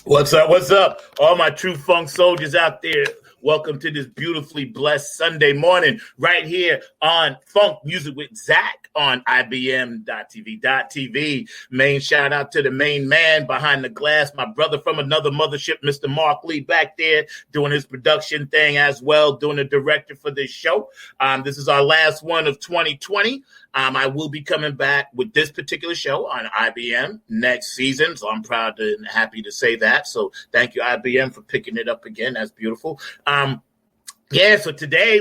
What's up? What's up? All my true funk soldiers out there. Welcome to this beautifully blessed Sunday morning right here on Funk Music with Zack on IBM.TV. Main shout out to the main man behind the glass, my brother from another mothership, Mr. Mark Lee, back there doing his production thing as well, doing the director for this show. This is our last one of 2020. I will be coming back with this particular show on IBM next season, so I'm proud and happy to say that. So thank you, IBM, for picking it up again. That's beautiful. So today,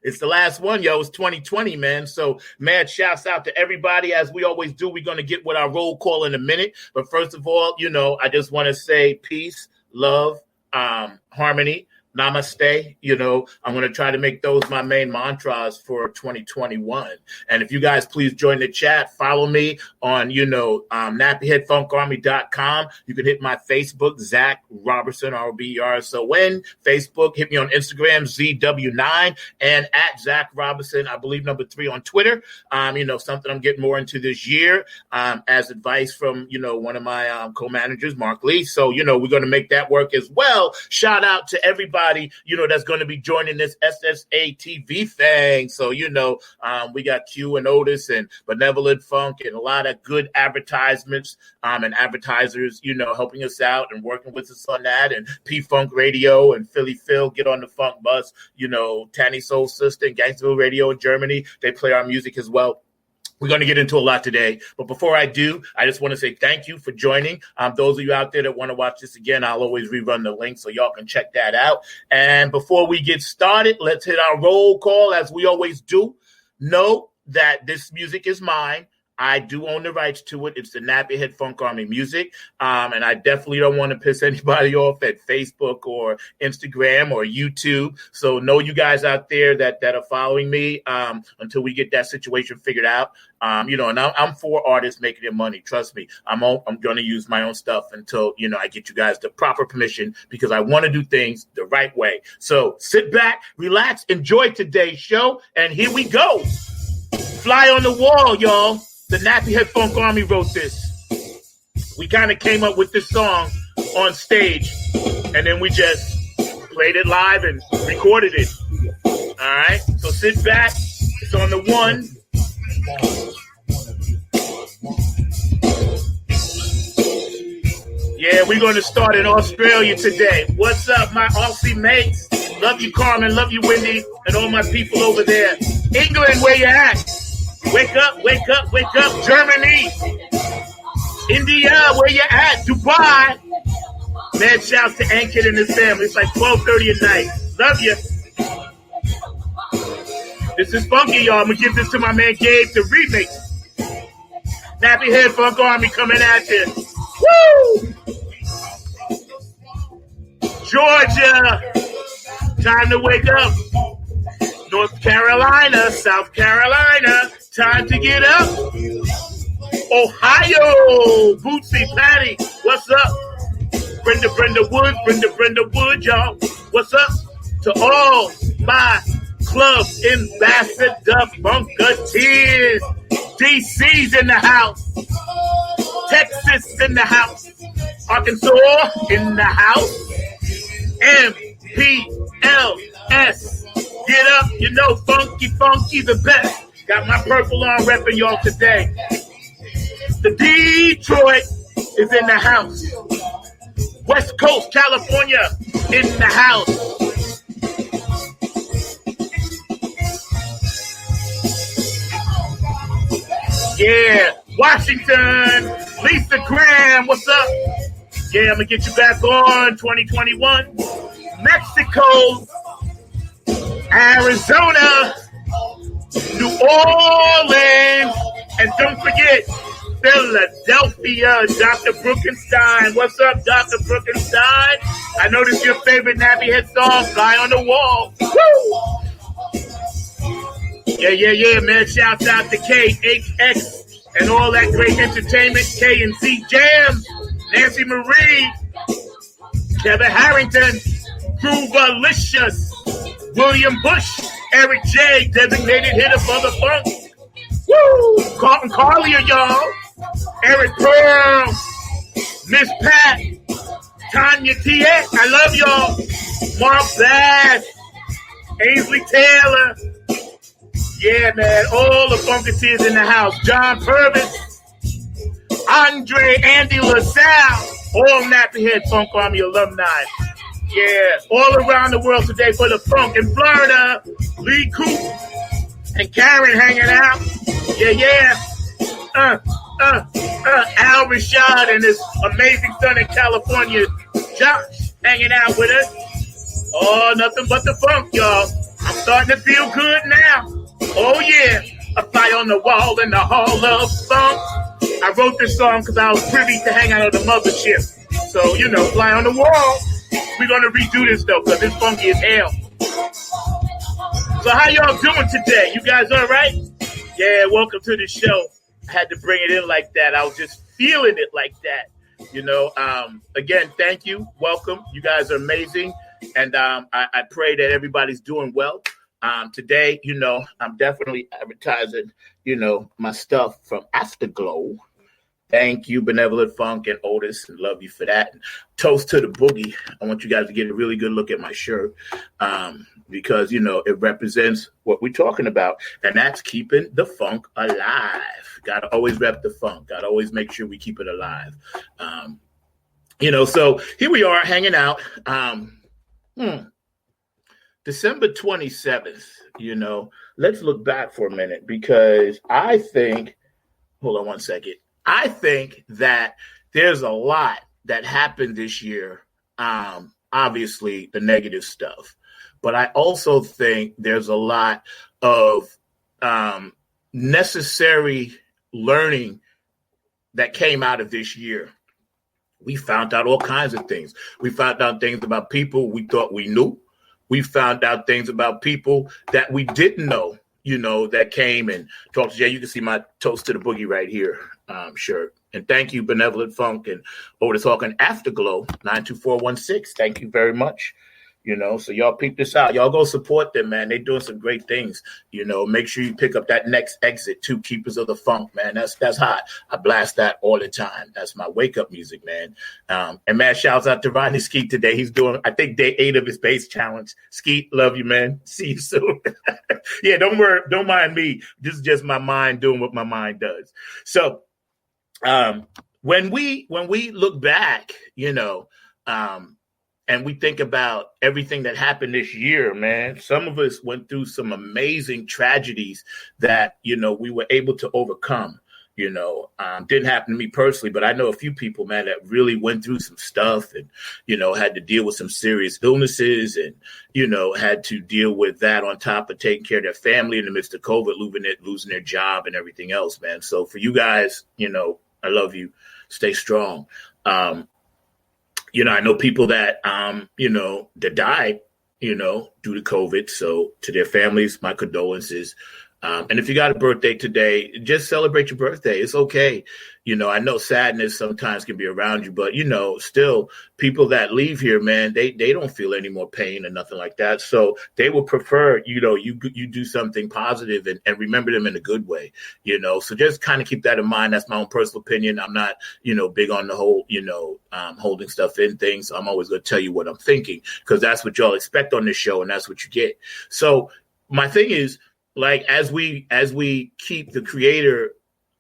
it's the last one, yo. It's 2020, man. So mad shouts out to everybody. As we always do, we're going to get with our roll call in a minute. But first of all, I just want to say peace, love, harmony. Namaste. I'm going to try to make those my main mantras for 2021. And if you guys please join the chat, follow me on, nappyheadfunkarmy.com. You can hit my Facebook, Zack Robertson, RBRSON. Facebook, hit me on Instagram, ZW9, and at Zack Robertson, I believe #3 on Twitter. Something I'm getting more into this year, as advice from, one of my co-managers, Mark Lee. So, we're going to make that work as well. Shout out to everybody, that's going to be joining this SSA TV thing. So, we got Q and Otis and Benevolent Funk and a lot of good advertisements and advertisers, helping us out and working with us on that. And P-Funk Radio and Philly Phil, Get on the Funk Bus, Tanny Soul Sister and Gangsterville Radio in Germany. They play our music as well. We're going to get into a lot today. But before I do, I just want to say thank you for joining. Those of you out there that want to watch this again, I'll always rerun the link so y'all can check that out. And before we get started, let's hit our roll call as we always do. Know that this music is mine. I do own the rights to it. It's the Nappyhead Funk Army music. And I definitely don't want to piss anybody off at Facebook or Instagram or YouTube. So know you guys out there that are following me until we get that situation figured out. And I'm for artists making their money. Trust me, I'm going to use my own stuff until, I get you guys the proper permission because I want to do things the right way. So sit back, relax, enjoy today's show. And here we go. Fly on the wall, y'all. The Nappyhead Funk Army wrote this. We kind of came up with this song on stage, and then we just played it live and recorded it. All right? So sit back. It's on the one. Yeah, we're going to start in Australia today. What's up, my Aussie mates? Love you, Carmen. Love you, Wendy, and all my people over there. England, where you at? Wake up, wake up, wake up. Germany. India, where you at? Dubai. Mad shouts to Ankit and his family. It's like 12:30 at night. Love you. This is funky, y'all. I'm going to give this to my man Gabe to remix. Nappyhead Funk Army coming at you. Woo! Georgia. Time to wake up. North Carolina, South Carolina, time to get up. Ohio, Bootsy, Patty, what's up? Brenda Wood, y'all. What's up to all my club ambassador funketeers? DC's in the house. Texas in the house. Arkansas in the house. MPLS. Get up, funky the best. Got my purple on repping y'all today. The Detroit is in the house. West Coast, California, in the house. Yeah, Washington, Lisa Graham, what's up? Yeah, I'm going to get you back on 2021. Mexico, Arizona, New Orleans, and don't forget, Philadelphia, Dr. Brookenstein. What's up, Dr. Brookenstein? I know this is your favorite Nappyhead song, Fly on the Wall. Woo! Yeah, man. Shouts out to KHX and all that great entertainment, K&Z Jams, Nancy Marie, Kevin Harrington, Groovalicious, William Bush, Eric J, designated hitter for the funk. Woo! Carlton Carlier, y'all. Eric Pearl, Miss Pat, Tanya T.X., I love y'all. Mark Bass, Ainsley Taylor. Yeah, man. All the Funketeers in the house. John Purvis, Andre, Andy LaSalle. All Nappy Head Funk Army alumni. Yeah, all around the world today for the funk. In Florida, Lee Coop and Karen hanging out. Yeah. Al Rashad and his amazing son in California, Josh, hanging out with us. Oh, nothing but the funk, y'all. I'm starting to feel good now. Oh, yeah. A fly on the wall in the hall of funk. I wrote this song because I was privy to hang out on the mothership. So, fly on the wall. We're going to redo this, though, because it's funky as hell. So how y'all doing today? You guys all right? Yeah, welcome to the show. I had to bring it in like that. I was just feeling it like that. Again, thank you. Welcome. You guys are amazing. And I pray that everybody's doing well. Today, I'm definitely advertising, my stuff from Afterglow. Thank you, Benevolent Funk and Otis, and love you for that. And toast to the boogie. I want you guys to get a really good look at my shirt because, it represents what we're talking about, and that's keeping the funk alive. Got to always rep the funk. Got to always make sure we keep it alive. So here we are hanging out. December 27th, let's look back for a minute because I think, hold on one second. I think that there's a lot that happened this year. Obviously, the negative stuff. But I also think there's a lot of necessary learning that came out of this year. We found out all kinds of things. We found out things about people we thought we knew. We found out things about people that we didn't know, that came and talked to Jay. You can see my Toast to the Boogie right here shirt. And thank you, Benevolent Funk and Otis Talking Afterglow, 92416. Thank you very much. So y'all peep this out. Y'all go support them, man. They're doing some great things. Make sure you pick up that next exit, too. Keepers of the Funk, man. That's hot. I blast that all the time. That's my wake-up music, man. And, man, shouts out to Rodney Skeet today. He's doing, I think, day 8 of his bass challenge. Skeet, love you, man. See you soon. Yeah, don't worry. Don't mind me. This is just my mind doing what my mind does. So when we look back, and we think about everything that happened this year, man, some of us went through some amazing tragedies that, we were able to overcome. Didn't happen to me personally, but I know a few people, man, that really went through some stuff and, had to deal with some serious illnesses and, had to deal with that on top of taking care of their family in the midst of COVID, losing their job and everything else, man. So for you guys, I love you. Stay strong. I know people that, that died, due to COVID. So to their families, my condolences. And if you got a birthday today, just celebrate your birthday. It's okay. I know sadness sometimes can be around you, but, still people that leave here, man, they don't feel any more pain or nothing like that. So they would prefer, you do something positive and remember them in a good way, so just kind of keep that in mind. That's my own personal opinion. I'm not, big on the whole, holding stuff in things. I'm always going to tell you what I'm thinking because that's what y'all expect on this show. And that's what you get. So my thing is, like, as we keep the creator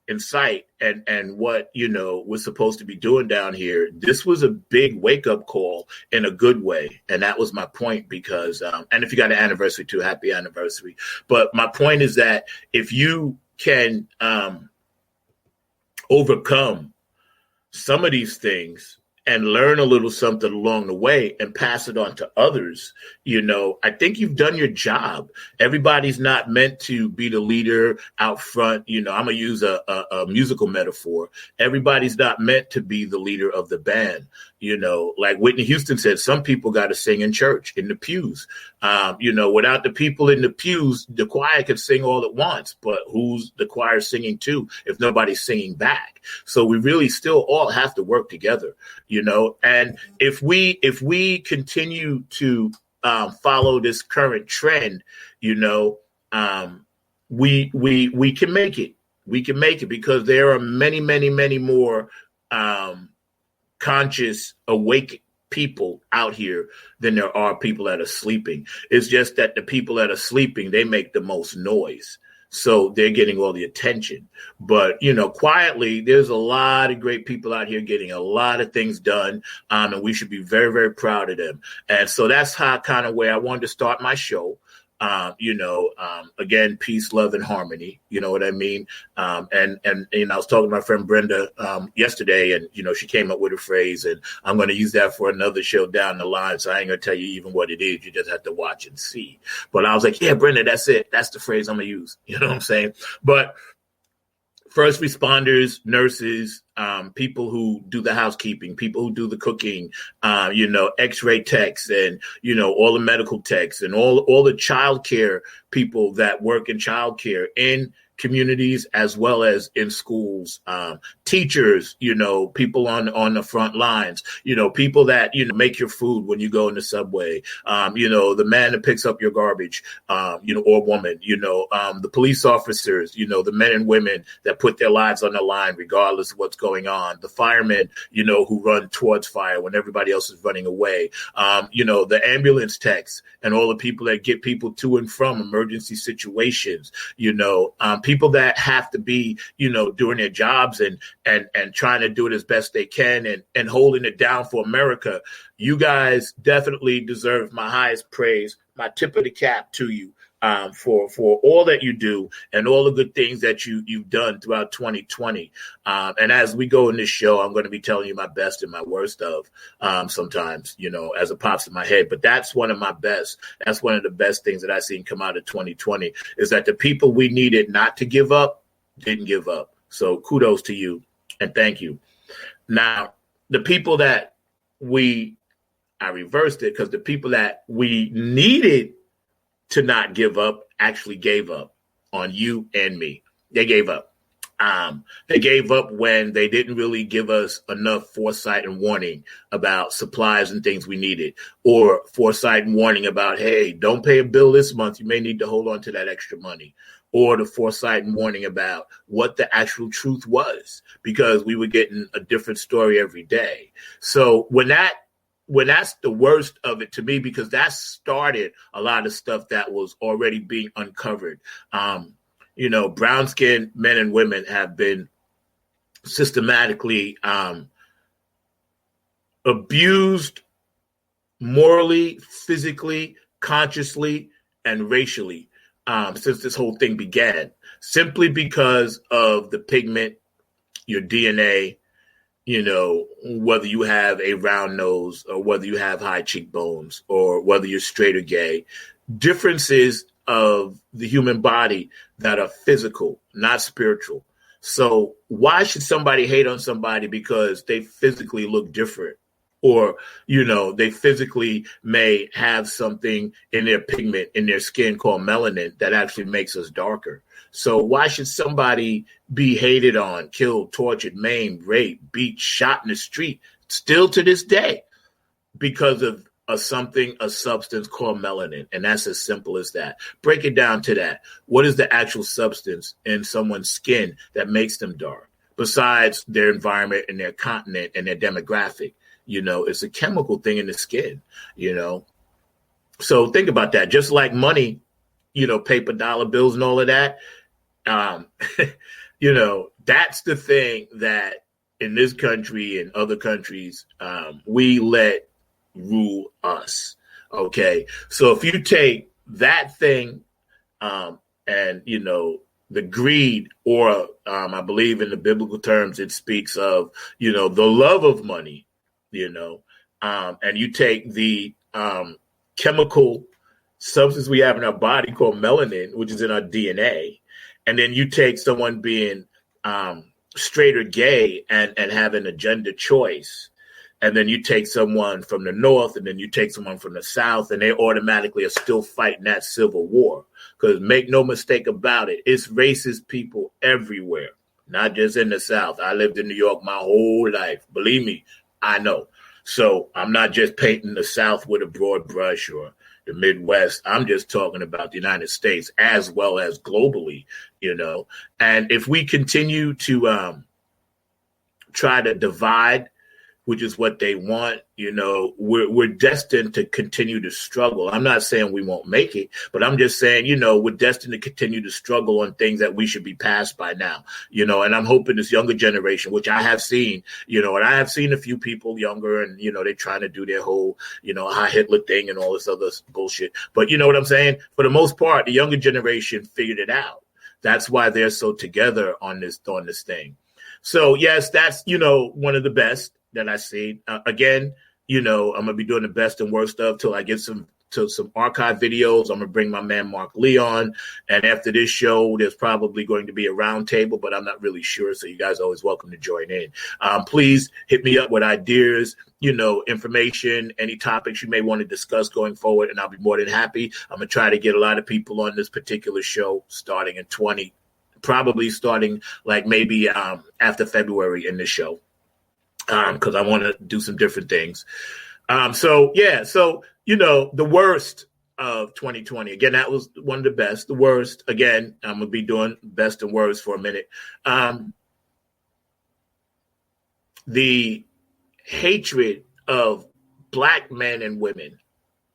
in sight and what, we're supposed to be doing down here, this was a big wake up call in a good way. And that was my point because, and if you got an anniversary too, happy anniversary. But my point is that if you can overcome some of these things and learn a little something along the way and pass it on to others, I think you've done your job. Everybody's not meant to be the leader out front. I'm going to use a musical metaphor. Everybody's not meant to be the leader of the band. Like Whitney Houston said, some people got to sing in church, in the pews. Without the people in the pews, the choir can sing all it wants, but who's the choir singing to if nobody's singing back? So we really still all have to work together, and if we continue to follow this current trend, we can make it. We can make it because there are many, many, many more conscious, awake people out here than there are people that are sleeping. It's just that the people that are sleeping, they make the most noise. So they're getting all the attention. But, quietly, there's a lot of great people out here getting a lot of things done. And we should be very, very proud of them. And so that's how kind of way I wanted to start my show. Again, peace, love, and harmony. You know what I mean? And I was talking to my friend Brenda yesterday, and she came up with a phrase, and I'm going to use that for another show down the line. So I ain't going to tell you even what it is. You just have to watch and see. But I was like, yeah, Brenda, that's it. That's the phrase I'm going to use. You know what I'm saying? But first responders, nurses, people who do the housekeeping, people who do the cooking, x-ray techs and, all the medical techs and all the childcare people that work in childcare in communities as well as in schools, teachers, people on the front lines, people that, make your food when you go in the subway, the man that picks up your garbage, or woman, the police officers, the men and women that put their lives on the line regardless of what's going on, the firemen, who run towards fire when everybody else is running away, the ambulance techs and all the people that get people to and from emergency situations, people that have to be, doing their jobs and trying to do it as best they can and holding it down for America. You guys definitely deserve my highest praise, my tip of the cap to you for all that you do and all the good things that you've done throughout 2020. And as we go in this show, I'm going to be telling you my best and my worst of sometimes, as it pops in my head. But that's one of my best. That's one of the best things that I've seen come out of 2020 is that the people we needed not to give up didn't give up. So kudos to you and thank you. Now, the people that I reversed it because the people that we needed to not give up actually gave up on you and me. They gave up. They gave up when they didn't really give us enough foresight and warning about supplies and things we needed, or foresight and warning about, hey, don't pay a bill this month. You may need to hold on to that extra money, or the foresight and warning about what the actual truth was, because we were getting a different story every day. So when that's the worst of it to me, because that started a lot of stuff that was already being uncovered. Brown-skinned men and women have been systematically abused morally, physically, consciously, and racially since this whole thing began, simply because of the pigment, your DNA, whether you have a round nose or whether you have high cheekbones or whether you're straight or gay, differences of the human body that are physical, not spiritual. So why should somebody hate on somebody because they physically look different? Or, they physically may have something in their pigment, in their skin called melanin that actually makes us darker. So why should somebody be hated on, killed, tortured, maimed, raped, beat, shot in the street, still to this day, because of a substance called melanin? And that's as simple as that. Break it down to that. What is the actual substance in someone's skin that makes them dark, besides their environment and their continent and their demographic? It's a chemical thing in the skin, So think about that. Just like money, paper dollar bills and all of that. That's the thing that in this country and other countries, we let rule us. Okay. So if you take that thing, and, the greed, or I believe in the biblical terms, it speaks of, the love of money, and you take the chemical substance we have in our body called melanin, which is in our DNA, and then you take someone being straight or gay and having a gender choice, and then you take someone from the North and then you take someone from the South, and they automatically are still fighting that civil war. Because make no mistake about it, it's racist people everywhere, not just in the South. I lived in New York my whole life. Believe me, I know. So I'm not just painting the South with a broad brush or the Midwest. I'm just talking about the United States as well as globally, And if we continue to try to divide which is what they want, we're destined to continue to struggle. I'm not saying we won't make it, but I'm just saying, we're destined to continue to struggle on things that we should be past by now, and I'm hoping this younger generation, which I have seen, and I have seen a few people younger and, they're trying to do their whole, High Hitler thing and all this other bullshit. But you know what I'm saying? For the most part, the younger generation figured it out. That's why they're so together on this thing. So, yes, that's, one of the best that I see. Again, I'm going to be doing the best and worst of till I get some archive videos. I'm going to bring my man Mark Lee on. And after this show, there's probably going to be a roundtable, but I'm not really sure. So you guys are always welcome to join in. Please hit me up with ideas, information, any topics you may want to discuss going forward. And I'll be more than happy. I'm going to try to get a lot of people on this particular show starting in probably starting like maybe after February in this show. Because I want to do some different things. So the worst of 2020. Again, that was one of the best. The worst, again, I'm going to be doing best and worst for a minute. The hatred of Black men and women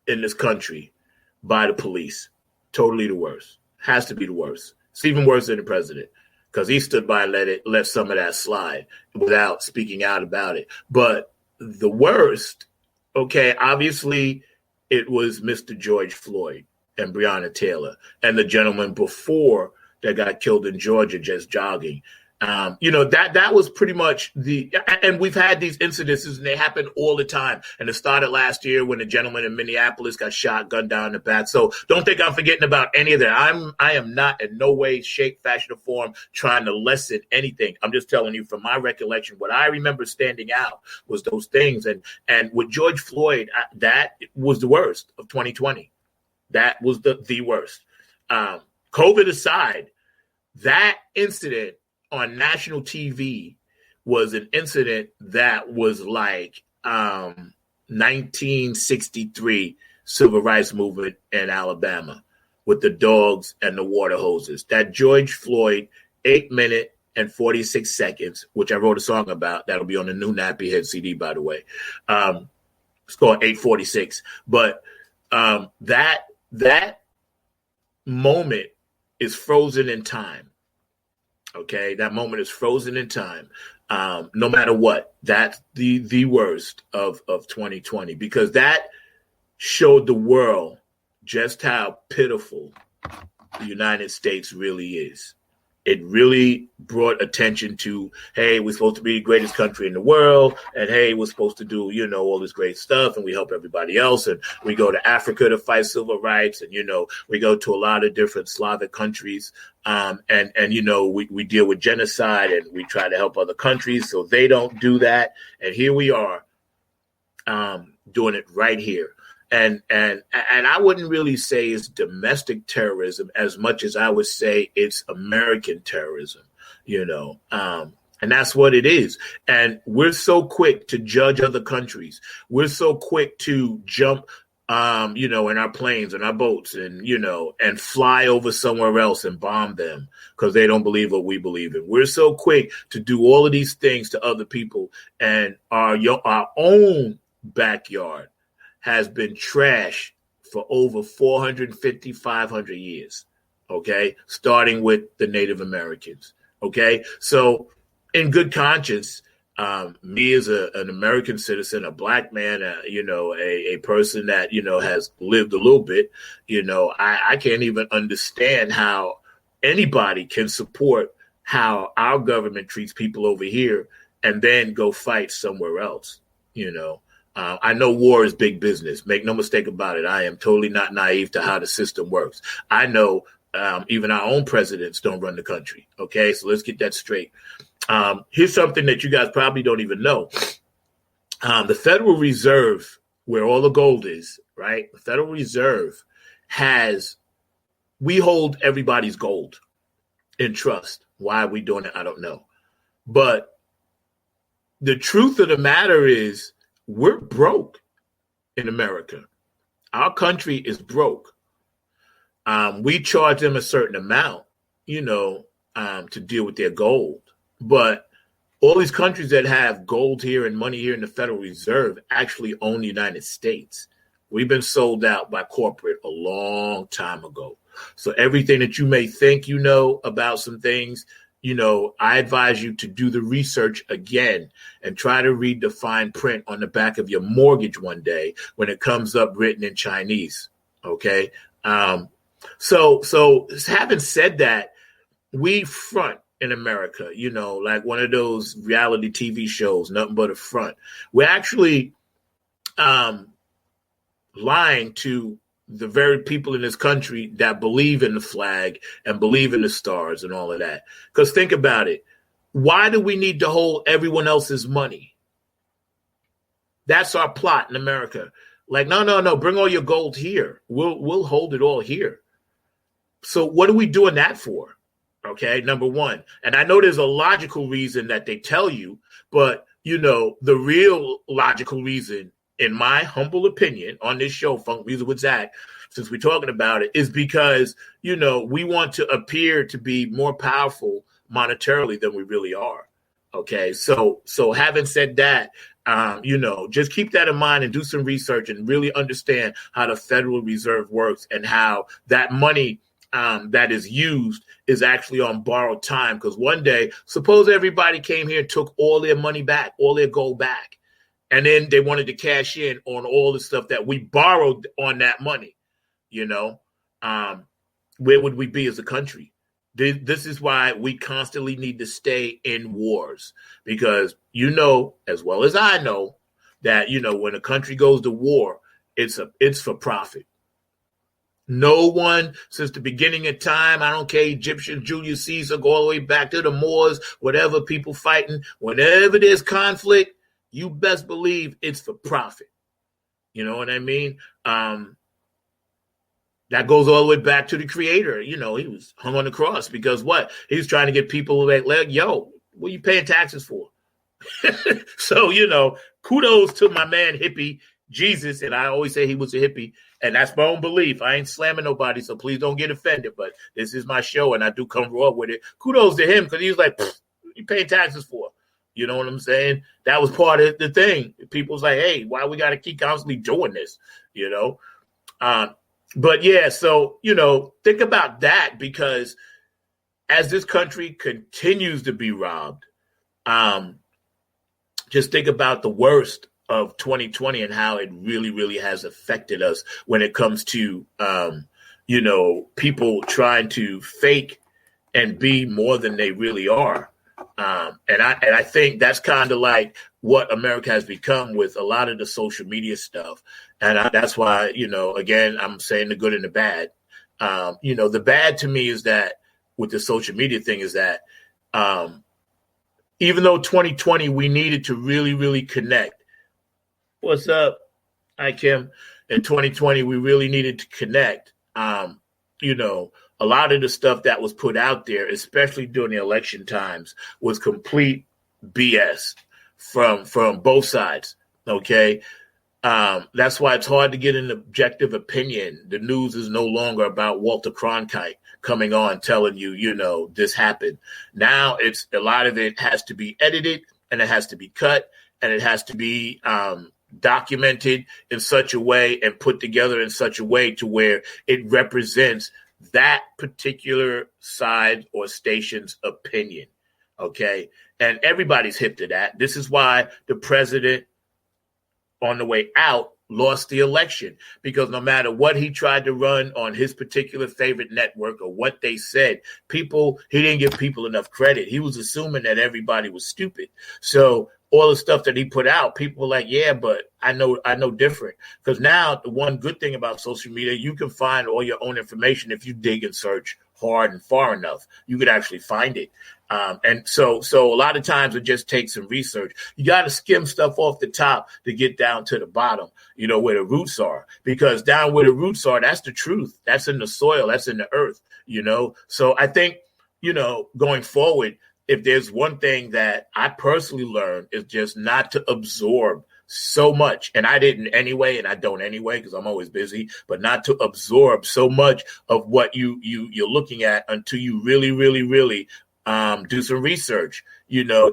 in this country by the police, totally the worst. Has to be the worst. It's even worse than the president, because he stood by and let some of that slide without speaking out about it. But the worst, okay, obviously it was Mr. George Floyd and Breonna Taylor and the gentleman before that got killed in Georgia just jogging. That was pretty much and we've had these incidences and they happen all the time. And it started last year when the gentleman in Minneapolis got shot, gunned down in the back. So don't think I'm forgetting about any of that. I am not in no way, shape, fashion, or form trying to lessen anything. I'm just telling you from my recollection, what I remember standing out was those things. And with George Floyd, that was the worst of 2020. That was the worst. COVID aside, that incident on national TV was an incident that was like 1963 civil rights movement in Alabama with the dogs and the water hoses. That George Floyd 8-minute and 46 seconds, which I wrote a song about. That'll be on the new Nappy Head CD, by the way. It's called 846. But that moment is frozen in time. Okay, that moment is frozen in time. No matter what, that's the worst of 2020, because that showed the world just how pitiful the United States really is. It really brought attention to, hey, we're supposed to be the greatest country in the world, and hey, we're supposed to do, all this great stuff, and we help everybody else, and we go to Africa to fight civil rights, and, we go to a lot of different Slavic countries, and we deal with genocide, and we try to help other countries so they don't do that, and here we are doing it right here. And I wouldn't really say it's domestic terrorism as much as I would say it's American terrorism, and that's what it is. And we're so quick to judge other countries. We're so quick to jump, in our planes and our boats and fly over somewhere else and bomb them because they don't believe what we believe in. We're so quick to do all of these things to other people, and our own backyard has been trashed for over 450, 500 years, okay, starting with the Native Americans, okay? So in good conscience, me as an American citizen, a Black man, a person that, has lived a little bit, I can't even understand how anybody can support how our government treats people over here and then go fight somewhere else, I know war is big business. Make no mistake about it. I am totally not naive to how the system works. I know even our own presidents don't run the country. Okay, so let's get that straight. Here's something that you guys probably don't even know. The Federal Reserve, where all the gold is, right? The Federal Reserve we hold everybody's gold in trust. Why are we doing it? I don't know. But the truth of the matter is, we're broke in America. Our country is broke. We charge them a certain amount, to deal with their gold. But all these countries that have gold here and money here in the Federal Reserve actually own the United States. We've been sold out by corporate a long time ago. So everything that you may think you know about some things, I advise you to do the research again and try to read the fine print on the back of your mortgage one day when it comes up written in Chinese. Okay. So having said that, we front in America, like one of those reality TV shows, nothing but a front. We're actually lying to the very people in this country that believe in the flag and believe in the stars and all of that. Because think about it. Why do we need to hold everyone else's money? That's our plot in America. Like, no, bring all your gold here. We'll hold it all here. So what are we doing that for? Okay, number one. And I know there's a logical reason that they tell you, but, the real logical reason, in my humble opinion, on this show, Funk Music with Zack, since we're talking about it, is because, we want to appear to be more powerful monetarily than we really are. Okay, so having said that, just keep that in mind and do some research and really understand how the Federal Reserve works and how that money that is used is actually on borrowed time. Because one day, suppose everybody came here and took all their money back, all their gold back. And then they wanted to cash in on all the stuff that we borrowed on that money, where would we be as a country? This is why we constantly need to stay in wars, because as well as I know that, when a country goes to war, it's for profit. No one since the beginning of time, I don't care, Egyptian, Julius Caesar, go all the way back to the Moors, whatever, people fighting, whenever there's conflict, you best believe it's for profit. You know what I mean? That goes all the way back to the creator. He was hung on the cross because what? He was trying to get people what are you paying taxes for? So, kudos to my man hippie Jesus. And I always say he was a hippie. And that's my own belief. I ain't slamming nobody, so please don't get offended. But this is my show, and I do come raw with it. Kudos to him, because he was like, you paying taxes for? You know what I'm saying? That was part of the thing. People was like, hey, why we got to keep constantly doing this? But yeah, so, think about that, because as this country continues to be robbed, just think about the worst of 2020 and how it really, really has affected us when it comes to, people trying to fake and be more than they really are. And I think that's kind of like what America has become with a lot of the social media stuff. And that's why, again, I'm saying the good and the bad. The bad to me is that with the social media thing is that even though 2020, we needed to really, really connect. What's up? Hi, Kim. In 2020, we really needed to connect. A lot of the stuff that was put out there, especially during the election times, was complete BS from both sides. Okay. That's why it's hard to get an objective opinion. The news is no longer about Walter Cronkite coming on telling you, this happened. Now it's a lot of it has to be edited, and it has to be cut, and it has to be documented in such a way and put together in such a way to where it represents that particular side or station's opinion. Okay. And everybody's hip to that. This is why the president on the way out lost the election, because no matter what he tried to run on his particular favorite network or what they said, he didn't give people enough credit. He was assuming that everybody was stupid. So all the stuff that he put out, people were like, yeah, but I know different. Because now the one good thing about social media, you can find all your own information. If you dig and search hard and far enough, you could actually find it. And so a lot of times it just takes some research. You got to skim stuff off the top to get down to the bottom, where the roots are, because down where the roots are, that's the truth. That's in the soil. That's in the earth, So I think, going forward, if there's one thing that I personally learned is just not to absorb so much. And I didn't anyway, and I don't anyway, because I'm always busy, but not to absorb so much of what you're looking at until you really, really, really Do some research,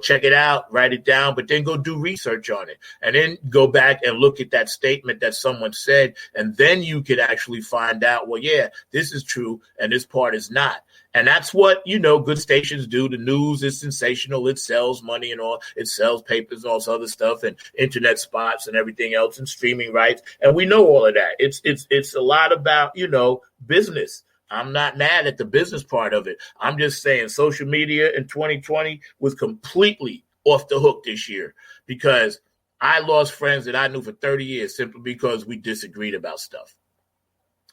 check it out, write it down, but then go do research on it. And then go back and look at that statement that someone said. And then you could actually find out, well, yeah, this is true and this part is not. And that's what, good stations do. The news is sensational. It sells money and all. It sells papers and all this other stuff and internet spots and everything else and streaming rights. And we know all of that. It's a lot about, business. I'm not mad at the business part of it. I'm just saying social media in 2020 was completely off the hook this year because I lost friends that I knew for 30 years simply because we disagreed about stuff.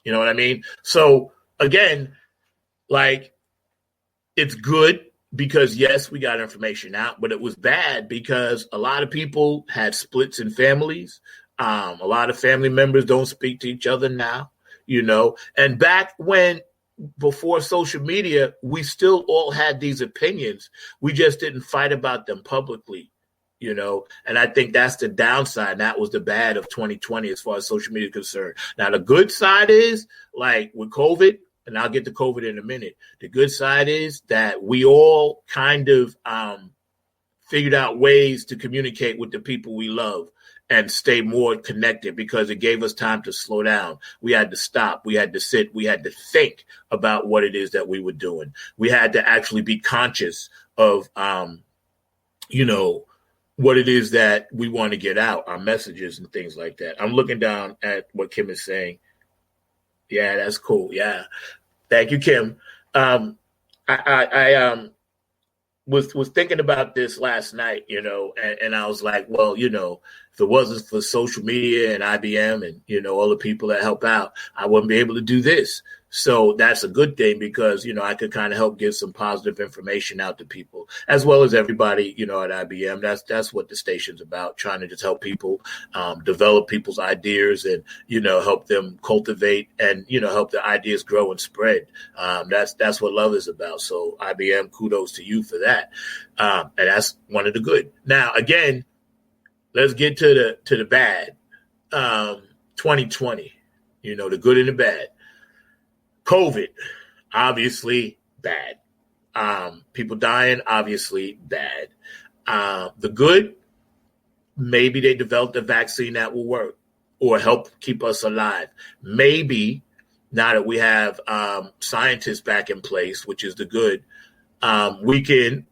You know what I mean? So again, it's good because, yes, we got information out, but it was bad because a lot of people had splits in families. A lot of family members don't speak to each other now. And back before social media, we still all had these opinions. We just didn't fight about them publicly, and I think that's the downside. That was the bad of 2020 as far as social media is concerned. Now, the good side is with COVID, and I'll get to COVID in a minute. The good side is that we all kind of figured out ways to communicate with the people we love and stay more connected because it gave us time to slow down. We had to stop. We had to sit. We had to think about what it is that we were doing. We had to actually be conscious of, what it is that we want to get out, our messages and things like that. I'm looking down at what Kim is saying. Yeah, that's cool. Yeah. Thank you, Kim. I was thinking about this last night, and I was like, well, if it wasn't for social media and IBM and, all the people that help out, I wouldn't be able to do this. So that's a good thing because, I could kind of help give some positive information out to people as well as everybody, at IBM. That's what the station's about, trying to just help people develop people's ideas and, help them cultivate and, help the ideas grow and spread. That's what love is about. So IBM, kudos to you for that. And that's one of the good. Now, again, let's get to the bad. 2020, the good and the bad. COVID, obviously bad. People dying, obviously bad. The good, maybe they developed a vaccine that will work or help keep us alive. Maybe now that we have scientists back in place, which is the good, we can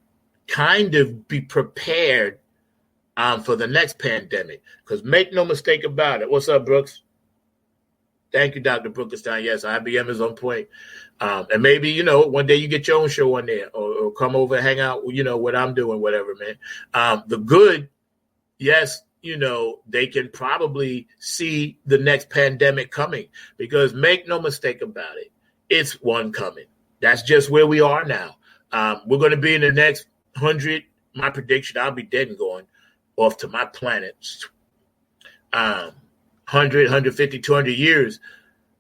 kind of be prepared for the next pandemic. Because make no mistake about it. What's up, Brooks? Thank you, Dr. Brookenstein. Yes, IBM is on point. And maybe, one day you get your own show on there or come over and hang out, what I'm doing, whatever, man. The good, yes, they can probably see the next pandemic coming because make no mistake about it, it's one coming. That's just where we are now. We're going to be in the next 100, my prediction, I'll be dead and going off to my planet. 100, 150, 200 years,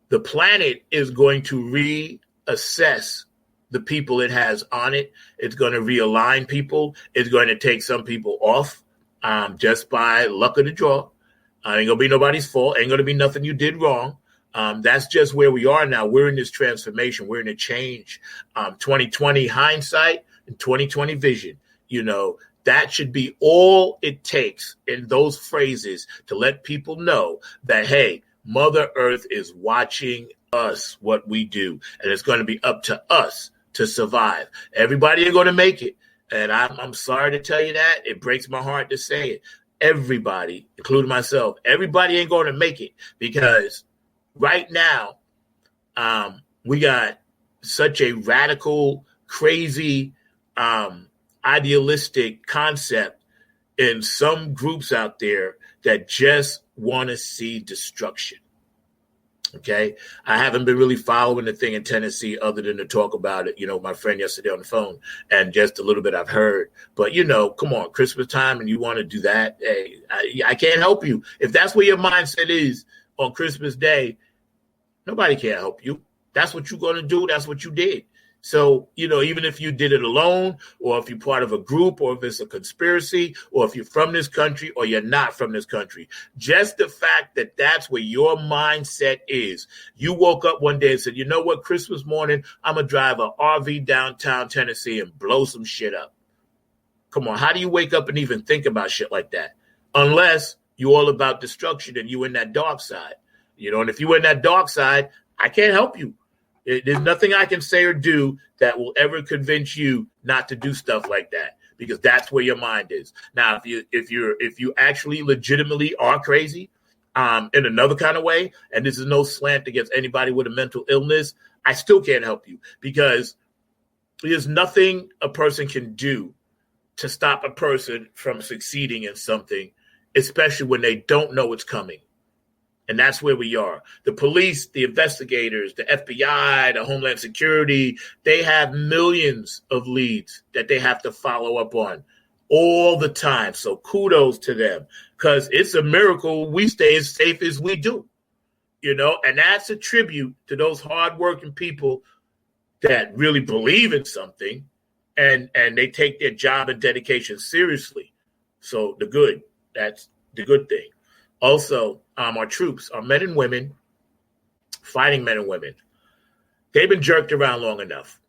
the planet is going to reassess the people it has on it. It's going to realign people. It's going to take some people off just by luck of the draw. Ain't going to be nobody's fault. Ain't going to be nothing you did wrong. That's just where we are now. We're in this transformation. We're in a change. 2020 hindsight and 2020 vision, that should be all it takes in those phrases to let people know that, hey, Mother Earth is watching us, what we do. And it's going to be up to us to survive. Everybody ain't going to make it. And I'm sorry to tell you that. It breaks my heart to say it. Everybody, including myself, everybody ain't going to make it because right now we got such a radical, crazy, idealistic concept in some groups out there that just want to see destruction. Okay. I haven't been really following the thing in Tennessee other than to talk about it, my friend yesterday on the phone and just a little bit I've heard, but come on, Christmas time and you want to do that. Hey, I can't help you. If that's where your mindset is on Christmas Day, nobody can help you. That's what you're going to do. That's what you did. So, even if you did it alone, or if you're part of a group, or if it's a conspiracy, or if you're from this country or you're not from this country, just the fact that that's where your mindset is. You woke up one day and said, you know what, Christmas morning, I'm going to drive an RV downtown Tennessee and blow some shit up. Come on, how do you wake up and even think about shit like that? Unless you're all about destruction and you're in that dark side. And if you're in that dark side, I can't help you. There's nothing I can say or do that will ever convince you not to do stuff like that, because that's where your mind is. Now, if you actually legitimately are crazy in another kind of way, and this is no slant against anybody with a mental illness, I still can't help you, because there's nothing a person can do to stop a person from succeeding in something, especially when they don't know it's coming. And that's where we are. The police, the investigators, the FBI, the Homeland Security, they have millions of leads that they have to follow up on all the time. So kudos to them, because it's a miracle we stay as safe as we do, and that's a tribute to those hardworking people that really believe in something and they take their job and dedication seriously. So that's the good thing. Also, our troops, our men and women, fighting men and women, they've been jerked around long enough.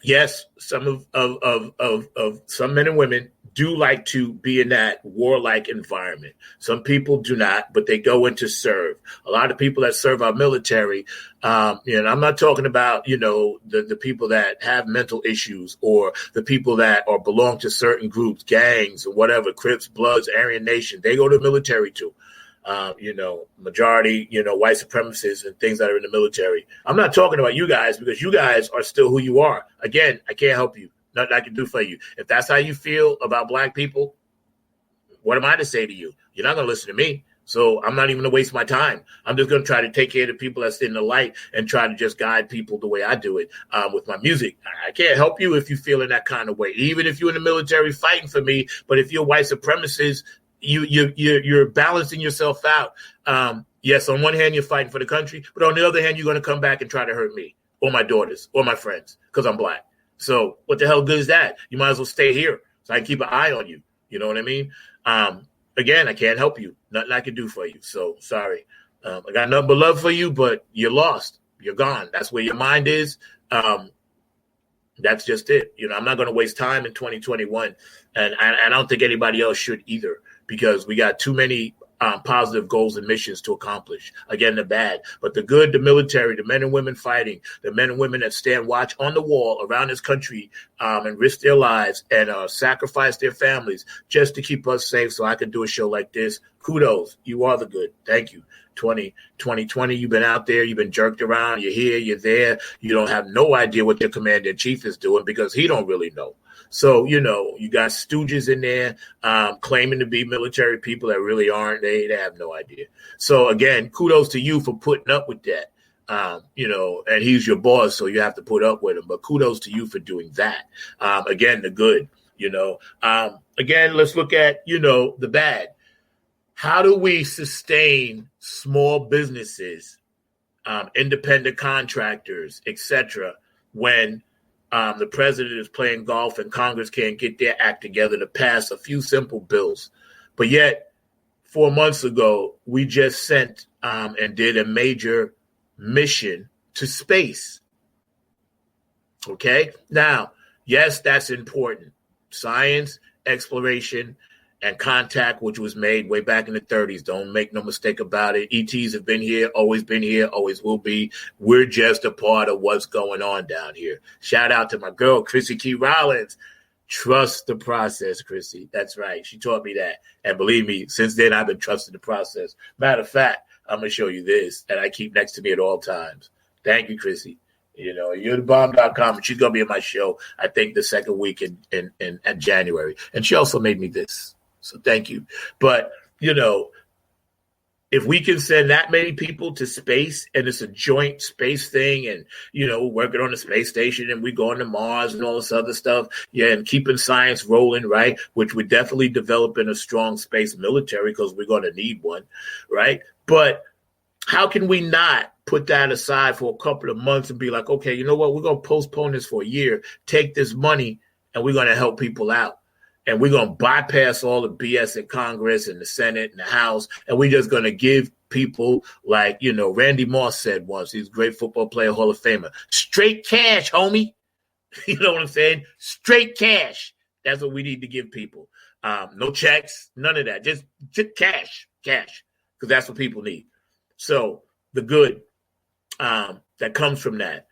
Yes, some of some men and women do like to be in that warlike environment. Some people do not, but they go in to serve. A lot of people that serve our military, I'm not talking about, the people that have mental issues, or the people that belong to certain groups, gangs or whatever, Crips, Bloods, Aryan Nation. They go to the military too. Majority, white supremacists and things that are in the military. I'm not talking about you guys, because you guys are still who you are. Again, I can't help you. Nothing I can do for you. If that's how you feel about black people, what am I to say to you? You're not going to listen to me. So I'm not even going to waste my time. I'm just going to try to take care of the people that's in the light and try to just guide people the way I do it with my music. I can't help you if you feel in that kind of way, even if you're in the military fighting for me. But if you're white supremacist, you're balancing yourself out. Yes, on one hand, you're fighting for the country, but on the other hand, you're going to come back and try to hurt me or my daughters or my friends because I'm black. So what the hell good is that? You might as well stay here so I can keep an eye on you. You know what I mean? Again, I can't help you. Nothing I can do for you. So sorry. I got nothing but love for you, but you're lost. You're gone. That's where your mind is. That's just it. I'm not going to waste time in 2021. And I don't think anybody else should either, because we got too many positive goals and missions to accomplish. Again, the bad, but the good, the military, the men and women fighting, the men and women that stand watch on the wall around this country and risk their lives and sacrifice their families just to keep us safe so I can do a show like this. Kudos. You are the good. Thank you. 2020, you've been out there, you've been jerked around, you're here, you're there. You don't have no idea what your commander-in-chief is doing because he don't really know. So, you got stooges in there claiming to be military people that really aren't. They have no idea. So, again, kudos to you for putting up with that. And he's your boss, so you have to put up with him. But kudos to you for doing that. Again, the good, Again, let's look at, the bad. How do we sustain small businesses, independent contractors, etc., when the president is playing golf and Congress can't get their act together to pass a few simple bills? But yet, 4 months ago, we just sent and did a major mission to space. Okay? Now, yes, that's important. Science, exploration, and contact, which was made way back in the 30s. Don't make no mistake about it. ETs have been here, always will be. We're just a part of what's going on down here. Shout out to my girl, Chrissy Key Rollins. Trust the process, Chrissy. That's right. She taught me that. And believe me, since then, I've been trusting the process. Matter of fact, I'm going to show you this that I keep next to me at all times. Thank you, Chrissy. You're the bomb.com, and she's going to be in my show, I think, the second week in January. And she also made me this. So thank you. But, if we can send that many people to space and it's a joint space thing and, working on the space station and we going to Mars and all this other stuff. Yeah. And keeping science rolling, right. Which we're definitely developing a strong space military because we're going to need one. Right. But how can we not put that aside for a couple of months and be like, okay, you know what? We're going to postpone this for a year, take this money, and we're going to help people out. And we're going to bypass all the BS in Congress and the Senate and the House. And we're just going to give people like, Randy Moss said once, he's a great football player, Hall of Famer, straight cash, homie. You know what I'm saying? Straight cash. That's what we need to give people. No checks, none of that. Just cash, because that's what people need. So the good that comes from that,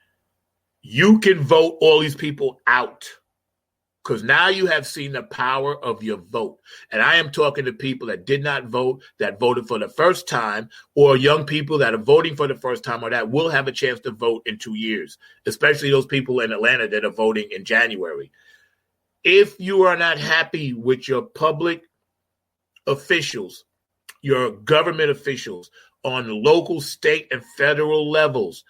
you can vote all these people out because now you have seen the power of your vote. And I am talking to people that did not vote, that voted for the first time, or young people that are voting for the first time or that will have a chance to vote in 2 years, especially those people in Atlanta that are voting in January. If you are not happy with your public officials, your government officials on local, state, and federal levels,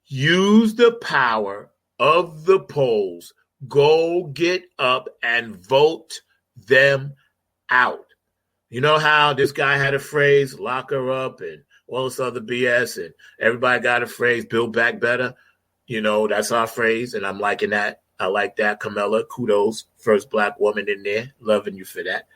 use the power of the polls. Go get up and vote them out. You know how this guy had a phrase, lock her up and all this other BS, and everybody got a phrase, build back better? That's our phrase, and I'm liking that. I like that. Kamala, kudos. First black woman in there. Loving you for that.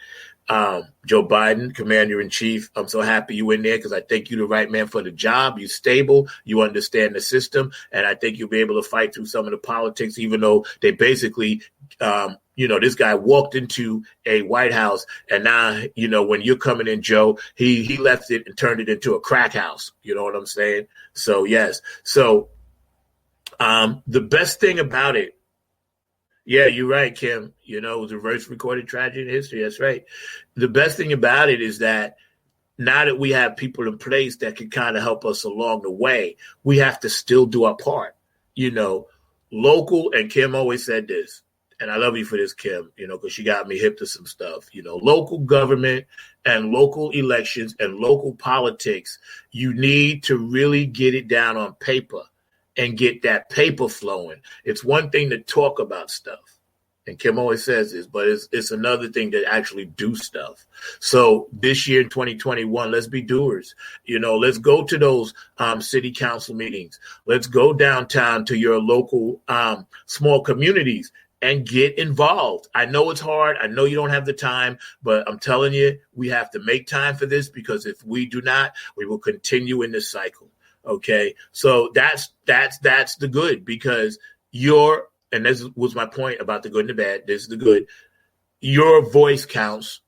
Joe Biden, Commander-in-Chief, I'm so happy you in there because I think you're the right man for the job. You're stable. You understand the system. And I think you'll be able to fight through some of the politics, even though they basically, this guy walked into a White House and now, when you're coming in, Joe, he left it and turned it into a crack house. You know what I'm saying? So, yes. So the best thing about it, yeah, you're right, Kim. It was a first recorded tragedy in history. That's right. The best thing about it is that now that we have people in place that can kind of help us along the way, we have to still do our part. Local, and Kim always said this, and I love you for this, Kim, because she got me hip to some stuff. Local government and local elections and local politics, you need to really get it down on paper and get that paper flowing. It's one thing to talk about stuff, and Kim always says this, but it's another thing to actually do stuff. So this year in 2021, let's be doers. Let's go to those city council meetings. Let's go downtown to your local small communities and get involved. I know it's hard. I know you don't have the time, but I'm telling you, we have to make time for this because if we do not, we will continue in this cycle. Okay, so that's the good because and this was my point about the good and the bad. This is the good. Your voice counts.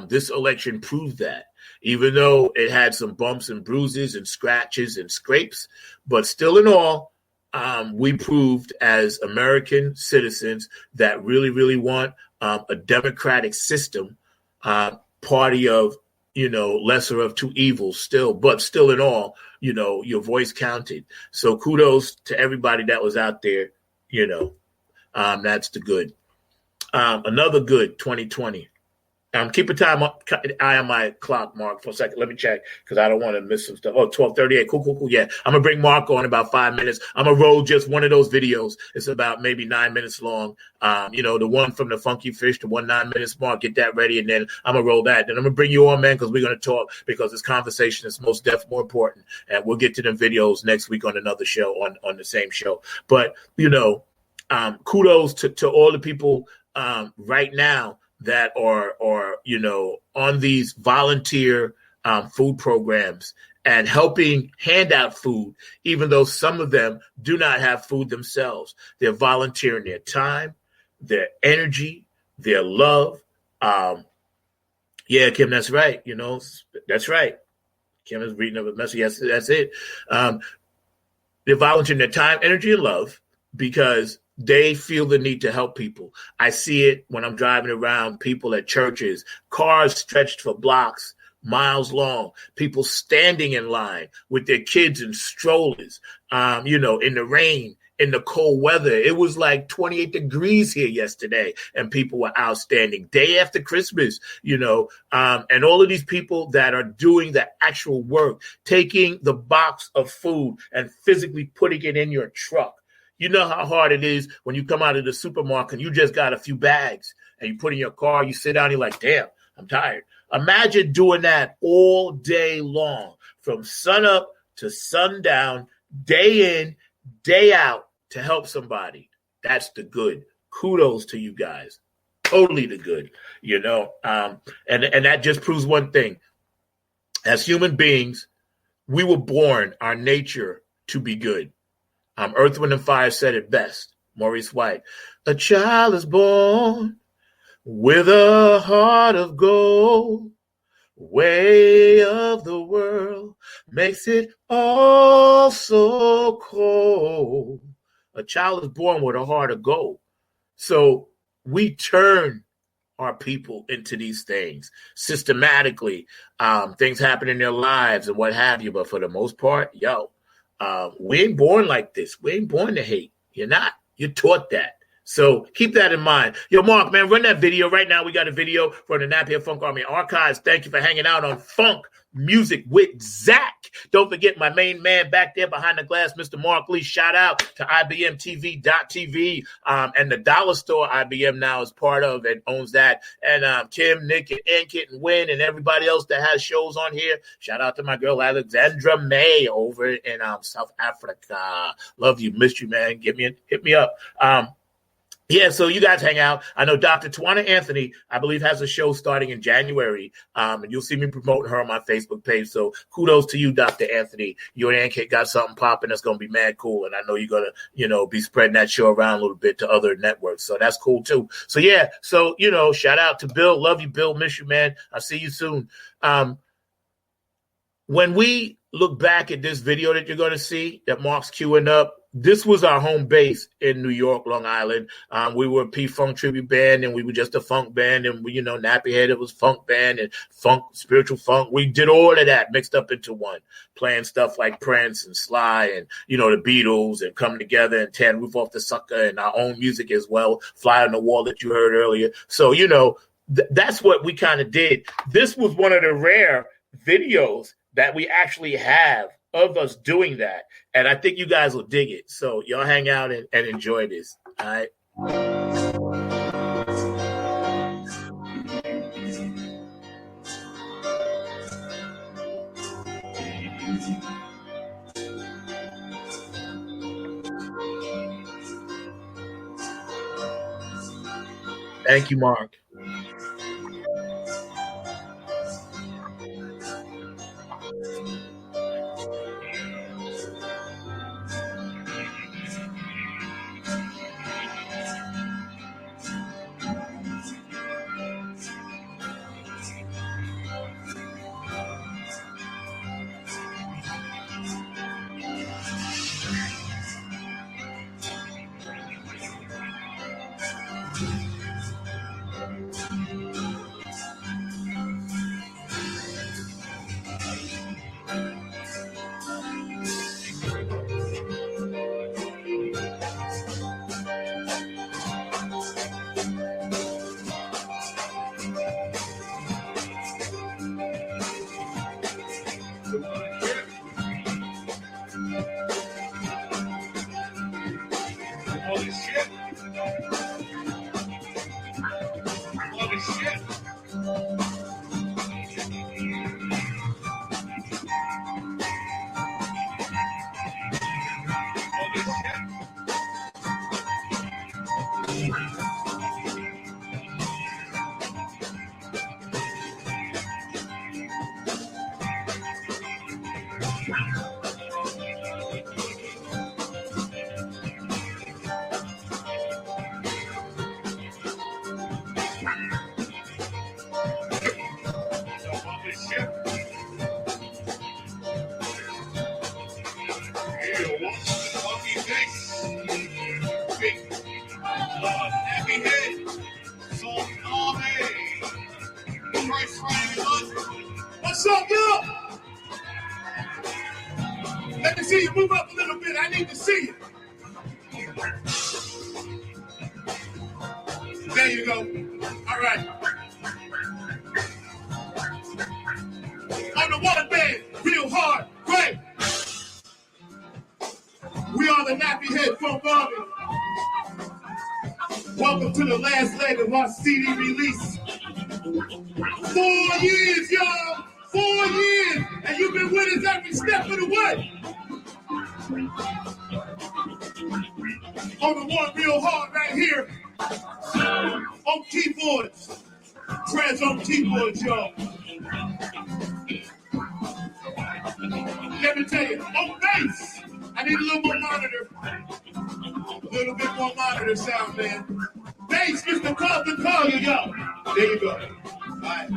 This election proved that, even though it had some bumps and bruises and scratches and scrapes, but still in all, we proved as American citizens that really, really want a democratic system, party of, lesser of two evils still, but still in all, your voice counted. So kudos to everybody that was out there, that's the good. Another good 2020. Keep an eye on my clock, Mark, for a second. Let me check because I don't want to miss some stuff. Oh, 12:38. Cool. Yeah, I'm going to bring Mark on in about 5 minutes. I'm going to roll just one of those videos. It's about maybe 9 minutes long. The one from the Funky Fish, the 9 minutes, Mark, get that ready, and then I'm going to roll that. Then I'm going to bring you on, man, because we're going to talk because this conversation is most definitely more important. And we'll get to them videos next week on another show, on the same show. But, kudos to all the people right now that are on these volunteer food programs and helping hand out food, even though some of them do not have food themselves. They're volunteering their time, their energy, their love. Yeah, Kim, that's right. That's right. Kim is reading up a message. Yes, that's it. They're volunteering their time, energy, and love because they feel the need to help people. I see it when I'm driving around, people at churches, cars stretched for blocks, miles long, people standing in line with their kids in strollers, in the rain, in the cold weather. It was like 28 degrees here yesterday, and people were outstanding day after Christmas, and all of these people that are doing the actual work, taking the box of food and physically putting it in your truck. You know how hard it is when you come out of the supermarket and you just got a few bags and you put in your car, you sit down, you're like, damn, I'm tired. Imagine doing that all day long from sunup to sundown, day in, day out to help somebody. That's the good. Kudos to you guys. Totally the good, you know. And that just proves one thing. As human beings, we were born, our nature, to be good. Earth, Wind, and Fire said it best. Maurice White. A child is born with a heart of gold. Way of the world makes it all so cold. A child is born with a heart of gold. So we turn our people into these things systematically. Things happen in their lives and what have you. But for the most part, we ain't born like this. We ain't born to hate. You're not. You're taught that. So keep that in mind. Yo, Mark, man, run that video. Right now we got a video from the Napier Funk Army Archives. Thank you for hanging out on Funk Music with Zack. Don't forget my main man back there behind the glass, Mr. Mark Lee. Shout out to IBMTV.tv and the Dollar Store IBM now is part of and owns that. And Kim, Nick, and Ankit, and Wynn, and everybody else that has shows on here. Shout out to my girl Alexandra May over in South Africa. Love you. Missed you, man. Hit me up. Yeah, so you guys hang out. I know Dr. Tawana Anthony, I believe, has a show starting in January, and you'll see me promoting her on my Facebook page. So kudos to you, Dr. Anthony. You and Ankit got something popping that's going to be mad cool, and I know you're going to, be spreading that show around a little bit to other networks. So that's cool, too. So, yeah, shout out to Bill. Love you, Bill. Miss you, man. I'll see you soon. When we look back at this video that you're going to see that Mark's queuing up, this was our home base in New York, Long Island. We were a P-Funk tribute band, and we were just a funk band. And we, Nappy Head, it was funk band and funk, spiritual funk. We did all of that mixed up into one, playing stuff like Prince and Sly and, the Beatles and Come Together and Tan Roof Off the Sucker and our own music as well, Fly on the Wall that you heard earlier. So, that's what we kind of did. This was one of the rare videos that we actually have of us doing that. And I think you guys will dig it. So y'all hang out and enjoy this. All right. Thank you, Mark. What's up, y'all? Let me see you move up a little bit. I need to see you. There you go. All right. On the one band, real hard, great. We are the Nappy Head Funk Army. Welcome to the last leg of our CD release. 4 years, y'all. 4 years. And you've been with us every step of the way. On the one real hard right here. On keyboards. Trans on keyboards, y'all. Let me tell you, on bass, I need a little more monitor. A little bit more monitor sound, man. Bass, Mr. Carlton Collier, y'all. There you go. All right.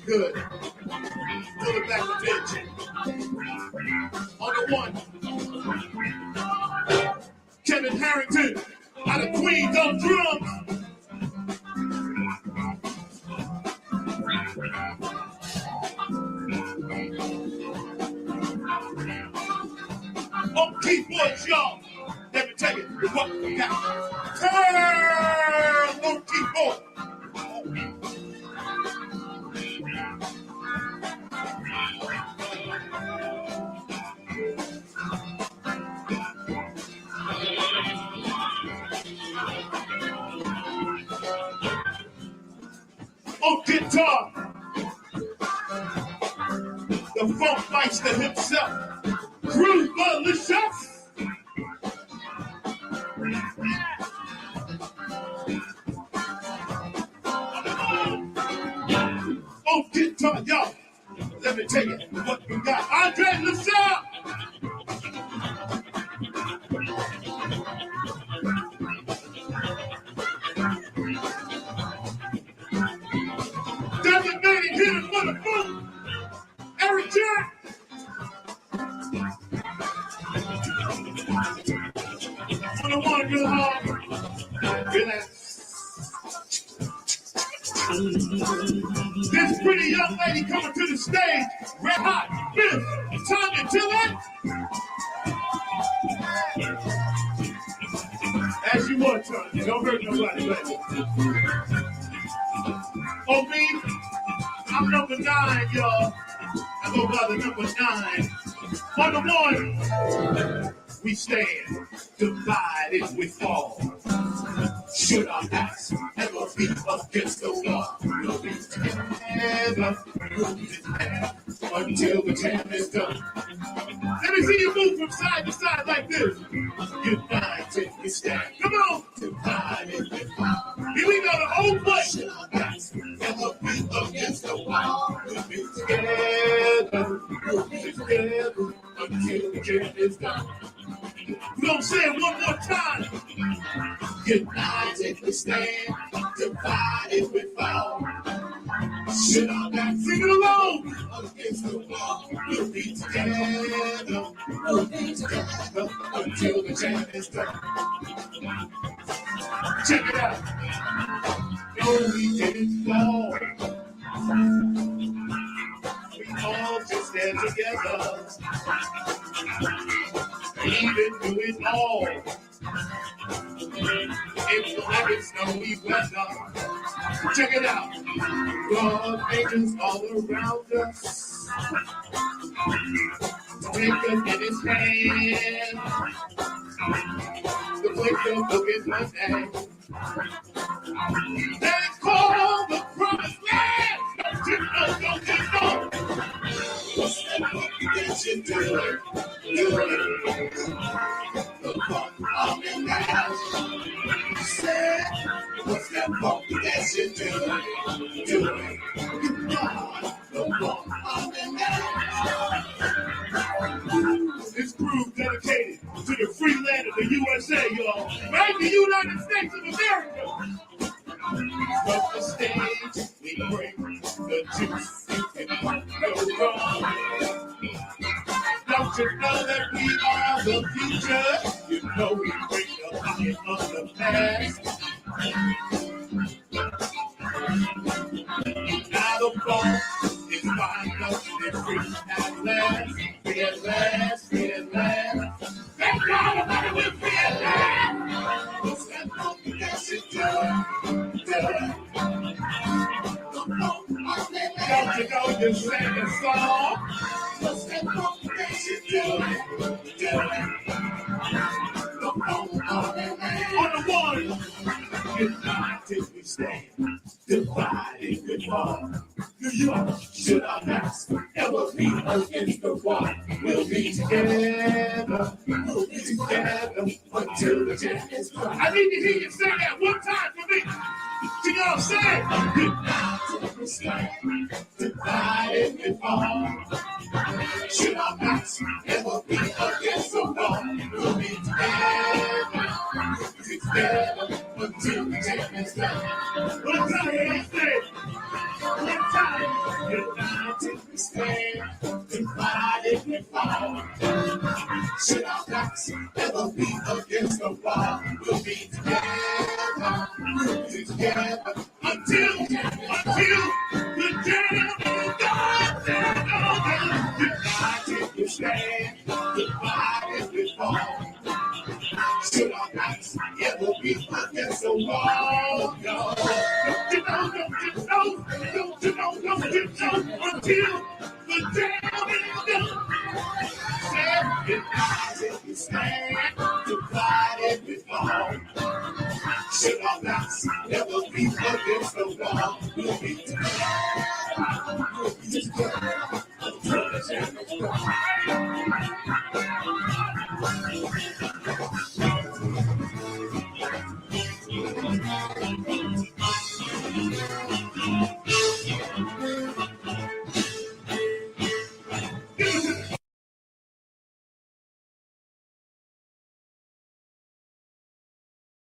Good. Pull it back a bit. On the one. Kevin Harrington out of Queens on drums. On keyboards, y'all. Let me tell you what we got. Turn on keyboard. On guitar, the funk meister himself, Groove Malicious. On guitar, y'all, let me tell you what we got. Andre LaSalle. Designated hitter for the boot. Eric Jack. On the one real hard. Relax. This pretty young lady coming to the stage. Red hot. Miss Tommy Tillett. As you want, Tommy. Don't hurt nobody, baby. On me, I'm number 9, y'all. I go by the number 9. On the one, we stand. Divided we fall. Should our backs ever be against the wall? We'll be together, until the jam is done. Let me see you move from side to side like this. United we stand. Come on. Divided we fall. Here we go, the whole place. Should our backs ever be against the wall? We'll be together, until the jam is done. We're going to say it one more time. United we stand, divided we fall. Should our back sing it along against the wall? We'll be together, until the jam is done. Check it out. No, we didn't fall. We all just stand together. Even do it all. It's like it's snowy weather. Check it out. God angels all around us. Take us in his hand. The place of book is my name. They call the promised land. Don't you know, don't you know? What's that book that you do? The fun of the night. Say, what's that funk that you do? The fun of the night. This groove dedicated to the free land of the USA, y'all. Right? The United States of America. But the stage, we bring the juice. You can go wrong. Don't you know that we are the future? You know we bring the pocket of the past. Now the ball is behind us and free at last. Free at last, free at last. Thank God about it, free at last. What's that funky that you do? Don't you know you sang a song? What's that funky that you do? On the one, united we stand, divided we fall. New York, should our backs ever be against wall. We'll be together. We'll be together until the jam is done. I need to hear you say that one time for me. Can y'all say it? Goodbye to the sky. Divided and fall. Should our backs ever be against the wall? We'll be together. We'll be together until the jam is done. One time, y'all say it. One time. United we stand. Divided and fall. Should our backs ever be against the wall? We'll be together. We'll be together until the jam is done. United we stand. Divided we fall. Should our backs ever be against the wall? No. Don't you know until the jam is done. United we stand, divided we fall. Should our backs never be against the wall? We'll be together. We'll be together until the jam is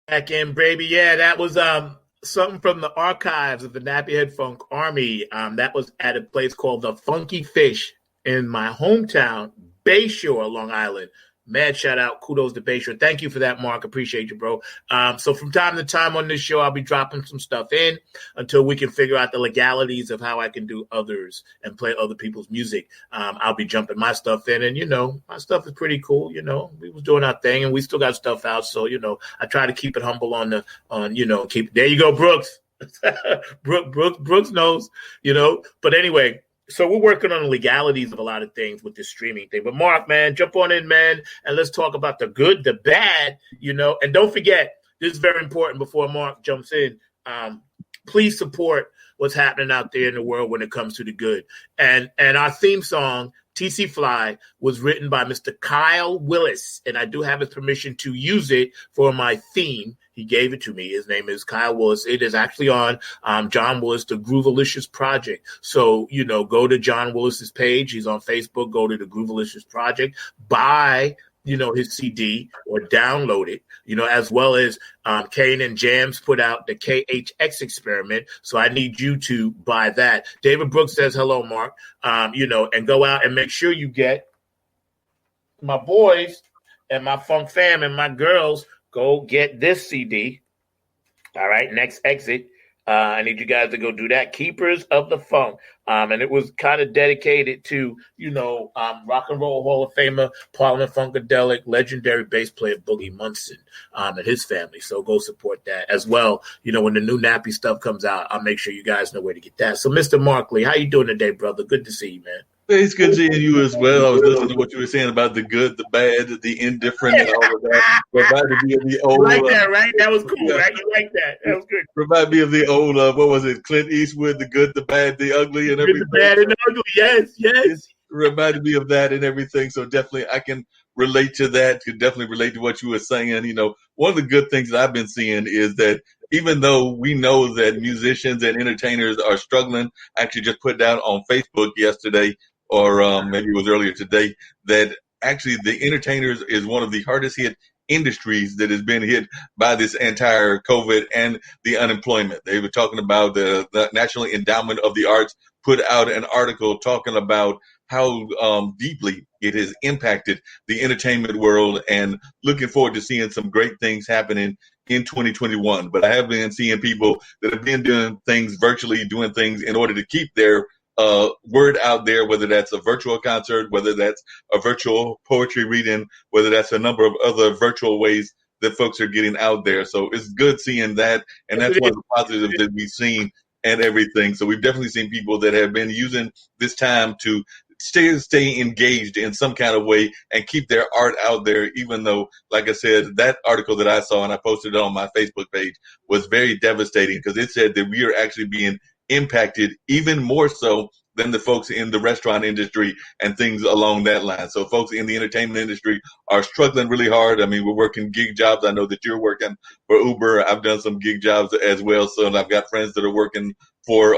Back in, baby. Yeah, that was something from the archives of the Nappyhead Funk Army. That was at a place called the Funky Fish in my hometown, Bayshore, Long Island. Mad shout out, kudos to Bayshore. Thank you for that, Mark. Appreciate you, bro. So from time to time on this show, I'll be dropping some stuff in until we can figure out the legalities of how I can do others and play other people's music. I'll be jumping my stuff in, and my stuff is pretty cool. We was doing our thing, and we still got stuff out. So I try to keep it humble keep. There you go, Brooks. Brooks knows. But anyway. So we're working on the legalities of a lot of things with this streaming thing. But Mark, man, jump on in, man, and let's talk about the good, the bad, And don't forget, this is very important before Mark jumps in. Please support what's happening out there in the world when it comes to the good. And our theme song, TC Fly, was written by Mr. Kyle Willis, and I do have his permission to use it for my theme. He gave it to me. His name is Kyle Willis. It is actually on John Willis, the Groovalicious Project. So, go to John Willis's page. He's on Facebook. Go to the Groovalicious Project. Buy, his CD or download it, as well as Kane and Jams put out the KHX Experiment. So I need you to buy that. David Brooks says, hello, Mark, and go out and make sure you get my boys and my funk fam and my girls. Go get this CD. All right, next exit. I need you guys to go do that. Keepers of the Funk. And it was kind of dedicated to, Rock and Roll Hall of Famer, Parliament Funkadelic, legendary bass player Boogie Munson and his family. So go support that as well. When the new Nappy stuff comes out, I'll make sure you guys know where to get that. So, Mr. Markley, how you doing today, brother? Good to see you, man. It's good seeing you as well. I was listening to what you were saying about the good, the bad, the indifferent, and all of that. Remind me of the old. You like that, right? That was cool, right? You like that? That was good. Remind me of the old. What was it? Clint Eastwood, the good, the bad, the ugly, and everything. The bad and the ugly. Yes. It reminded me of that and everything. So definitely, I can relate to that. Could definitely relate to what you were saying. One of the good things that I've been seeing is that even though we know that musicians and entertainers are struggling, I actually just put down on Facebook yesterday, or maybe it was earlier today, that actually the entertainers is one of the hardest hit industries that has been hit by this entire COVID and the unemployment. They were talking about the National Endowment of the Arts put out an article talking about how deeply it has impacted the entertainment world, and looking forward to seeing some great things happening in 2021. But I have been seeing people that have been doing things virtually, doing things in order to keep their word out there, whether that's a virtual concert, whether that's a virtual poetry reading, whether that's a number of other virtual ways that folks are getting out there. So it's good seeing that. And that's one of the positives that we've seen and everything. So we've definitely seen people that have been using this time to stay engaged in some kind of way and keep their art out there, even though, like I said, that article that I saw and I posted it on my Facebook page was very devastating, because it said that we are actually being impacted even more so than the folks in the restaurant industry and things along that line. So folks in the entertainment industry are struggling really hard. I mean, we're working gig jobs. I know that you're working for Uber. I've done some gig jobs as well. So I've got friends that are working for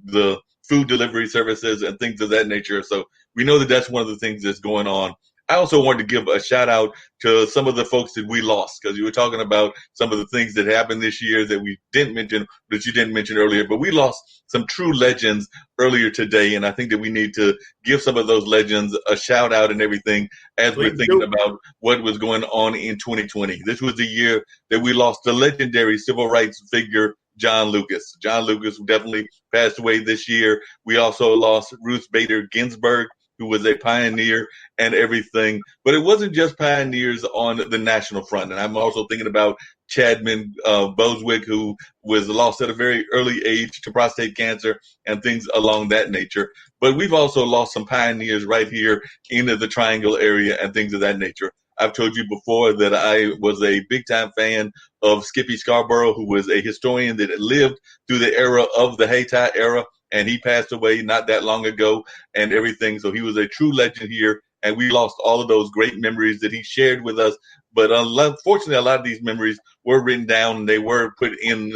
the food delivery services and things of that nature. So we know that that's one of the things that's going on. I also wanted to give a shout out to some of the folks that we lost, because you were talking about some of the things that happened this year that we didn't mention, that you didn't mention earlier, but we lost some true legends earlier today. And I think that we need to give some of those legends a shout out and everything as we're thinking about what was going on in 2020. This was the year that we lost the legendary civil rights figure, John Lucas. John Lucas definitely passed away this year. We also lost Ruth Bader Ginsburg, who was a pioneer and everything. But it wasn't just pioneers on the national front. And I'm also thinking about Chadman Boswick, who was lost at a very early age to prostate cancer and things along that nature. But we've also lost some pioneers right here in the Triangle area and things of that nature. I've told you before that I was a big-time fan of Skippy Scarborough, who was a historian that lived through the era of the Hayti era, and he passed away not that long ago and everything. So he was a true legend here, and we lost all of those great memories that he shared with us. But unfortunately, a lot of these memories were written down and they were put in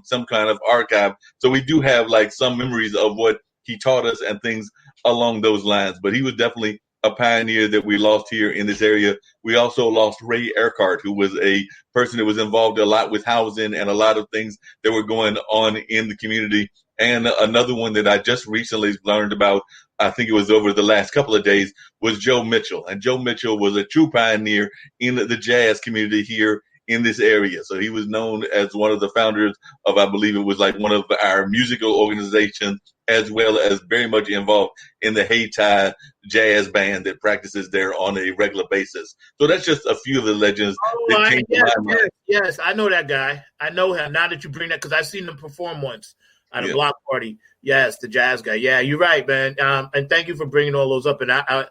some kind of archive. So we do have like some memories of what he taught us and things along those lines. But he was definitely a pioneer that we lost here in this area. We also lost Ray Earhart, who was a person that was involved a lot with housing and a lot of things that were going on in the community. And another one that I just recently learned about, I think it was over the last couple of days, was Joe Mitchell. And Joe Mitchell was a true pioneer in the jazz community here in this area. So he was known as one of the founders of, I believe it was like one of our musical organizations, as well as very much involved in the Hayti jazz band that practices there on a regular basis. So that's just a few of the legends that came to my mind. Yes, I know that guy. I know him. Now that you bring that, because I've seen him perform once at a block party. Yes, the jazz guy. Yeah, you're right, man. And thank you for bringing all those up. And I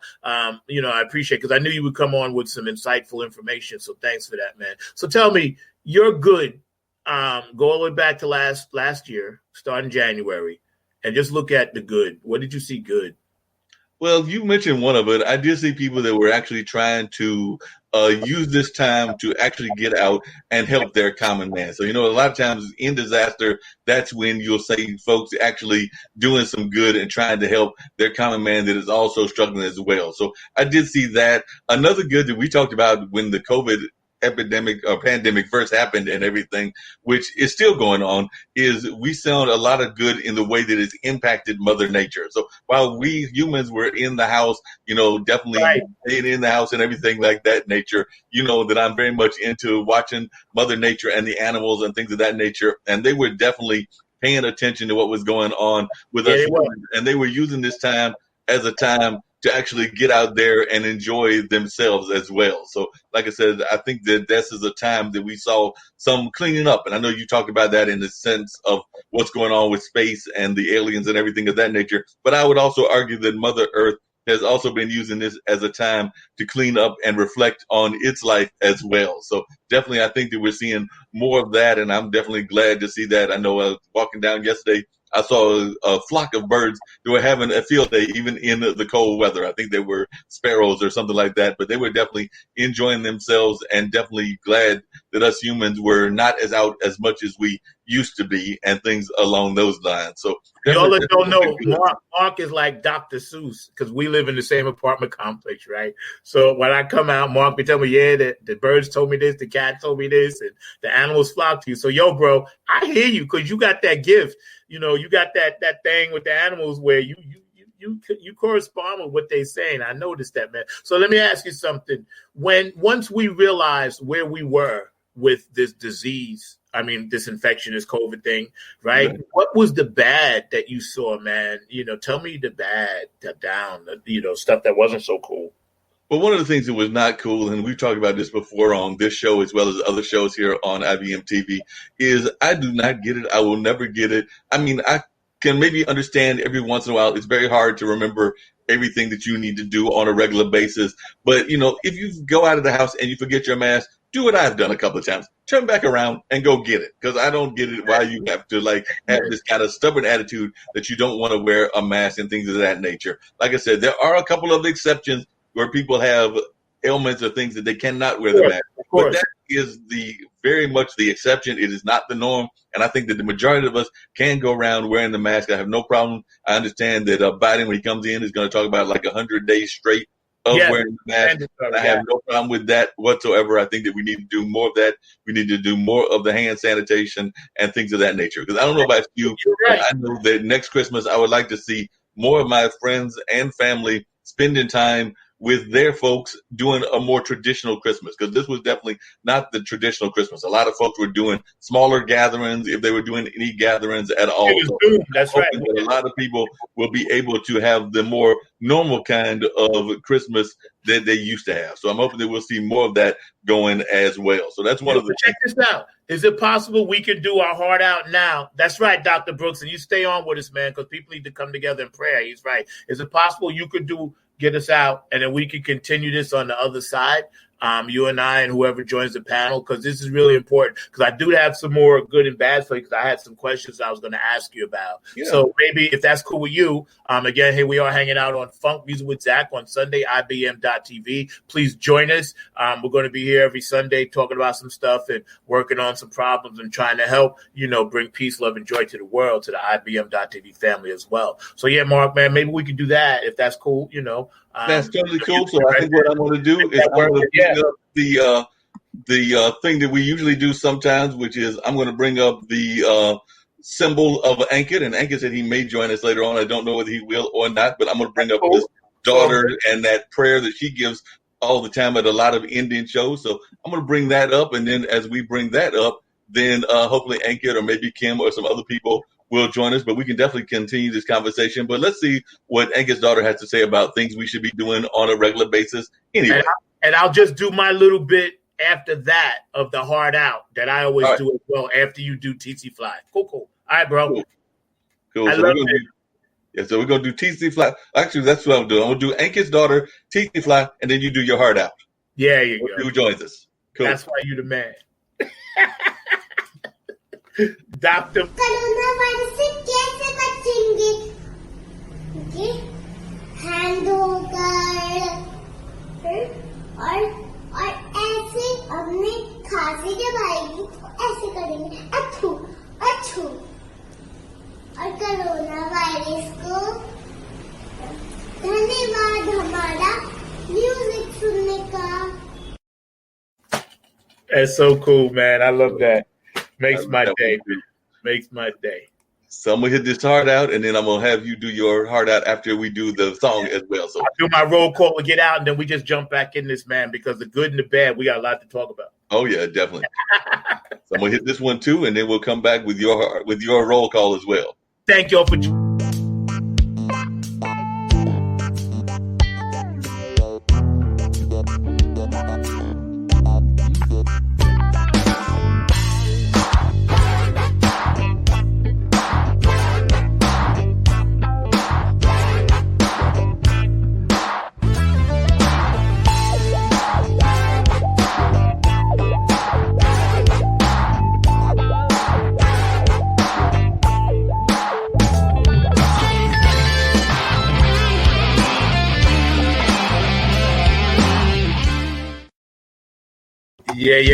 appreciate, because I knew you would come on with some insightful information. So thanks for that, man. So tell me, you're good. Go all the way back to last year, starting January, and just look at the good. What did you see good? Well, you mentioned one of it. I did see people that were actually trying to use this time to actually get out and help their common man. So, a lot of times in disaster, that's when you'll see folks actually doing some good and trying to help their common man that is also struggling as well. So I did see that. Another good that we talked about when the COVID epidemic or pandemic first happened and everything, which is still going on, is we saw a lot of good in the way that it's impacted Mother Nature. So while we humans were in the house, definitely staying in the house and everything like that nature, that I'm very much into watching Mother Nature and the animals and things of that nature. And they were definitely paying attention to what was going on with us. And they were using this time as a time to actually get out there and enjoy themselves as well. So like I said, I think that this is a time that we saw some cleaning up. And I know you talked about that in the sense of what's going on with space and the aliens and everything of that nature. But I would also argue that Mother Earth has also been using this as a time to clean up and reflect on its life as well. So definitely, I think that we're seeing more of that, and I'm definitely glad to see that. I know walking down yesterday, I saw a flock of birds that were having a field day, even in the cold weather. I think they were sparrows or something like that, but they were definitely enjoying themselves and definitely glad that us humans were not as out as much as we used to be and things along those lines. So y'all that don't know, Mark is like Dr. Seuss, because we live in the same apartment complex, right? So when I come out, Mark be telling me, the birds told me this, the cat told me this, and the animals flock to you. So bro, I hear you, because you got that gift. You got that thing with the animals where you correspond with what they're saying. I noticed that, man. So let me ask you something. Once we realized where we were with this disease, this infection, this COVID thing, right? Mm-hmm. What was the bad that you saw, man? Tell me the bad, the down, stuff that wasn't so cool. Well, one of the things that was not cool, and we've talked about this before on this show as well as other shows here on IBM TV, is I do not get it. I will never get it. I can maybe understand every once in a while. It's very hard to remember everything that you need to do on a regular basis. But, if you go out of the house and you forget your mask, do what I've done a couple of times. Turn back around and go get it. Because I don't get it why you have to have this kind of stubborn attitude that you don't want to wear a mask and things of that nature. Like I said, there are a couple of exceptions where people have ailments or things that they cannot wear the mask. But that is very much the exception. It is not the norm. And I think that the majority of us can go around wearing the mask. I have no problem. I understand that Biden, when he comes in, is going to talk about 100 days straight of wearing the mask. I have no problem with that whatsoever. I think that we need to do more of that. We need to do more of the hand sanitation and things of that nature. Because I don't know about you, but I know that next Christmas I would like to see more of my friends and family spending time with their folks doing a more traditional Christmas, because this was definitely not the traditional Christmas. A lot of folks were doing smaller gatherings, if they were doing any gatherings at all. That's right. A lot of people will be able to have the more normal kind of Christmas that they used to have. So I'm hoping that we'll see more of that going as well. So that's one of the. Check this out. Is it possible we can do our heart out now? That's right, Dr. Brooks, and you stay on with us, man, because people need to come together in prayer. He's right. Is it possible you could get us out, and then we can continue this on the other side, you and I and whoever joins the panel, because this is really important, because I do have some more good and bad for you, because I had some questions I was going to ask you about. Yeah. So maybe if that's cool with you, again, here we are hanging out on Funk Music with Zack on Sunday, IBM.TV. Please join us. We're going to be here every Sunday talking about some stuff and working on some problems and trying to help, bring peace, love, and joy to the world, to the IBM.TV family as well. So yeah, Mark, man, maybe we can do that if that's cool, That's totally cool. So I think what I'm going to do is I'm going to bring up the thing that we usually do sometimes, which is I'm going to bring up the symbol of Ankit. And Ankit said he may join us later on. I don't know whether he will or not, but I'm going to bring up his daughter and that prayer that she gives all the time at a lot of Indian shows. So I'm going to bring that up. And then as we bring that up, then hopefully Ankit or maybe Kim or some other people will join us, but we can definitely continue this conversation. But let's see what Ankit's daughter has to say about things we should be doing on a regular basis anyway. And I'll just do my little bit after that of the heart out that I always do as well after you do TC Fly. Cool. All right, bro. Cool. So we're going to do TC Fly. Actually, that's what I'm doing. I'm going to do Ankit's daughter, TC Fly, and then you do your heart out. Yeah, you go. Who joins us? Cool. That's why you're the man. Doctor corona virus से कैसे बचेंगे? Hand होकर और ऐसे अपने खांसी जब आएगी तो ऐसे करेंगे अथू अथू और कोरोना वायरस को धन्यवाद हमारा म्यूजिक सुनने का. That's so cool, man. I love that. Makes my day. Makes my day. So I'm going to hit this heart out, and then I'm going to have you do your heart out after we do the song as well. So I'll do my roll call and get out, and then we just jump back in this, man, because the good and the bad, we got a lot to talk about. Oh, yeah, definitely. So I'm going to hit this one, too, and then we'll come back with your roll call as well. Thank y'all for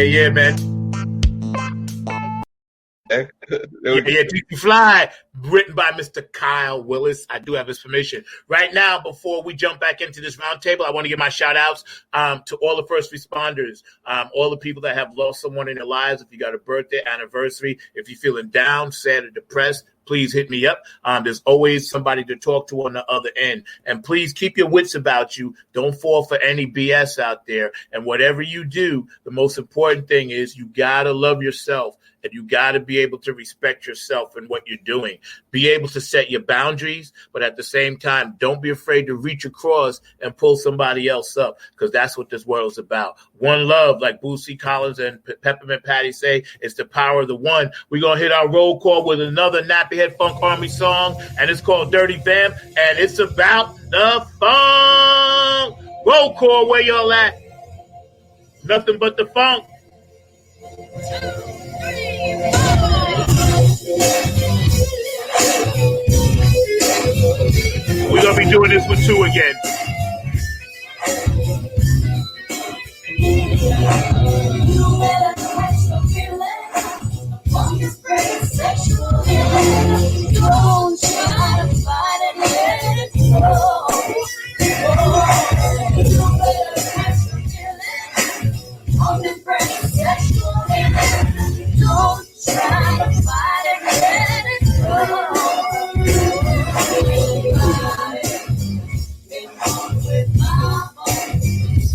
Yeah, man. TC Fly, written by Mr. Kyle Willis. I do have his permission. Right now, before we jump back into this roundtable, I want to give my shout outs to all the first responders, all the people that have lost someone in their lives. If you got a birthday, anniversary, if you're feeling down, sad, or depressed, please hit me up. There's always somebody to talk to on the other end. And please keep your wits about you. Don't fall for any BS out there. And whatever you do, the most important thing is you got to love yourself. And you got to be able to respect yourself and what you're doing. Be able to set your boundaries, but at the same time, don't be afraid to reach across and pull somebody else up, because that's what this world is about. One love, like Boosie Collins and Peppermint Patty say, it's the power of the one. We're going to hit our roll call with another Nappyhead Funk Army song, and it's called Dirty Bam, and it's about the funk. Roll call, where y'all at? Nothing but the funk. 2, 3, 4. We're going to be doing this with 2 again. You better catch the feeling. Funk is very sexual. Don't try to fight it, let it go. You better catch the feeling. Funk is very sexual. Don't try to fight it, let it go. Been on with my bones.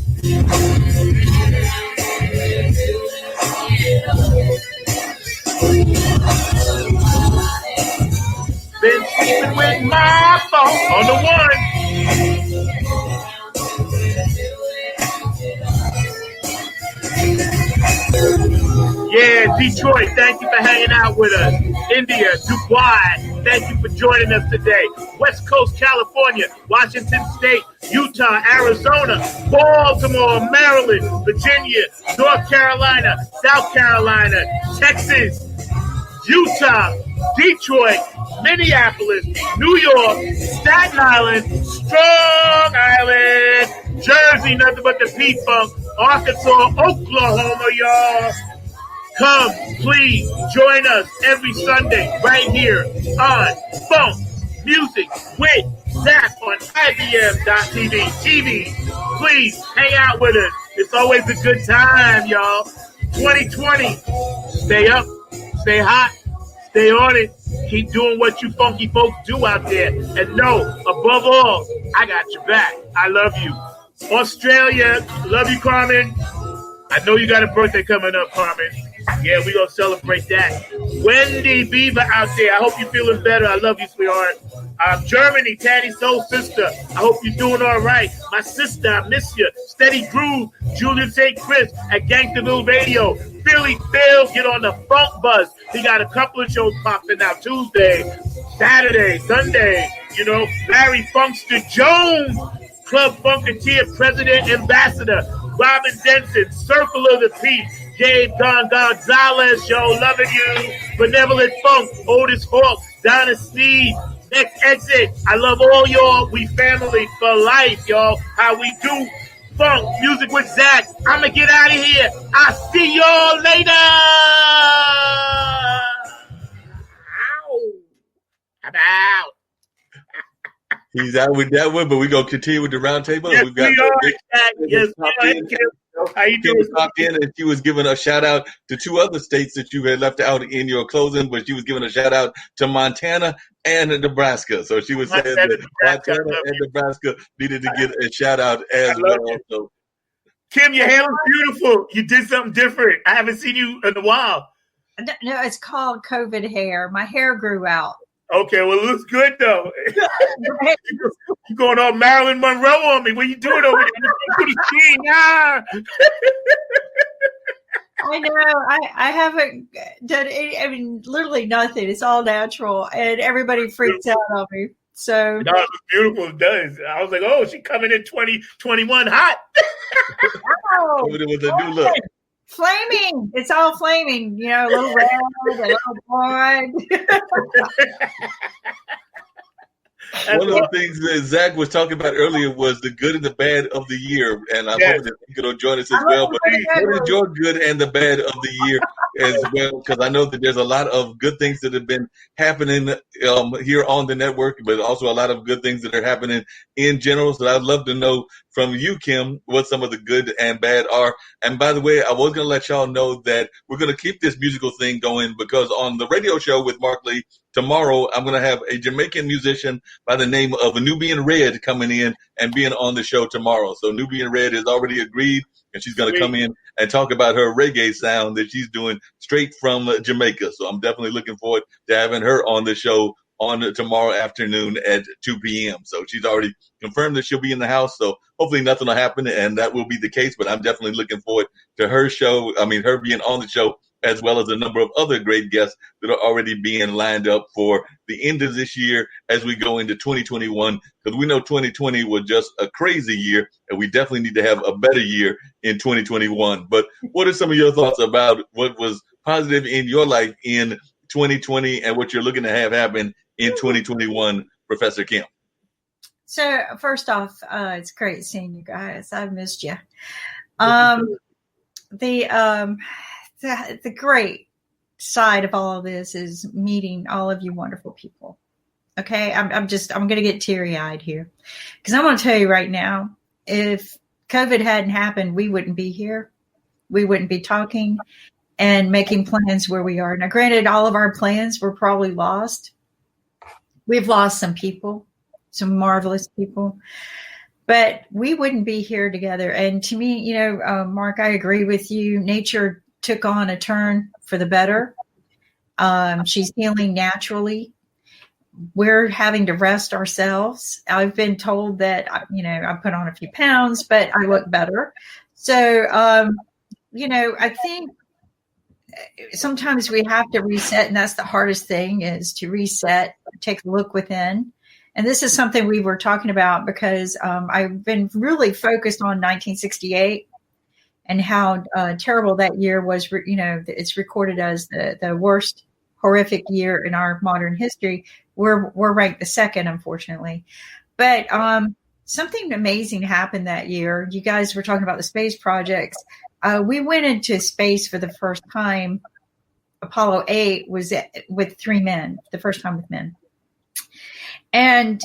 Been sleeping with my phone on the one. Yeah, Detroit, thank you for hanging out with us. India, Dubai, thank you for joining us today. West Coast, California, Washington State, Utah, Arizona, Baltimore, Maryland, Virginia, North Carolina, South Carolina, Texas, Utah, Detroit, Minneapolis, New York, Staten Island, Strong Island, Jersey, nothing but the P-Funk, Arkansas, Oklahoma, y'all. Come, please, join us every Sunday right here on Funk Music with Zack on IBM.TV. TV, please hang out with us. It's always a good time, y'all. 2020, stay up, stay hot, stay on it. Keep doing what you funky folks do out there. And know, above all, I got your back. I love you. Australia, love you, Carmen. I know you got a birthday coming up, Carmen. Yeah, we're going to celebrate that. Wendy Beaver out there, I hope you're feeling better. I love you, sweetheart. Germany, Patty Soul Sister, I hope you're doing all right. My sister, I miss you. Steady Groove, Julian St. Chris at Gangsterville Radio. Philly Phil, get on the Funk Bus. He got a couple of shows popping out Tuesday, Saturday, Sunday. You know, Larry Funkster Jones, Club Funketeer President Ambassador. Robin Denson, Circle of the Peace. Gabe Don Gonzalez, yo, loving you. Benevolent Funk, Otis Hawk, Donna Sneed, Next Exit. I love all y'all. We family for life, y'all. How we do funk music with Zack. I'm going to get out of here. I'll see y'all later. Ow. I'm out. He's out with that one, but we're going to continue with the roundtable. Yes, We've got yes, how you doing? Popped in and she was giving a shout out to 2 other states that you had left out in your closing, but she was giving a shout out to Montana and Nebraska. So she was saying that Montana and Nebraska needed to get a shout out as well. So, Kim, your hair looks beautiful. You did something different. I haven't seen you in a while. No, it's called COVID hair. My hair grew out. Okay, well, it looks good, though. You're going all Marilyn Monroe on me. What are you doing over there? Ah. I know. I haven't done any, I mean, literally nothing. It's all natural, and everybody freaks out on me. So no, it's beautiful. It does. I was like, oh, she coming in 2021 hot. Oh, with a new look. Flaming. It's all flaming, you know, a little red, a little blonde. One of the things that Zack was talking about earlier was the good and the bad of the year, and I'm hoping that he could join us as well. But what is your good and the bad of the year as well? Because I know that there's a lot of good things that have been happening here on the network, but also a lot of good things that are happening in general. So I'd love to know from you, Kim, what some of the good and bad are. And by the way, I was going to let y'all know that we're going to keep this musical thing going because on the radio show with Mark Lee tomorrow, I'm going to have a Jamaican musician by the name of Nubian Red coming in and being on the show tomorrow. So Nubian Red has already agreed and she's going to come in and talk about her reggae sound that she's doing straight from Jamaica. So I'm definitely looking forward to having her on the show on tomorrow afternoon at 2 p.m. So she's already confirmed that she'll be in the house. So hopefully nothing will happen, and that will be the case. But I'm definitely looking forward to her being on the show, as well as a number of other great guests that are already being lined up for the end of this year as we go into 2021, because we know 2020 was just a crazy year, and we definitely need to have a better year in 2021. But what are some of your thoughts about what was positive in your life in 2020 and what you're looking to have happen in 2021, Professor Kim? So first off, it's great seeing you guys. I've missed you. The great side of all of this is meeting all of you wonderful people. Okay. I'm going to get teary eyed here, because I'm going to tell you right now, if COVID hadn't happened, we wouldn't be here. We wouldn't be talking and making plans where we are. Now, granted, all of our plans were probably lost. We've lost some people, some marvelous people, but we wouldn't be here together. And to me, Mark, I agree with you. Nature took on a turn for the better. She's healing naturally. We're having to rest ourselves. I've been told that, I put on a few pounds, but I look better. So, I think sometimes we have to reset, and that's the hardest thing, is to reset, take a look within. And this is something we were talking about, because I've been really focused on 1968 and how terrible that year was. It's recorded as the worst horrific year in our modern history. We're ranked the second, unfortunately. But something amazing happened that year. You guys were talking about the space projects. We went into space for the first time. Apollo 8 was with 3 men, the first time with men. And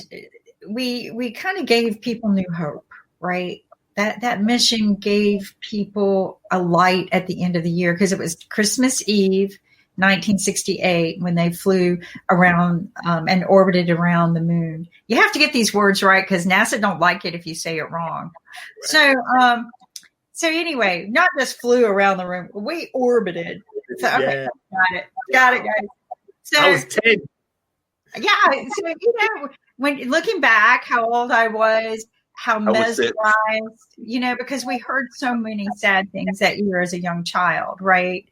we kind of gave people new hope, right? That mission gave people a light at the end of the year, because it was Christmas Eve, 1968, when they flew around and orbited around the moon. You have to get these words right, because NASA don't like it if you say it wrong. Right. So anyway, not just flew around the room, we orbited. So, okay, got it, guys. So I was 10. Yeah. So, when looking back, how old I was, how mesmerized, because we heard so many sad things that year as a young child, right?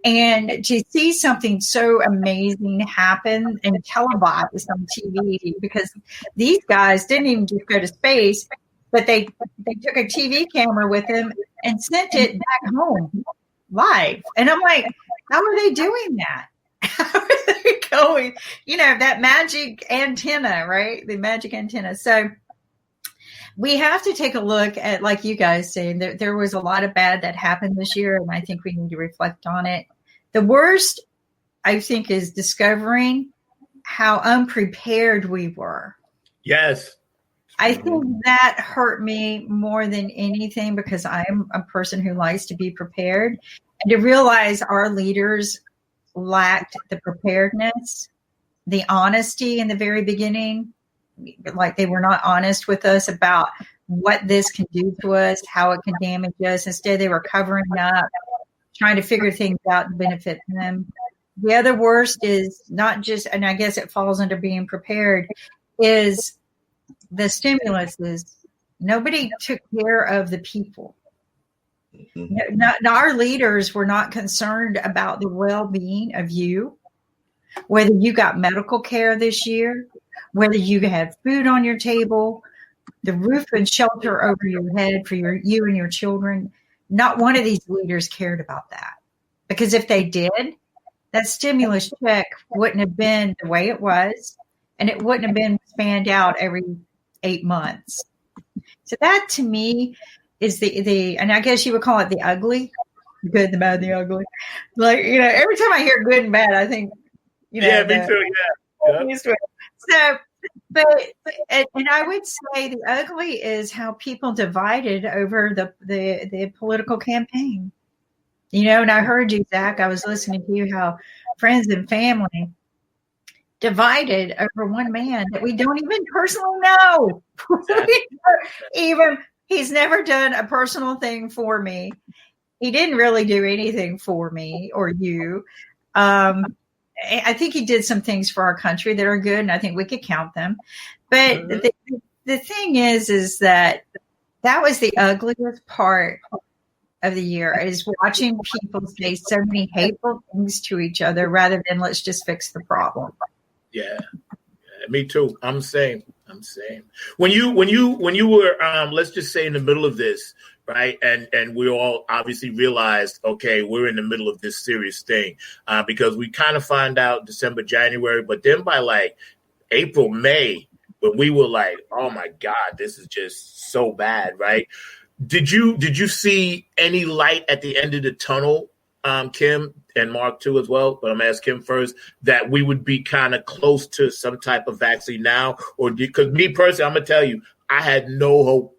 And to see something so amazing happen and televised on TV, because these guys didn't even just go to space, but they took a TV camera with them and sent it back home live. And I'm like, how are they doing that? How are they going? That magic antenna, right? The magic antenna. So we have to take a look at, like you guys saying, there was a lot of bad that happened this year, and I think we need to reflect on it. The worst, I think, is discovering how unprepared we were. Yes. I think that hurt me more than anything, because I'm a person who likes to be prepared, and to realize our leaders lacked the preparedness, the honesty in the very beginning. Like, they were not honest with us about what this can do to us, how it can damage us. Instead, they were covering up, trying to figure things out and benefit them. The other worst is not just, and I guess it falls under being prepared, is the stimulus. Is nobody took care of the people. Our leaders were not concerned about the well-being of you, whether you got medical care this year, whether you had food on your table, the roof and shelter over your head for you and your children. Not one of these leaders cared about that, because if they did, that stimulus check wouldn't have been the way it was, and it wouldn't have been spanned out every 8 months. So that, to me, is the and I guess you would call it the ugly, good, the bad, the ugly. Like, every time I hear good and bad, I think, yeah, me too. Yeah. So, and I would say the ugly is how people divided over the political campaign. And I heard you, Zach. I was listening to you, how friends and family divided over one man that we don't even personally know. We don't even He's never done a personal thing for me. He didn't really do anything for me or you. I think he did some things for our country that are good, and I think we could count them. But the thing is that was the ugliest part of the year, is watching people say so many hateful things to each other rather than let's just fix the problem. Yeah, me too. I'm same. When you were let's just say in the middle of this, right? And we all obviously realized, okay, we're in the middle of this serious thing, because we kind of find out December, January, but then by like April, May, when we were like, oh my God, this is just so bad, right? Did you see any light at the end of the tunnel, Kim, and Mark too as well, but I'm gonna ask Kim first, that we would be kind of close to some type of vaccine now? Or because me personally, I'm gonna tell you, I had no hope,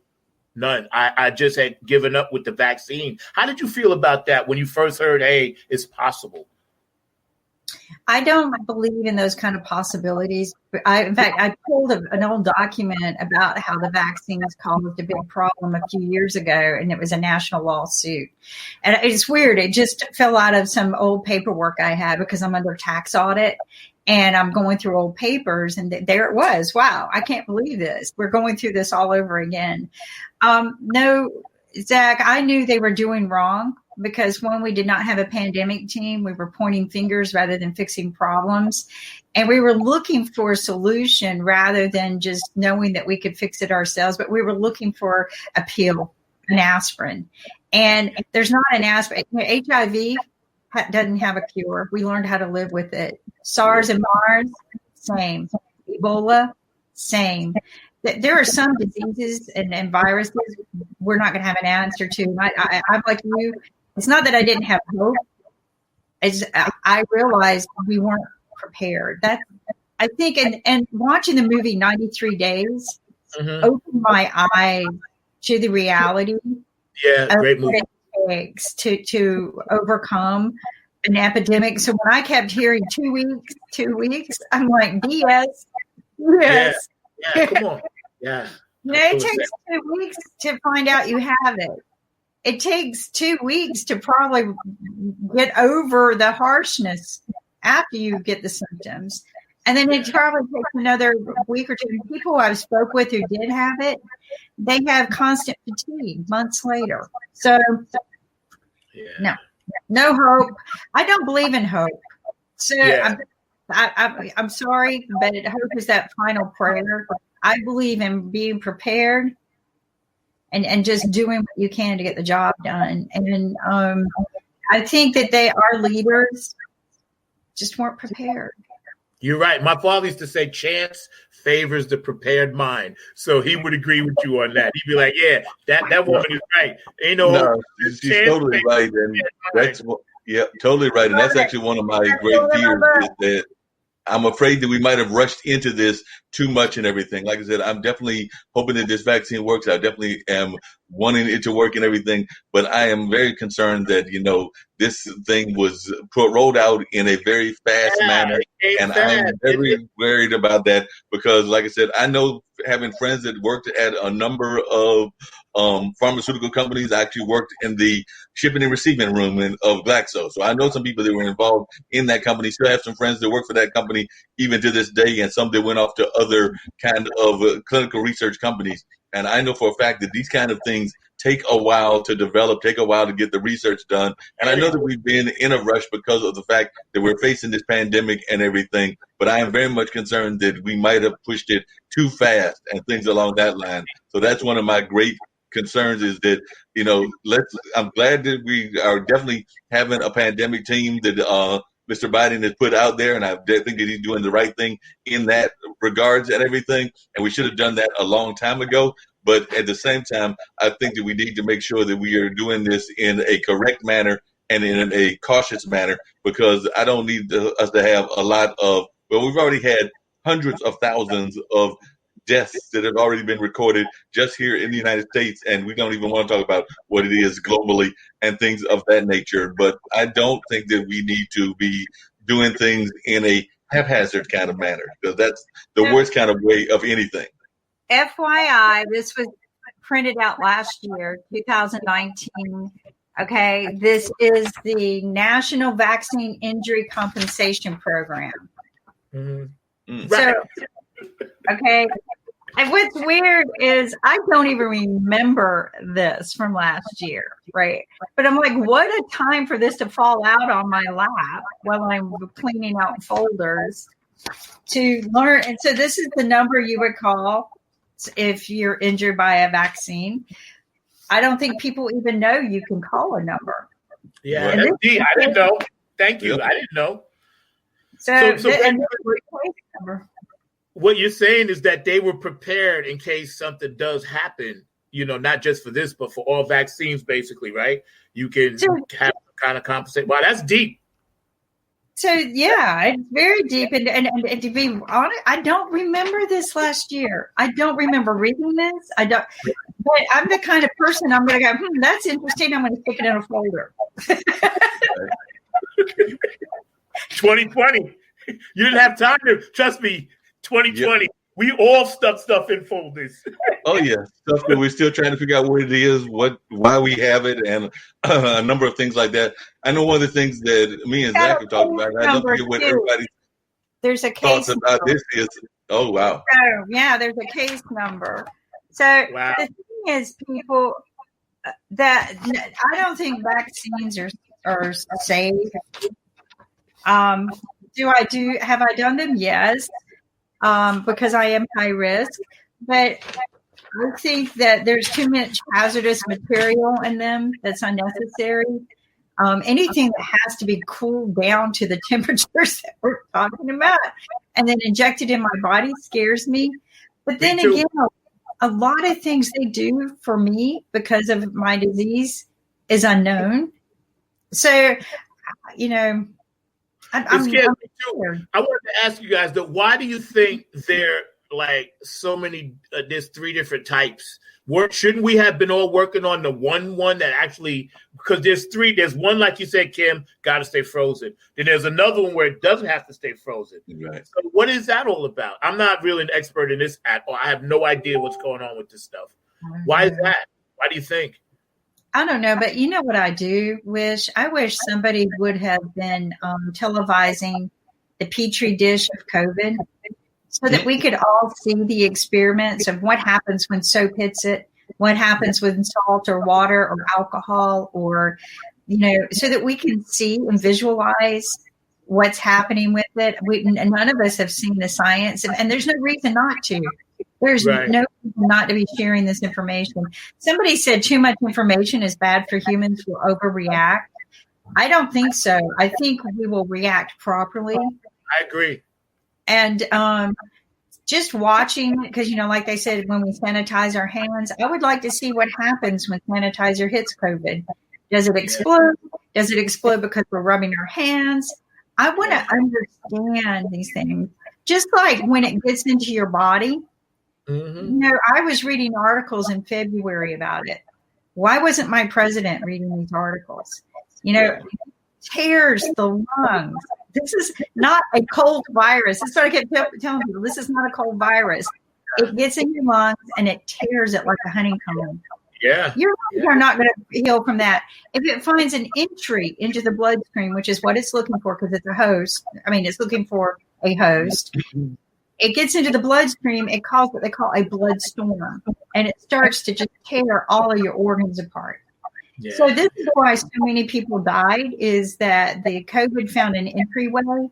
none. I just had given up with the vaccine. How did you feel about that when you first heard, hey, it's possible? I don't believe in those kind of possibilities. In fact, I pulled an old document about how the vaccines caused a big problem a few years ago, and it was a national lawsuit. And it's weird. It just fell out of some old paperwork I had because I'm under tax audit, and I'm going through old papers, and there it was. Wow, I can't believe this. We're going through this all over again. No, Zach, I knew they were doing wrong, because when we did not have a pandemic team, we were pointing fingers rather than fixing problems. And we were looking for a solution rather than just knowing that we could fix it ourselves. But we were looking for a pill, an aspirin. And there's not an aspirin. HIV doesn't have a cure. We learned how to live with it. SARS and MARS, same. Ebola, same. There are some diseases and viruses we're not going to have an answer to. I'm like you. It's not that I didn't have hope. I realized we weren't prepared. I think, and watching the movie 93 Days opened my eyes to the reality. Yeah, great movie. What it takes to overcome an epidemic. So when I kept hearing 2 weeks, I'm like, yes. Yeah, come on. Yeah. It takes 2 weeks to find out you have it. It takes 2 weeks to probably get over the harshness after you get the symptoms. And then it probably takes another week or two. People I've spoke with who did have it, they have constant fatigue months later. So no hope. I don't believe in hope. So I'm sorry, but hope is that final prayer. I believe in being prepared and just doing what you can to get the job done. And I think that our leaders just weren't prepared. You're right. My father used to say chance favors the prepared mind. So he would agree with you on that. He'd be like, yeah, that woman is right. Ain't no she's totally right. And that's totally right. And that's actually one of my great fears, is that I'm afraid that we might have rushed into this too much and everything. Like I said, I'm definitely hoping that this vaccine works. I definitely am wanting it to work and everything. But I am very concerned that, this thing was rolled out in a very fast manner. And I'm very worried about that because, like I said, I know, having friends that worked at a number of pharmaceutical companies. I actually worked in the shipping and receiving room of Glaxo. So I know some people that were involved in that company. Still have some friends that work for that company even to this day, and some that went off to other kind of clinical research companies. And I know for a fact that these kind of things take a while to develop, take a while to get the research done. And I know that we've been in a rush because of the fact that we're facing this pandemic and everything. But I am very much concerned that we might have pushed it too fast and things along that line. So that's one of my great concerns, is that, I'm glad that we are definitely having a pandemic team that Mr. Biden has put out there, and I think that he's doing the right thing in that regards and everything. And we should have done that a long time ago. But at the same time, I think that we need to make sure that we are doing this in a correct manner and in a cautious manner, because I don't need us to have a lot of, we've already had hundreds of thousands of deaths that have already been recorded just here in the United States, and we don't even want to talk about what it is globally and things of that nature. But I don't think that we need to be doing things in a haphazard kind of manner, because that's the worst kind of way of anything. FYI, this was printed out last year, 2019. Okay, this is the National Vaccine Injury Compensation Program. Mm-hmm. So, okay, and what's weird is I don't even remember this from last year, right? But I'm like, what a time for this to fall out on my lap while I'm cleaning out folders to learn. And so this is the number you would call if you're injured by a vaccine. I don't think people even know you can call a number. Yeah, I didn't know. Thank you. I didn't know. So what you're saying is that they were prepared in case something does happen, not just for this, but for all vaccines, basically, right? You can have kind of compensate. Wow, that's deep. So, yeah, it's very deep. And to be honest, I don't remember this last year. I don't remember reading this. But I'm the kind of person I'm going to go, that's interesting. I'm going to stick it in a folder. 2020. You didn't have time to, trust me, 2020. Yep. We all stuff in folders. Oh, yeah. Stuff that we're still trying to figure out what it is, why we have it, and a number of things like that. I know one of the things that me and Zack have talked about, I don't forget what everybody thoughts about this is, oh, wow. So, yeah, there's a case number. So the thing is, people, that I don't think vaccines are safe. Have I done them? Yes. Because I am high risk, but I think that there's too much hazardous material in them that's unnecessary. Anything that has to be cooled down to the temperatures that we're talking about and then injected in my body scares me. But then again, a lot of things they do for me because of my disease is unknown. So, I'm scared too. I wanted to ask you guys, why do you think there like so many? There's 3 different types. Shouldn't we have been all working on the one that actually? Because there's 3. There's one, like you said, Kim, got to stay frozen. Then there's another one where it doesn't have to stay frozen. Right. So what is that all about? I'm not really an expert in this at all. I have no idea what's going on with this stuff. Why is that? Why do you think? I don't know, but you know what I do wish? I wish somebody would have been televising the Petri dish of COVID so that we could all see the experiments of what happens when soap hits it, what happens with salt or water or alcohol, or, so that we can see and visualize what's happening with it. None of us have seen the science, and there's no reason not to. There's no reason not to be sharing this information. Somebody said too much information is bad for humans who overreact. I don't think so. I think we will react properly. I agree. And just watching, because, like they said, when we sanitize our hands, I would like to see what happens when sanitizer hits COVID. Does it explode? Does it explode because we're rubbing our hands? I want to understand these things. Just like when it gets into your body. Mm-hmm. I was reading articles in February about it. Why wasn't my president reading these articles? Tears the lungs. This is not a cold virus. That's what I kept telling people. This is not a cold virus. It gets in your lungs and it tears it like a honeycomb. Yeah. Your lungs are not going to heal from that. If it finds an entry into the bloodstream, which is what it's looking for because it's a host. It's looking for a host. It gets into the bloodstream. It causes what they call a blood storm, and it starts to just tear all of your organs apart. Yeah. So this is why so many people died, is that the COVID found an entryway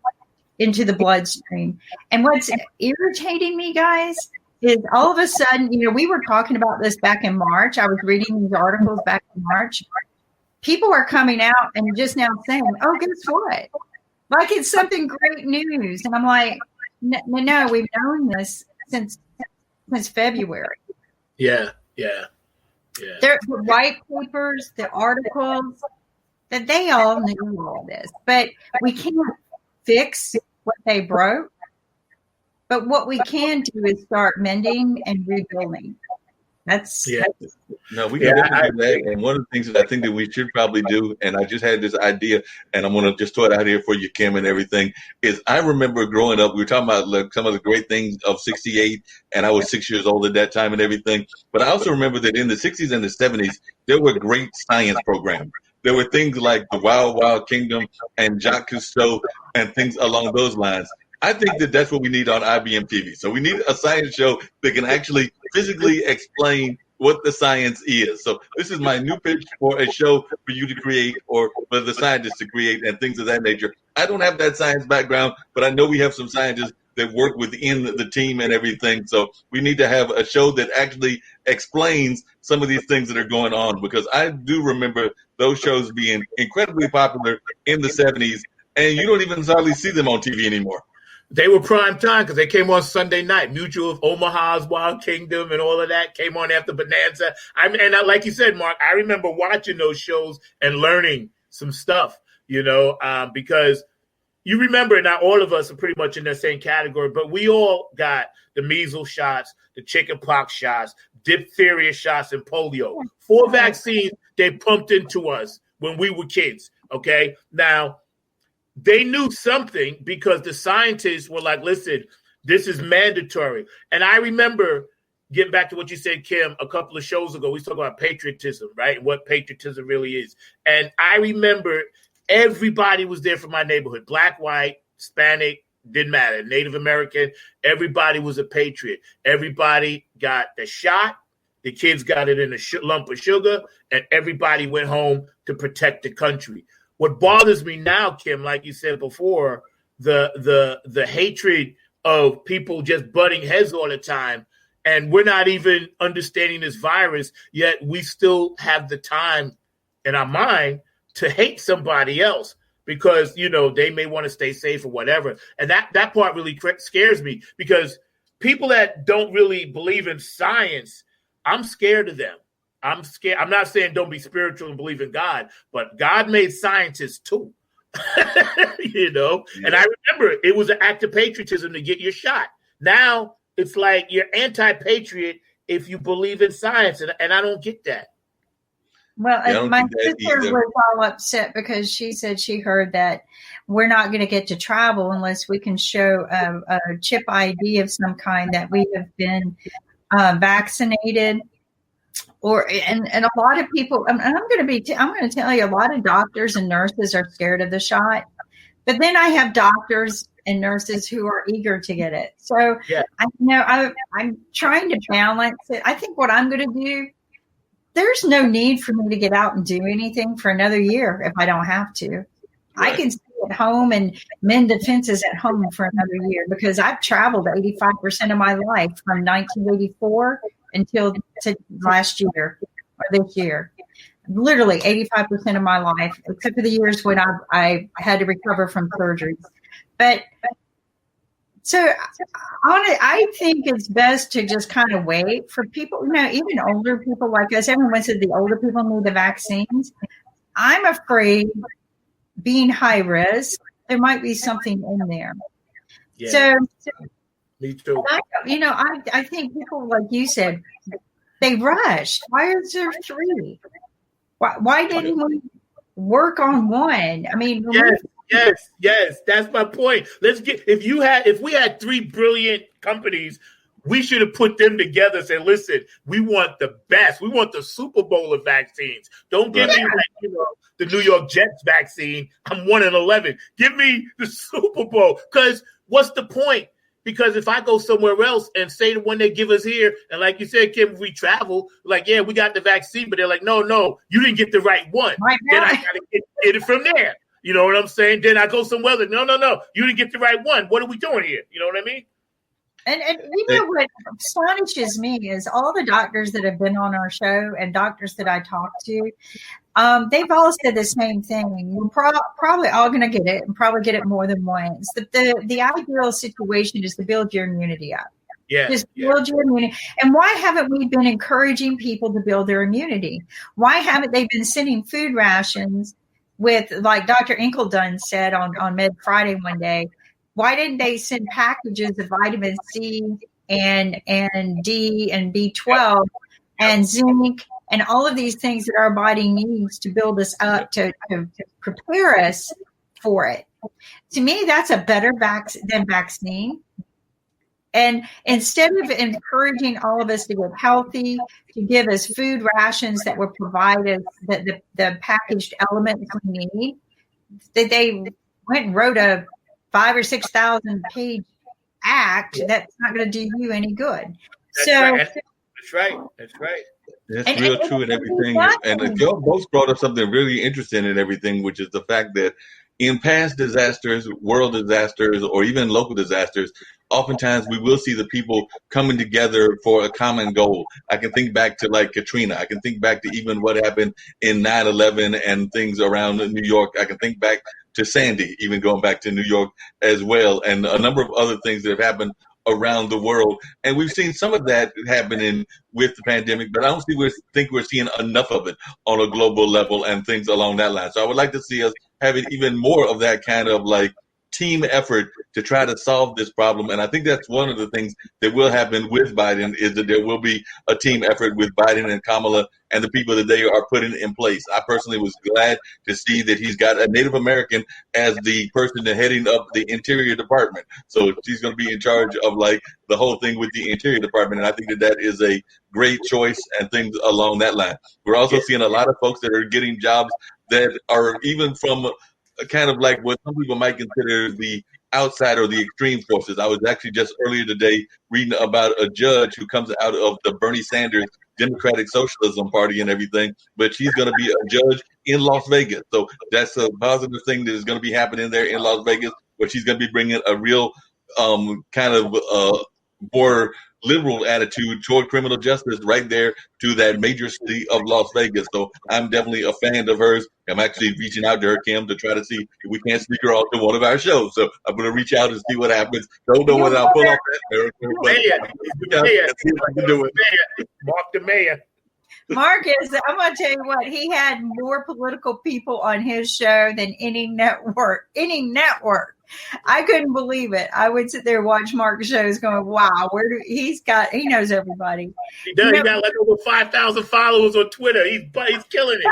into the bloodstream. And what's irritating me, guys, is all of a sudden, we were talking about this back in March. I was reading these articles back in March. People are coming out and just now saying, oh, guess what? Like it's something great news. And I'm like, no, we've known this since February. Yeah. The white papers, the articles, that they all knew all this. But we can't fix what they broke. But what we can do is start mending and rebuilding. That's Yeah. No, we can definitely do that. And one of the things that I think that we should probably do, and I just had this idea, and I'm going to just throw it out here for you, Kim, and everything, is I remember growing up, we were talking about like, some of the great things of 68, and I was 6 years old at that time and everything. But I also remember that in the 60s and the 70s, there were great science programs. There were things like the Wild Wild Kingdom and Jacques Cousteau and things along those lines. I think that that's what we need on IBM TV. So we need a science show that can actually physically explain what the science is. So this is my new pitch for a show for you to create, or for the scientists to create, and things of that nature. I don't have that science background, but I know we have some scientists that work within the team and everything. So we need to have a show that actually explains some of these things that are going on, because I do remember those shows being incredibly popular in the 70s, and you don't even hardly see them on TV anymore. They were prime time because they came on Sunday night. Mutual of Omaha's Wild Kingdom and all of that came on after Bonanza. Like you said, Mark, I remember watching those shows and learning some stuff, because you remember, not all of us are pretty much in that same category, but we all got the measles shots, the chickenpox shots, diphtheria shots, and polio. 4 vaccines they pumped into us when we were kids, okay? Now, they knew something because the scientists were like, listen, this is mandatory. And I remember, getting back to what you said, Kim, a couple of shows ago, we talked about patriotism, right? What patriotism really is. And I remember everybody was there from my neighborhood, black, white, Hispanic, didn't matter, Native American, everybody was a patriot. Everybody got the shot. The kids got it in a lump of sugar, and everybody went home to protect the country. What bothers me now, Kim, like you said before, the hatred of people just butting heads all the time, and we're not even understanding this virus, yet we still have the time in our mind to hate somebody else because, they may want to stay safe or whatever. And that part really scares me, because people that don't really believe in science, I'm scared of them. I'm scared. I'm not saying don't be spiritual and believe in God, but God made scientists too, Yeah. And I remember it was an act of patriotism to get your shot. Now it's like you're anti-patriot if you believe in science, and I don't get that. Well, my sister was all upset because she said she heard that we're not going to get to travel unless we can show a chip ID of some kind that we have been vaccinated. And a lot of people, and I'm going to tell you, a lot of doctors and nurses are scared of the shot, but then I have doctors and nurses who are eager to get it. So I'm trying to balance it. I think what I'm going to do, there's no need for me to get out and do anything for another year if I don't have to. Right. I can stay at home and mend the fences at home for another year, because I've traveled 85% of my life from 1984 until to last year or this year. Literally 85% of my life, except for the years when I had to recover from surgeries. But so I think it's best to just kind of wait for people, even older people like us. Everyone said the older people need the vaccines. I'm afraid, being high risk, there might be something in there. Yeah. So me too. I think people, like you said, they rushed. Why is there 3? Why didn't we work on one? I mean, yes. That's my point. If we had 3 brilliant companies, we should have put them together and said, listen, we want the best. We want the Super Bowl of vaccines. Don't give me the New York Jets vaccine. I'm 1-11. Give me the Super Bowl. Because what's the point? Because if I go somewhere else and say the one they give us here, and like you said, Kim, if we travel, like, yeah, we got the vaccine, but they're like, no, you didn't get the right one. Then I got to get it from there. You know what I'm saying? Then I go somewhere else, no, you didn't get the right one. What are we doing here? You know what I mean? And what astonishes me is all the doctors that have been on our show and doctors that I talked to, they've all said the same thing. We're probably all going to get it, and probably get it more than once. The ideal situation is to build your immunity up. Yeah, just build your immunity. And why haven't we been encouraging people to build their immunity? Why haven't they been sending food rations with, like Dr. Inkeldun said on Med Friday one day? Why didn't they send packages of vitamin C and D and B12 and zinc and all of these things that our body needs to build us up to prepare us for it. To me, that's a better than vaccine. And instead of encouraging all of us to get healthy, to give us food rations that will provide us the packaged elements we need, that they went and wrote a 5,000 or 6,000 page act that's not going to do you any good. That's right. That's real true and everything. And y'all both brought up something really interesting and everything, which is the fact that in past disasters, world disasters, or even local disasters, oftentimes we will see the people coming together for a common goal. I can think back to like Katrina. I can think back to even what happened in 9/11 and things around New York. I can think back to Sandy, even going back to New York as well, and a number of other things that have happened around the world. And we've seen some of that happening with the pandemic, but I don't think we're seeing enough of it on a global level and things along that line. So I would like to see us having even more of that kind of like team effort to try to solve this problem. And I think that's one of the things that will happen with Biden, is that there will be a team effort with Biden and Kamala and the people that they are putting in place. I personally was glad to see that he's got a Native American as the person heading up the Interior Department. So she's going to be in charge of like the whole thing with the Interior Department. And I think that that is a great choice and things along that line. We're also seeing a lot of folks that are getting jobs that are even from kind of like what some people might consider the outside or the extreme forces. I was actually just earlier today reading about a judge who comes out of the Bernie Sanders Democratic Socialism Party and everything, but she's going to be a judge in Las Vegas. So that's a positive thing that is going to be happening there in Las Vegas, where she's going to be bringing a real kind of more liberal attitude toward criminal justice right there to that major city of Las Vegas. So I'm definitely a fan of hers. I'm actually reaching out to her, Kim, to try to see if we can't sneak her on to one of our shows. So I'm going to reach out and see what happens. Don't know whether I'll pull off that. Mark the mayor. Marcus, I'm going to tell you what, he had more political people on his show than any network. I couldn't believe it. I would sit there and watch Mark's shows going, wow, he knows everybody. He does. He got like over 5,000 followers on Twitter. He's killing it.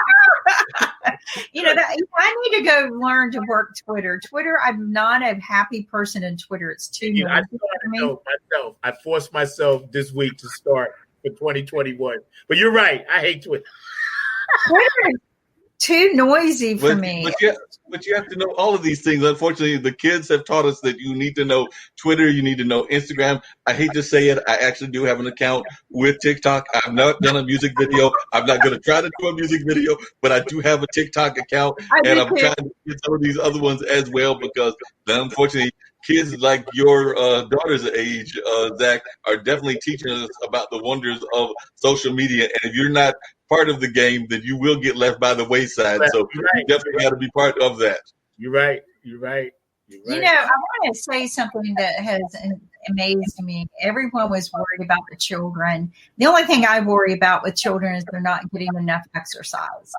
I need to go learn to work Twitter. I'm not a happy person in Twitter. It's too noisy for me. Myself. I forced myself this week to start for 2021. But you're right. I hate Twitter. Twitter is too noisy for me. But you have to know all of these things. Unfortunately, the kids have taught us that you need to know Twitter, you need to know Instagram. I hate to say it, I actually do have an account with TikTok. I've not done a music video. I'm not going to try to do a music video, but I do have a TikTok account, and I'm trying to get some of these other ones as well, because unfortunately, kids like your daughter's age, Zach, are definitely teaching us about the wonders of social media. And if you're not part of the game, then you will get left by the wayside. So you definitely got to be part of that. You're right. I want to say something that has amazed me. Everyone was worried about the children. The only thing I worry about with children is they're not getting enough exercise.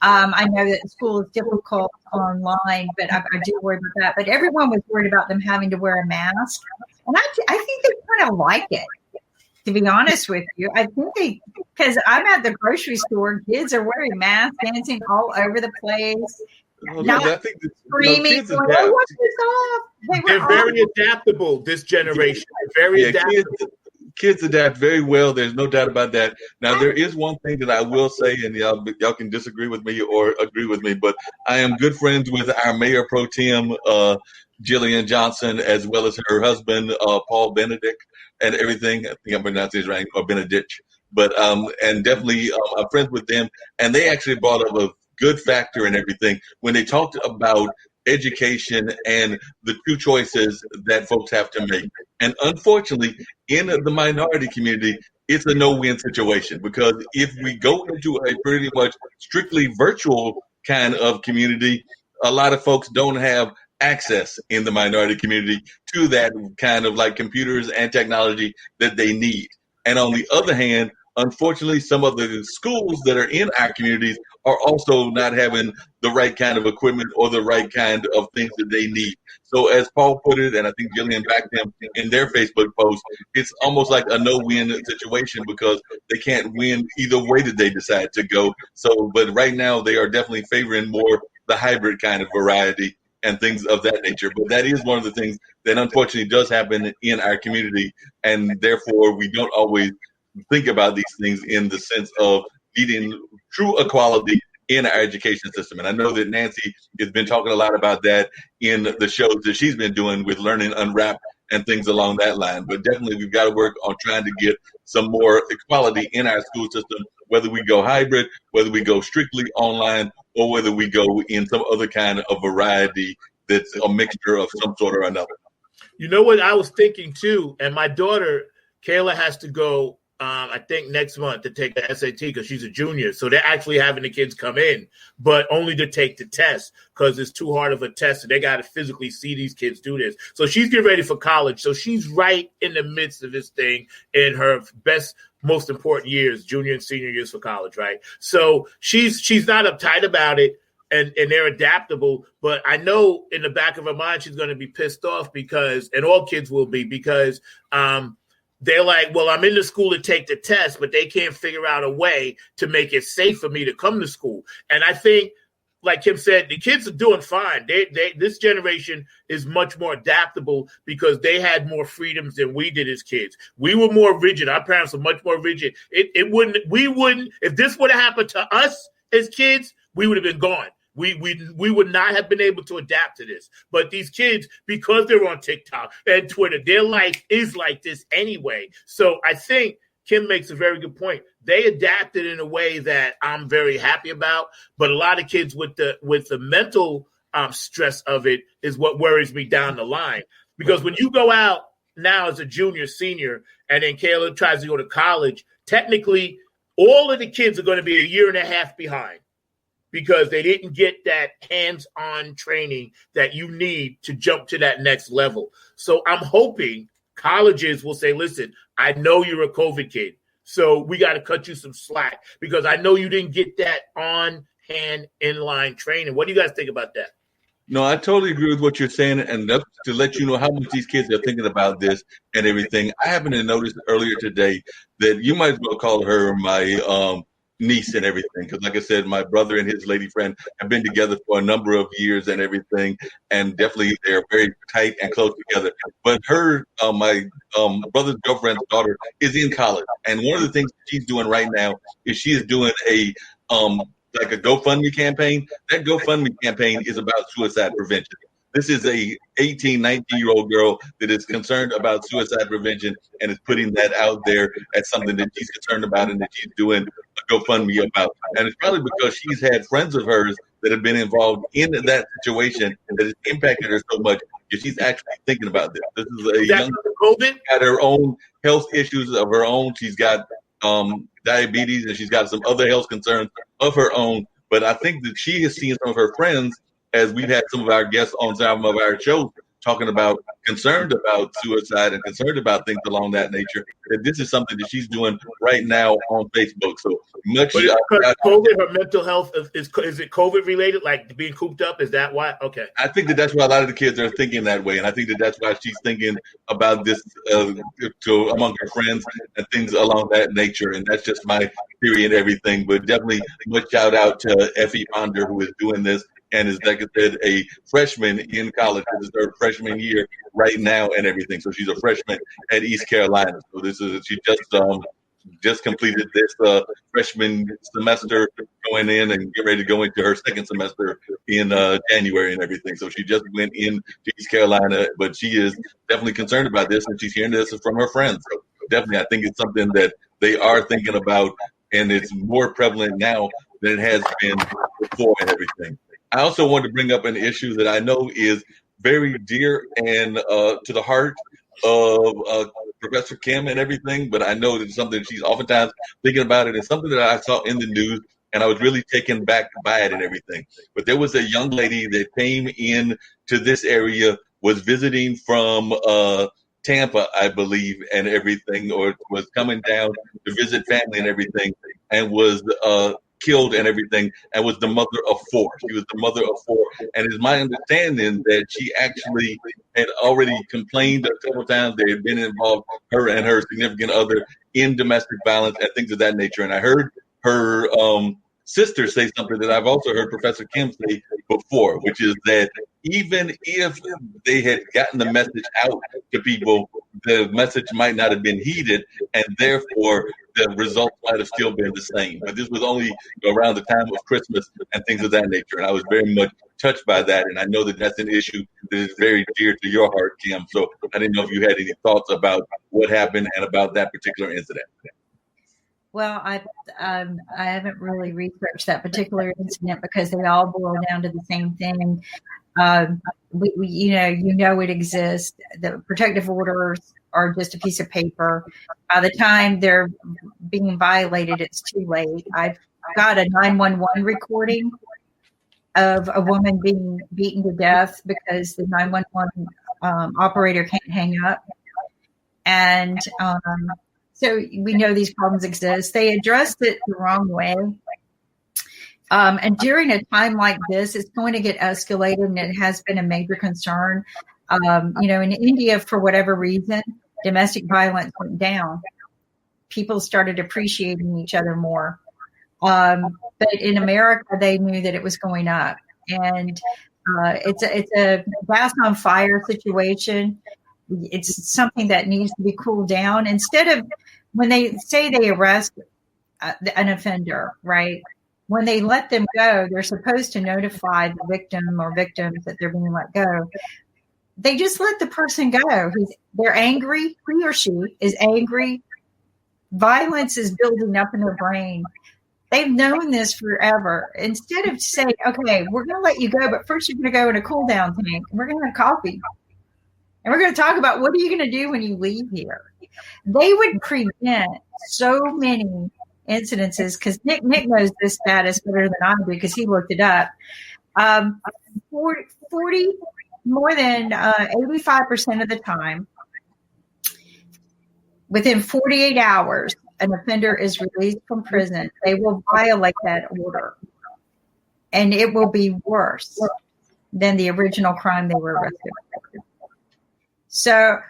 I know that school is difficult online, but I do worry about that. But everyone was worried about them having to wear a mask. And I think they kind of like it, to be honest with you. I think because I'm at the grocery store, kids are wearing masks, dancing all over the place. I think screaming, what's this off? They're very adaptable, this generation. Very adaptable. Kids adapt very well. There's no doubt about that. Now, there is one thing that I will say, and y'all can disagree with me or agree with me, but I am good friends with our Mayor Pro Tem, Jillian Johnson, as well as her husband, Paul Benedict, and everything. I think I'm pronouncing his right, or Benedict. But and definitely I'm friends with them, and they actually brought up a good factor and everything when they talked about education and the two choices that folks have to make. And unfortunately, in the minority community, it's a no-win situation, because if we go into a pretty much strictly virtual kind of community, a lot of folks don't have access in the minority community to that kind of like computers and technology that they need. And on the other hand, unfortunately, some of the schools that are in our communities are also not having the right kind of equipment or the right kind of things that they need. So as Paul put it, and I think Jillian backed him in their Facebook post, it's almost like a no-win situation because they can't win either way that they decide to go. So, but right now they are definitely favoring more the hybrid kind of variety and things of that nature. But that is one of the things that unfortunately does happen in our community, and therefore we don't always think about these things in the sense of needing true equality in our education system. And I know that Nancy has been talking a lot about that in the shows that she's been doing with Learning Unwrapped and things along that line. But definitely we've got to work on trying to get some more equality in our school system, whether we go hybrid, whether we go strictly online, or whether we go in some other kind of variety that's a mixture of some sort or another. You know what I was thinking too, and my daughter, Kayla, has to go I think next month to take the SAT because she's a junior. So they're actually having the kids come in, but only to take the test because it's too hard of a test. And they got to physically see these kids do this. So she's getting ready for college. So she's right in the midst of this thing in her best, most important years, junior and senior years for college, right? So she's not uptight about it. And they're adaptable, but I know in the back of her mind she's going to be pissed off because, and all kids will be, because they're like, well, I'm in the school to take the test, but they can't figure out a way to make it safe for me to come to school. And I think, like Kim said, the kids are doing fine. This generation is much more adaptable because they had more freedoms than we did as kids. We were more rigid. Our parents were much more rigid. We wouldn't, if this would have happened to us as kids, we would have been gone. We would not have been able to adapt to this. But these kids, because they're on TikTok and Twitter, their life is like this anyway. So I think Kim makes a very good point. They adapted in a way that I'm very happy about. But a lot of kids with the mental stress of it is what worries me down the line. Because when you go out now as a junior, senior, and then Kayla tries to go to college, technically all of the kids are going to be a year and a half behind, because they didn't get that hands-on training that you need to jump to that next level. So I'm hoping colleges will say, listen, I know you're a COVID kid, so we got to cut you some slack because I know you didn't get that on-hand, in-line training. What do you guys think about that? No, I totally agree with what you're saying. And that's to let you know how much these kids are thinking about this and everything. I happened to notice earlier today that you might as well call her my niece and everything, because like I said, my brother and his lady friend have been together for a number of years and everything, and definitely they're very tight and close together. But her my brother's girlfriend's daughter is in college, and one of the things she's doing right now is she is doing a like a GoFundMe campaign. That GoFundMe campaign is about suicide prevention. This is a 18, 19-year-old girl that is concerned about suicide prevention and is putting that out there as something that she's concerned about and that she's doing a GoFundMe about. And it's probably because she's had friends of hers that have been involved in that situation and that has impacted her so much that she's actually thinking about this. This is a young COVID? Got her own health issues of her own. She's got diabetes and she's got some other health concerns of her own. But I think that she has seen some of her friends, as we've had some of our guests on some of our shows talking about concerned about suicide and concerned about things along that nature, that this is something that she's doing right now on Facebook. So much. But because COVID, her mental health, is it COVID related, like being cooped up? Is that why? Okay. I think that that's why a lot of the kids are thinking that way. And I think that that's why she's thinking about this among her friends and things along that nature. And that's just my theory and everything. But definitely much shout out to Effie Ponder, who is doing this. And is, like I said, a freshman in college. This is her freshman year right now and everything. So she's a freshman at East Carolina. So she just completed this freshman semester, going in and get ready to go into her second semester in January and everything. So she just went in to East Carolina, but she is definitely concerned about this, and she's hearing this from her friends. So definitely, I think it's something that they are thinking about, and it's more prevalent now than it has been before and everything. I also wanted to bring up an issue that I know is very dear and to the heart of Professor Kim and everything, but I know that it's something she's oftentimes thinking about it. It's something that I saw in the news, and I was really taken back by it and everything. But there was a young lady that came in to this area, was visiting from Tampa, I believe, and everything, or was coming down to visit family and everything, and was killed and everything, and was the mother of 4. She was the mother of 4. And it's my understanding that she actually had already complained several times. They had been involved, her and her significant other, in domestic violence and things of that nature. And I heard her sister say something that I've also heard Professor Kim say before, which is that even if they had gotten the message out to people, the message might not have been heeded, and therefore the results might have still been the same. But this was only around the time of Christmas and things of that nature, and I was very much touched by that, and I know that that's an issue that is very dear to your heart, Kim. So I didn't know if you had any thoughts about what happened and about that particular incident. Well, I haven't really researched that particular incident because they all boil down to the same thing. It exists. The protective orders are just a piece of paper. By the time they're being violated, it's too late. I've got a 911 recording of a woman being beaten to death because the 911 operator can't hang up. And so we know these problems exist. They addressed it the wrong way. And during a time like this, it's going to get escalated, and it has been a major concern. In India, for whatever reason, domestic violence went down. People started appreciating each other more. But in America, they knew that it was going up. And it's a gas on fire situation. It's something that needs to be cooled down. Instead of when they say they arrest an offender, right? When they let them go, they're supposed to notify the victim or victims that they're being let go. They just let the person go. They're angry. He or she is angry. Violence is building up in their brain. They've known this forever. Instead of saying, okay, we're going to let you go, but first you're going to go in a cool down tank, and we're going to have coffee. And we're going to talk about what are you going to do when you leave here. They would prevent so many incidences because Nick knows this status better than I do because he looked it up. 40 more than 85% of the time, within 48 hours, an offender is released from prison. They will violate that order, and it will be worse than the original crime they were arrested for. So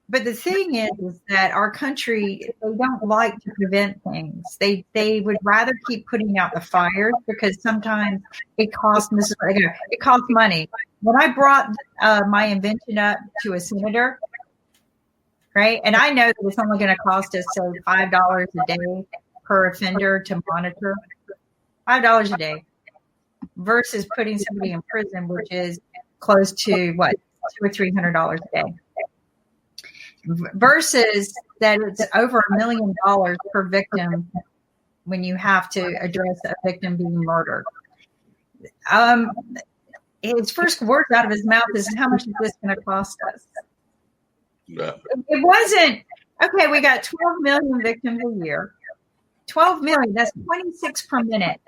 but the thing is that our country, they don't like to prevent things. They would rather keep putting out the fires because sometimes it costs money. When I brought my invention up to a senator, right, and I know that it's only going to cost us say $5 a day per offender to monitor, $5 a day, versus putting somebody in prison, which is close to $200 or $300 a day. Versus that it's over $1 million per victim when you have to address a victim being murdered. His first words out of his mouth is, how much is this going to cost us? Yeah. It wasn't, okay, we got 12 million victims a year. 12 million, that's 26 per minute.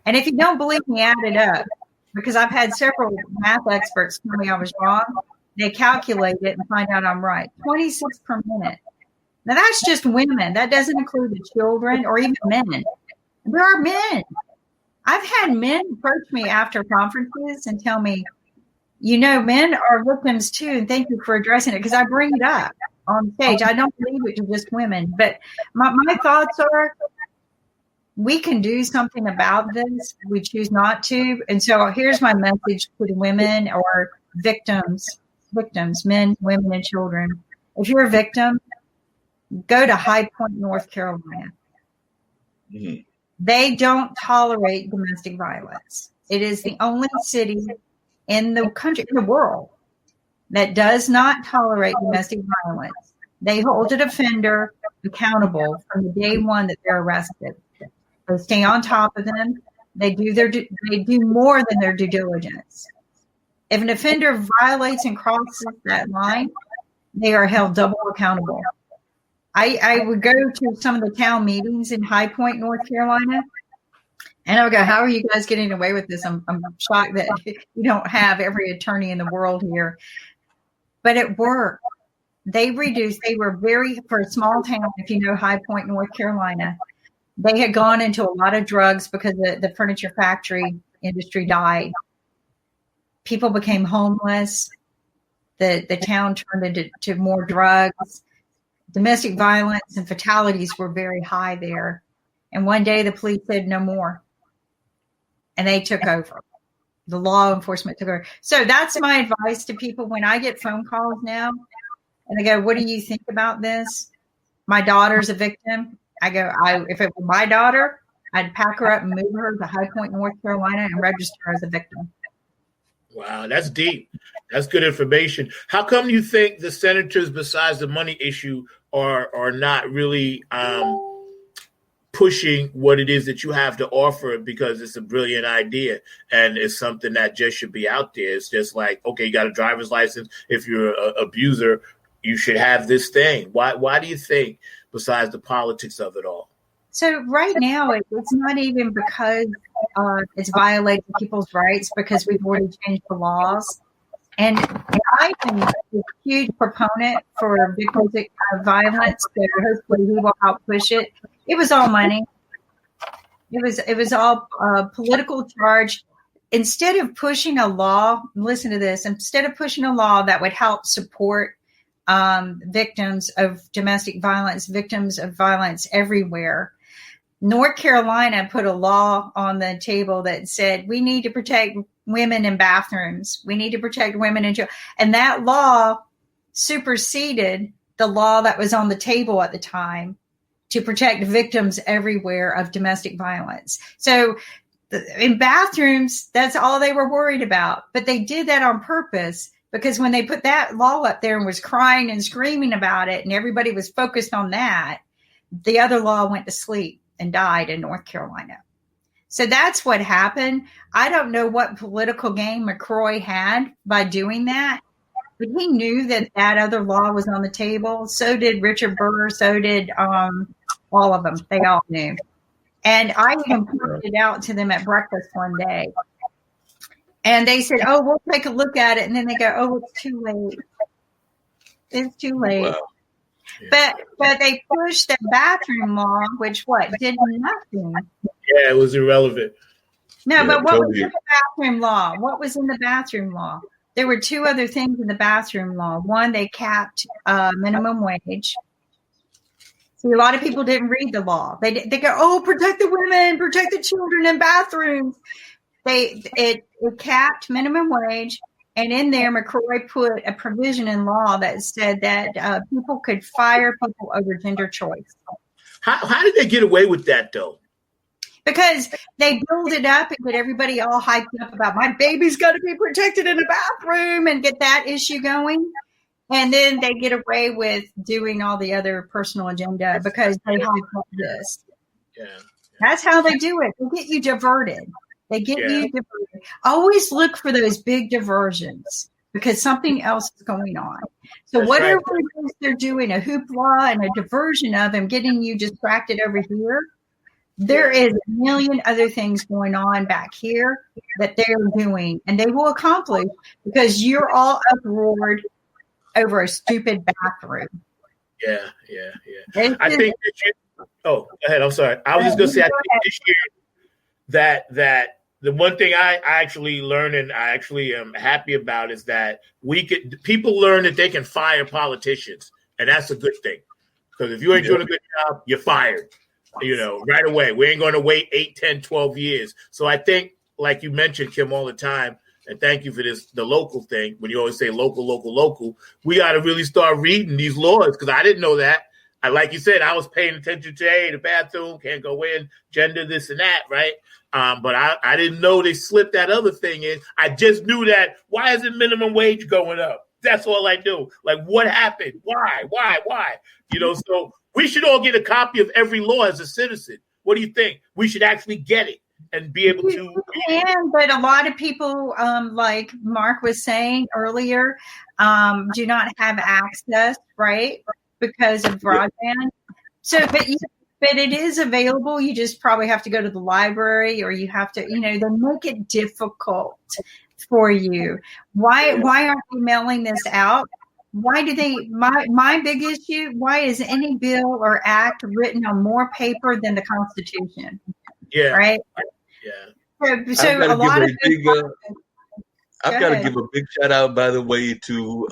And if you don't believe me, add it up. Because I've had several math experts tell me I was wrong. They calculate it and find out I'm right. 26 per minute. Now that's just women. That doesn't include the children or even men. There are men. I've had men approach me after conferences and tell me, men are victims too, and thank you for addressing it, because I bring it up on stage. I don't believe it's just women. But my thoughts are, we can do something about this. We choose not to. And so here's my message to the women or victims, men, women, and children. If you're a victim, go to High Point, North Carolina. Mm-hmm. They don't tolerate domestic violence. It is the only city in the country, in the world, that does not tolerate domestic violence. They hold an offender accountable from the day one that they're arrested. They stay on top of them. They do more than their due diligence. If an offender violates and crosses that line, they are held double accountable. I would go to some of the town meetings in High Point, North Carolina, and I would go, how are you guys getting away with this? I'm shocked that you don't have every attorney in the world here. But it worked. They were for a small town, if you know High Point, North Carolina, They had gone into a lot of drugs because the furniture factory industry died. People became homeless. The town turned into more drugs. Domestic violence and fatalities were very high there. And one day the police said no more. And they took over. The law enforcement took over. So that's my advice to people when I get phone calls now. And they go, what do you think about this? My daughter's a victim. I go, if it were my daughter, I'd pack her up and move her to High Point, North Carolina, and register her as a victim. Wow, that's deep. That's good information. How come you think the senators, besides the money issue, are not really pushing what it is that you have to offer? Because it's a brilliant idea and it's something that just should be out there. It's just like, okay, you got a driver's license. If you're an abuser, you should have this thing. Why do you think, besides the politics of it all? So right now, it's not even because it's violating people's rights, because we've already changed the laws. And I am a huge proponent for victims of violence. So hopefully we will help push it. It was all money. It was all political charge. Instead of pushing a law, listen to this, instead of pushing a law that would help support victims of domestic violence, victims of violence everywhere, North Carolina put a law on the table that said we need to protect women in bathrooms. We need to protect women in jail. And that law superseded the law that was on the table at the time to protect victims everywhere of domestic violence. So in bathrooms, that's all they were worried about. But they did that on purpose, because when they put that law up there and was crying and screaming about it and everybody was focused on that, the other law went to sleep and died in North Carolina. So that's what happened. I don't know what political game McKoy had by doing that, but he knew that other law was on the table. So did Richard Burr. So did all of them. They all knew. And I even pointed it out to them at breakfast one day. And they said, oh, we'll take a look at it. And then they go, oh, it's too late. It's too late. Wow. Yeah. But they pushed the bathroom law, which did nothing. Yeah, it was irrelevant. No, yeah, but what was in the bathroom law? What was in the bathroom law? There were two other things in the bathroom law. One, they capped minimum wage. See, a lot of people didn't read the law. They go, oh, protect the women, protect the children in bathrooms. It capped minimum wage. And in there, McKoy put a provision in law that said that people could fire people over gender choice. How did they get away with that, though? Because they build it up and get everybody all hyped up about my baby's got to be protected in the bathroom and get that issue going. And then they get away with doing all the other personal agenda because they hype up this. Yeah. That's how they do it. They get you diverted. They get you diverted. Always look for those big diversions because something else is going on. So that's whatever it is they're doing, a hoopla and a diversion of them, getting you distracted over here, there is a million other things going on back here that they're doing, and they will accomplish because you're all uproared over a stupid bathroom. Yeah. I think that go ahead. I'm sorry. I was just going to say, I think this year that the one thing I actually learned and I actually am happy about is that people learn that they can fire politicians, and that's a good thing. Because if you ain't doing a good job, you're fired, right away. We ain't going to wait 8, 10, 12 years. So I think, like you mentioned, Kim, all the time, and thank you for the local thing. When you always say local, we got to really start reading these laws because I didn't know that. Like you said, I was paying attention to, the bathroom, can't go in, gender, this and that, right? But I didn't know they slipped that other thing in. I just knew that, why isn't minimum wage going up? That's all I knew. Like, what happened? Why? So we should all get a copy of every law as a citizen. What do you think? We should actually get it and be able to. You can, but a lot of people, like Mark was saying earlier, do not have access, right? Because of broadband. So, but it is available. You just probably have to go to the library, or you have to, they make it difficult for you. Why aren't we mailing this out? Why do they, my big issue, why is any bill or act written on more paper than the Constitution? Yeah. Right? Yeah. So a lot of I've got to give a big shout out, by the way, to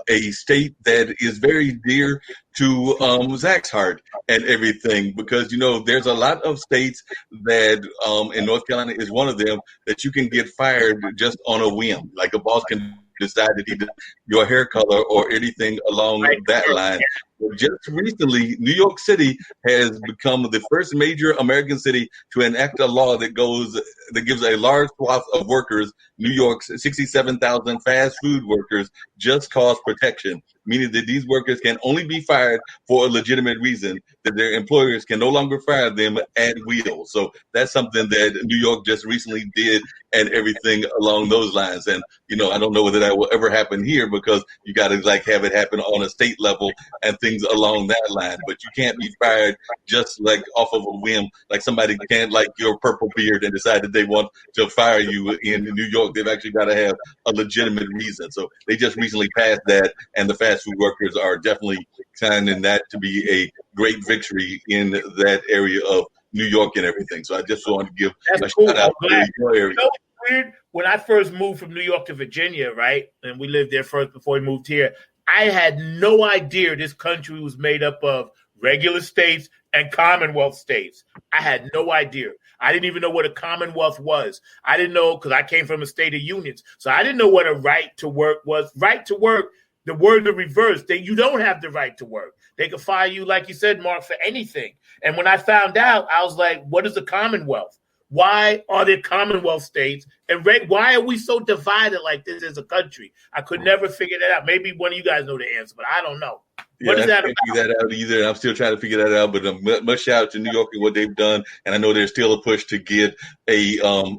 a state that is very dear to Zack's heart and everything, because, you know, there's a lot of states that, and North Carolina is one of them, that you can get fired just on a whim. Like a boss can decide that he does your hair color or anything along that line. But just recently, New York City has become the first major American city to enact a law that gives a large swath of workers, New York's 67,000 fast food workers, just cause protection, meaning that these workers can only be fired for a legitimate reason, that their employers can no longer fire them at will. So that's something that New York just recently did and everything along those lines. And, you know, I don't know whether that will ever happen here, because you got to like have it happen on a state level and things along that line. But you can't be fired just like off of a whim. Like somebody can't like your purple beard and decide that they want to fire you in New York. They've actually got to have a legitimate reason. So they just recently passed that, and the fast food workers are definitely finding that to be a great victory in that area of New York and everything. So I just wanted to give a shout out to your area. You know what's weird? When I first moved from New York to Virginia, right, and we lived there first before we moved here, I had no idea this country was made up of regular states and Commonwealth states. I had no idea. I didn't even know what a Commonwealth was. I didn't know, because I came from a state of unions. So I didn't know what a right to work was. Right to work, the word the reverse, you don't have the right to work. They could fire you, like you said, Mark, for anything. And when I found out, I was like, what is a Commonwealth? Why are there Commonwealth states? And why are we so divided like this as a country? I could never figure that out. Maybe one of you guys know the answer, but I don't know. Yeah, What is that I can't figure that out either. I'm still trying to figure that out, but much shout out to New York and what they've done. And I know there's still a push to get a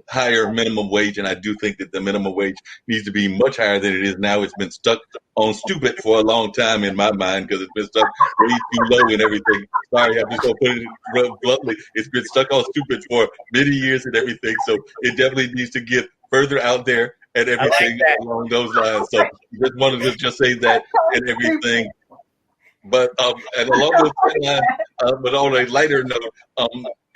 higher minimum wage, and I do think that the minimum wage needs to be much higher than it is now. It's been stuck on stupid for a long time in my mind, because it's been stuck way too low and everything. Sorry, I'm just going to put it bluntly. It's been stuck on stupid for many years and everything, so it definitely needs to get further out there and everything along those lines. So just wanted to just say that and everything. But and along those lines, but on a lighter note,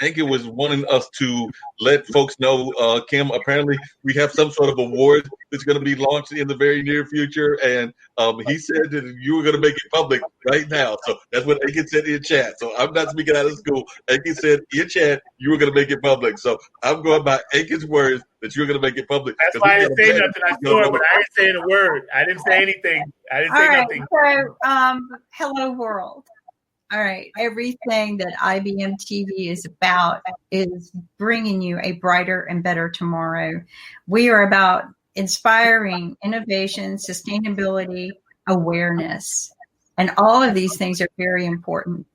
Anchor was wanting us to let folks know, Kim, apparently we have some sort of award that's going to be launched in the very near future. And he said that you were going to make it public right now. So that's what Anchor said in chat. So I'm not speaking out of school. Anchor said in chat you were going to make it public. So I'm going by Anchor's words that you're going to make it public. That's why I didn't say nothing. I saw it, but I didn't say a word. I didn't say anything. I didn't say nothing. So, hello world. All right. Everything that IBM TV is about is bringing you a brighter and better tomorrow. We are about inspiring innovation, sustainability, awareness, and all of these things are very important.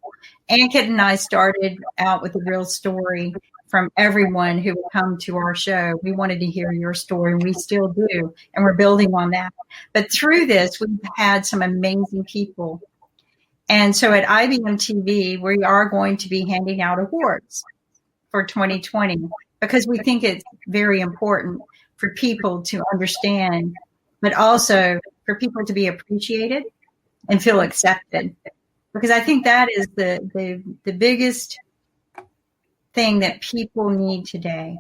Ankit and I started out with a real story from everyone who would come to our show. We wanted to hear your story, and we still do, and we're building on that. But through this, we've had some amazing people. And so at IBM TV, we are going to be handing out awards for 2020 because we think it's very important for people to understand, but also for people to be appreciated and feel accepted. Because I think that is the biggest thing that people need today.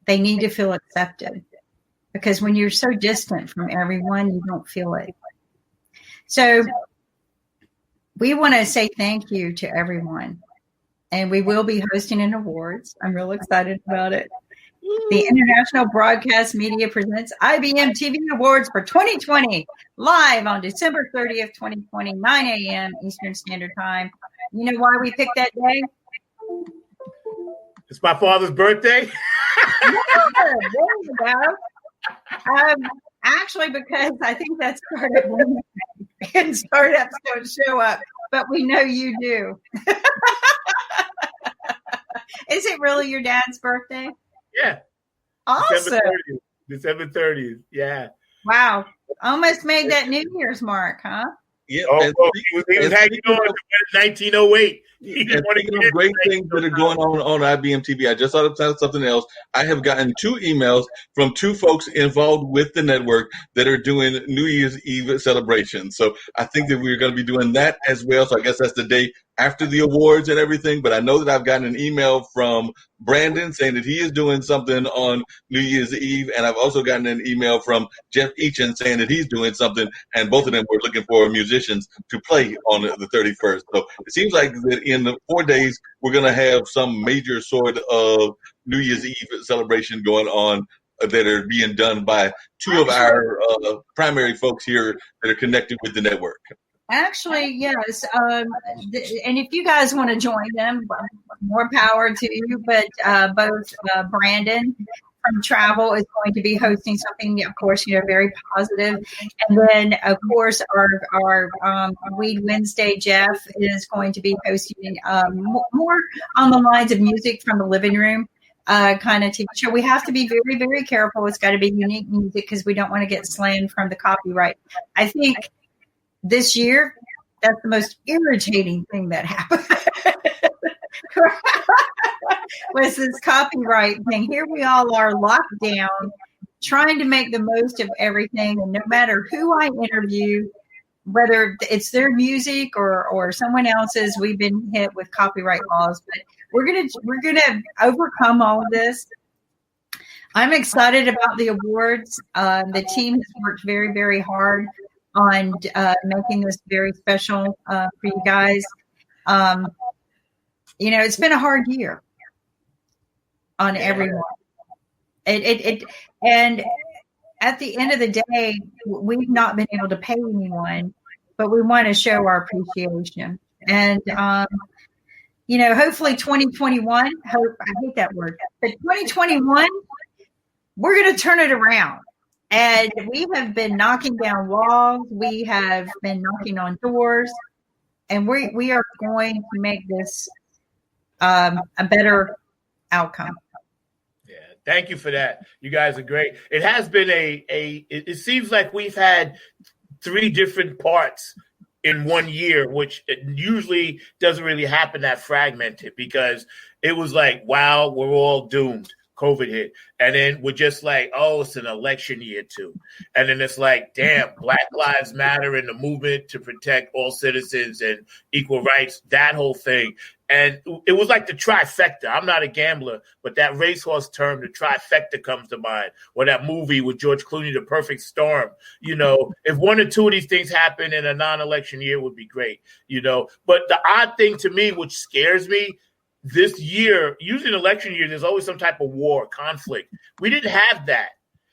They need to feel accepted, because when you're so distant from everyone, you don't feel it. So we want to say thank you to everyone, and we will be hosting an awards. I'm real excited about it. The International Broadcast Media presents IBM TV Awards for 2020, live on December 30th, 2020, 9 a.m. Eastern Standard Time. You know why we picked that day? It's my father's birthday. There you go. Actually, because I think that's Startup Wednesday, and startups don't show up, but we know you do. Is it really your dad's birthday? Yeah. Awesome. December 30th. Yeah. Wow. Almost made that New Year's mark, huh? Yeah, Oh, and well, he was hanging on to 1908. He didn't want to speaking get of great things that are going on IBM TV, I just thought of something else. I have gotten 2 emails from 2 folks involved with the network that are doing New Year's Eve celebrations. So I think that we're going to be doing that as well. So I guess that's the day after the awards and everything. But I know that I've gotten an email from Brandon saying that he is doing something on New Year's Eve. And I've also gotten an email from Jeff Eachin saying that he's doing something. And both of them were looking for musicians to play on the 31st. So it seems like that in the 4 days, we're going to have some major sort of New Year's Eve celebration going on that are being done by 2 of our primary folks here that are connected with the network. Actually, yes. And if you guys want to join them, more power to you. But both Brandon from Travel is going to be hosting something, of course, very positive. And then, of course, our Weed Wednesday, Jeff, is going to be hosting more on the lines of music from the living room kind of TV show. We have to be very, very careful. It's got to be unique music because we don't want to get slammed from the copyright. I think this year, that's the most irritating thing that happened. Was this copyright thing. Here we all are locked down, trying to make the most of everything. And no matter who I interview, whether it's their music or someone else's, we've been hit with copyright laws. But we're gonna overcome all of this. I'm excited about the awards. The team has worked very, very hard on making this very special for you guys. It's been a hard year on everyone. And at the end of the day, we've not been able to pay anyone, but we want to show our appreciation. And hopefully 2021. I hate that word, but 2021, we're going to turn it around. And we have been knocking down walls. We have been knocking on doors, and we are going to make this a better outcome. Yeah, thank you for that. You guys are great. It has been it seems like we've had 3 different parts in 1 year, which it usually doesn't really happen that fragmented, because it was like, wow, we're all doomed. COVID hit. And then we're just like, oh, it's an election year too. And then it's like, damn, Black Lives Matter and the movement to protect all citizens and equal rights, that whole thing. And it was like the trifecta. I'm not a gambler, but that racehorse term, the trifecta, comes to mind. Or that movie with George Clooney, The Perfect Storm. If 1 or 2 of these things happen in a non-election year, it would be great. But the odd thing to me, which scares me, this year, usually in election year, there's always some type of war, conflict. We didn't have that.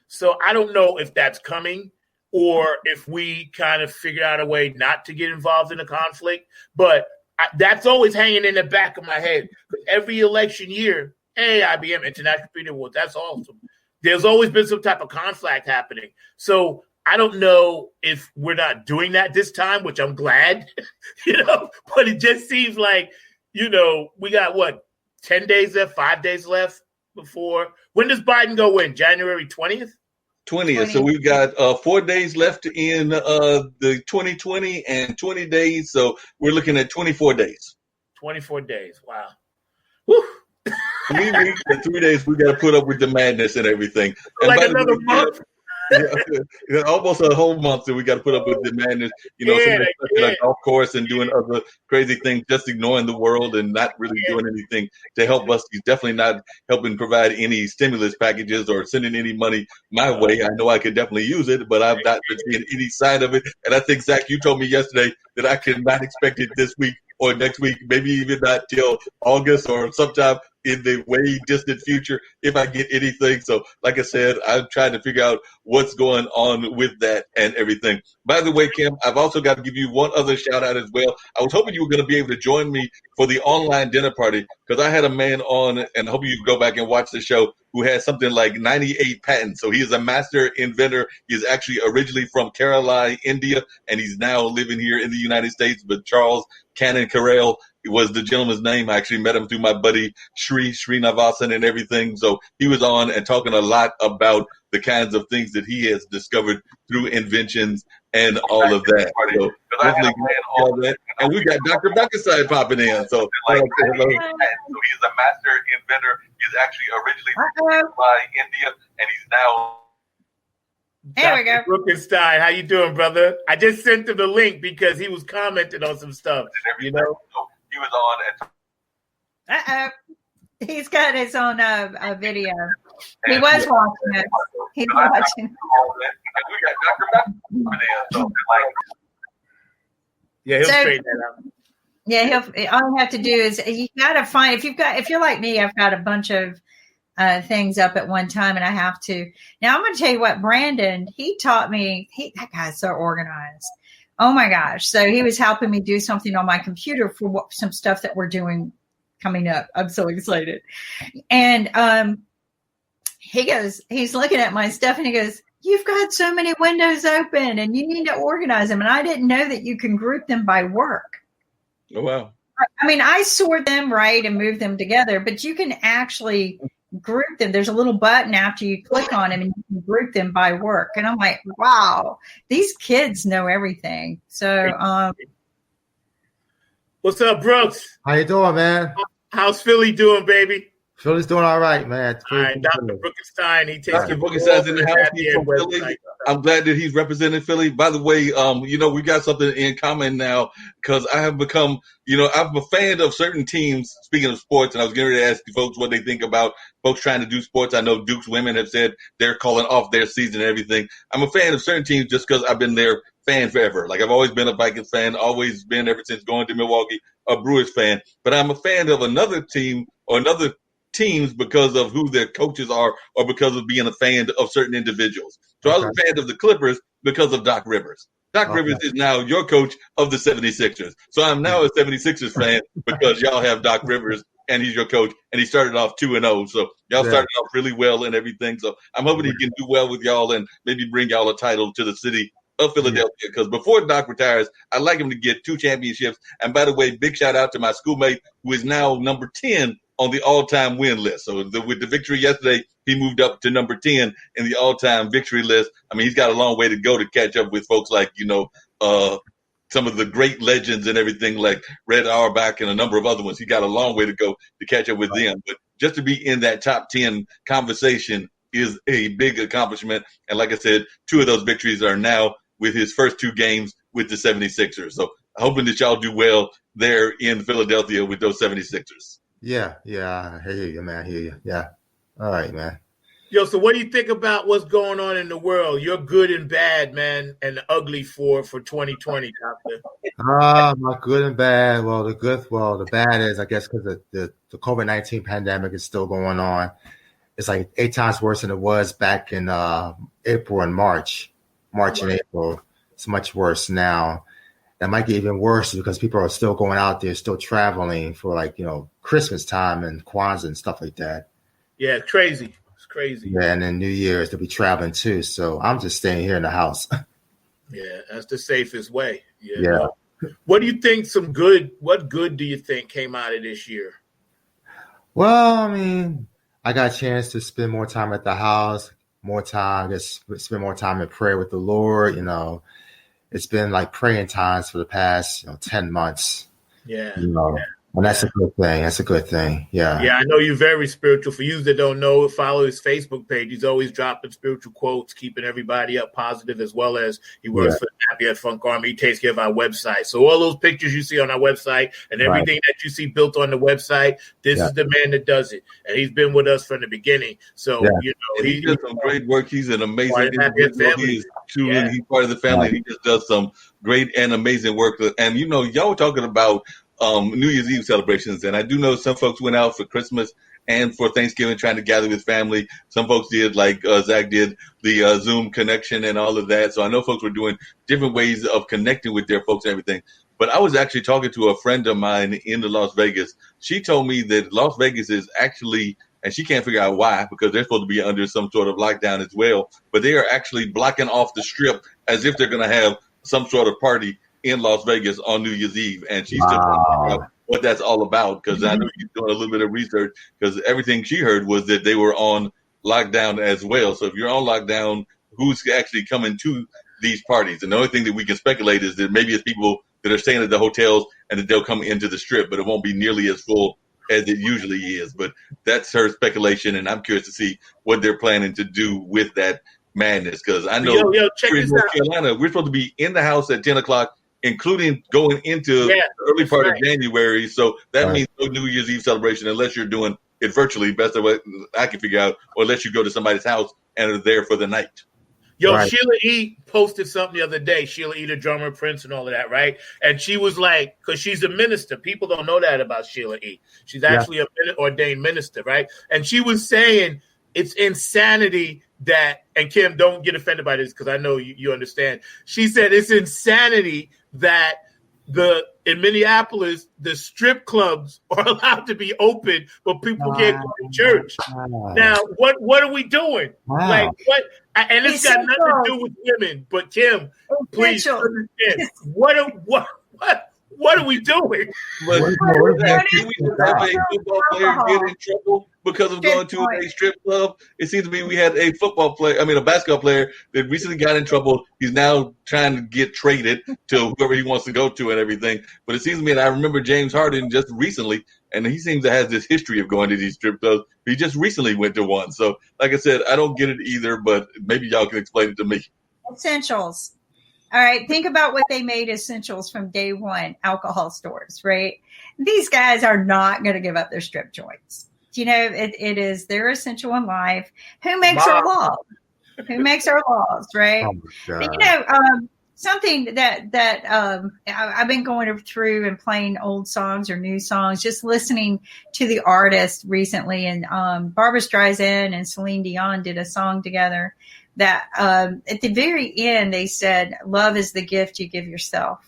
So I don't know if that's coming or if we kind of figure out a way not to get involved in a conflict. But that's always hanging in the back of my head. Every election year, hey, IBM, International Computer Awards, that's awesome. There's always been some type of conflict happening. So I don't know if we're not doing that this time, which I'm glad, but it just seems like, we got 10 days left, 5 days left before. When does Biden go in? January 20th? 20th. So we've got 4 days left in the 2020 and 20 days. So we're looking at 24 days. 24 days. Wow. Woo. 3 weeks and 3 days, we got to put up with the madness and everything. And like another month. Yeah, almost a whole month that we got to put up with the madness. Like golf course and doing other crazy things, just ignoring the world and not really doing anything to help us. He's definitely not helping provide any stimulus packages or sending any money my way. I know I could definitely use it, but I've not been seeing any sign of it. And I think, Zach, you told me yesterday that I cannot expect it this week or next week, maybe even not till August or sometime in the way distant future, if I get anything. So like I said, I'm trying to figure out what's going on with that and everything. By the way, Kim, I've also got to give you one other shout out as well. I was hoping you were going to be able to join me for the online dinner party, because I had a man on, and I hope you can go back and watch the show, who has something like 98 patents. So he is a master inventor. He is actually originally from Kerala, India, and he's now living here in the United States. But Charles Cannon Carell, was the gentleman's name. I actually met him through my buddy Sri Navasan and everything. So he was on and talking a lot about the kinds of things that he has discovered through inventions and all of that. So definitely all that. And we got Dr. Buckenside popping in. So he's a master inventor. He's actually originally by India, and he's now. There we go. Brookenstein, how you doing, brother? I just sent him the link because he was commenting on some stuff. You know, so he was on. He's got his own video. He was watching it. He's watching. We got Dr. Buckenside. Yeah, he'll straighten that out. Yeah, all you have to do is you gotta find if you're like me, I've got a bunch of things up at one time, and I have to. Now I'm going to tell you what, Brandon, he taught me. That guy's so organized. Oh my gosh! So he was helping me do something on my computer for some stuff that we're doing coming up. I'm so excited. And he's looking at my stuff, and he goes, "You've got so many windows open, and you need to organize them." And I didn't know that you can group them by work. Oh wow! I mean, I sort them right and move them together, but you can actually group them. There's a little button after you click on them and you can group them by work. And I'm like, wow, these kids know everything. So, what's up, Brooks? How you doing, man? How's Philly doing, baby? Philly's doing all right, man. All right, Dr. Brookenstein, he takes Dr. Brookenstein's in the house. He's from Philly. I'm glad that he's representing Philly. By the way, we got something in common now because I have become, I'm a fan of certain teams, speaking of sports, and I was getting ready to ask you folks what they think about folks trying to do sports. I know Duke's women have said they're calling off their season and everything. I'm a fan of certain teams just because I've been their fan forever. Like I've always been a Vikings fan, always been ever since going to Milwaukee, a Brewers fan. But I'm a fan of another team or another teams because of who their coaches are or because of being a fan of certain individuals. So I was a fan of the Clippers because of Doc Rivers. Doc Rivers is now your coach of the 76ers. So I'm now a 76ers fan because y'all have Doc Rivers and he's your coach, and he started off 2-0. So y'all started off really well and everything. So I'm hoping he can do well with y'all and maybe bring y'all a title to the city of Philadelphia, because before Doc retires, I'd like him to get 2 championships. And by the way, big shout out to my schoolmate who is now number 10 on the all-time win list. So with the victory yesterday, he moved up to number 10 in the all-time victory list. I mean, he's got a long way to go to catch up with folks like, some of the great legends and everything like Red Auerbach and a number of other ones. He got a long way to go to catch up with them. But just to be in that top 10 conversation is a big accomplishment. And like I said, 2 of those victories are now with his first 2 games with the 76ers. So hoping that y'all do well there in Philadelphia with those 76ers. Yeah. I hear you, man. I hear you. Yeah. All right, man. Yo, so what do you think about what's going on in the world? You're good and bad, man, and ugly for 2020, Doctor. My good and bad. Well, the bad is, I guess, because the COVID-19 pandemic is still going on. It's like 8 times worse than it was back in April and March and April. It's much worse now. That might get even worse because people are still going out there, still traveling for Christmas time and Kwanzaa and stuff like that. Yeah, it's crazy. It's crazy. Yeah, and then New Year's, they'll be traveling too. So I'm just staying here in the house. Yeah, that's the safest way. Yeah. What do you think what good do you think came out of this year? Well, I mean, I got a chance to spend more time at the house, spend more time in prayer with the Lord. It's been like praying times for the past 10 months. Yeah. And that's a good thing. That's a good thing. Yeah. Yeah, I know you're very spiritual. For you that don't know, follow his Facebook page. He's always dropping spiritual quotes, keeping everybody up positive, as well as he works for the Happy at Funk Army. He takes care of our website. So all those pictures you see on our website and everything that you see built on the website, this is the man that does it. And he's been with us from the beginning. So, he does some great work. He's an amazing individual. He's part of the family. He just does some great and amazing work. And, y'all were talking about New Year's Eve celebrations. And I do know some folks went out for Christmas and for Thanksgiving trying to gather with family. Some folks did, like Zack did, the Zoom connection and all of that. So I know folks were doing different ways of connecting with their folks and everything. But I was actually talking to a friend of mine in Las Vegas. She told me that Las Vegas is actually, and she can't figure out why, because they're supposed to be under some sort of lockdown as well, but they are actually blocking off the strip as if they're going to have some sort of party in Las Vegas on New Year's Eve. And she's still trying to figure out what that's all about, because I know you're doing a little bit of research, because everything she heard was that they were on lockdown as well. So if you're on lockdown, who's actually coming to these parties? And the only thing that we can speculate is that maybe it's people that are staying at the hotels and that they'll come into the Strip, but it won't be nearly as full as it usually is. But that's her speculation, and I'm curious to see what they're planning to do with that madness, because I know check in this North out. Carolina, we're supposed to be in the house at 10 o'clock, including going into the early part of January. So that means no New Year's Eve celebration unless you're doing it virtually, best of what I can figure out, or unless you go to somebody's house and are there for the night. Sheila E. posted something the other day. Sheila E., the drummer, Prince, and all of that, right? And she was like, because she's a minister. People don't know that about Sheila E. She's actually a ordained minister, right? And she was saying it's insanity that, and Kim, don't get offended by this because I know you understand. She said it's insanity that in Minneapolis, the strip clubs are allowed to be open, but people can't go to church. Now, what are we doing? Like what? And it's got nothing to do with women. But Kim, please understand what are we doing? But we just have a football player get in trouble because of going to a strip club. It seems to me we had a basketball player that recently got in trouble. He's now trying to get traded to whoever he wants to go to and everything. But it seems to me, and I remember James Harden just recently, and he seems to have this history of going to these strip clubs. He just recently went to one. So, like I said, I don't get it either, but maybe y'all can explain it to me. Essentials. All right, think about what they made essentials from day one, alcohol stores, right? These guys are not going to give up their strip joints. You know, it is their essential in life. Who makes our laws? Who makes our laws, right? Oh but, you know, something that I've been going through and playing old songs or new songs, just listening to the artists recently. And Barbra Streisand and Celine Dion did a song together that at the very end, they said, love is the gift you give yourself.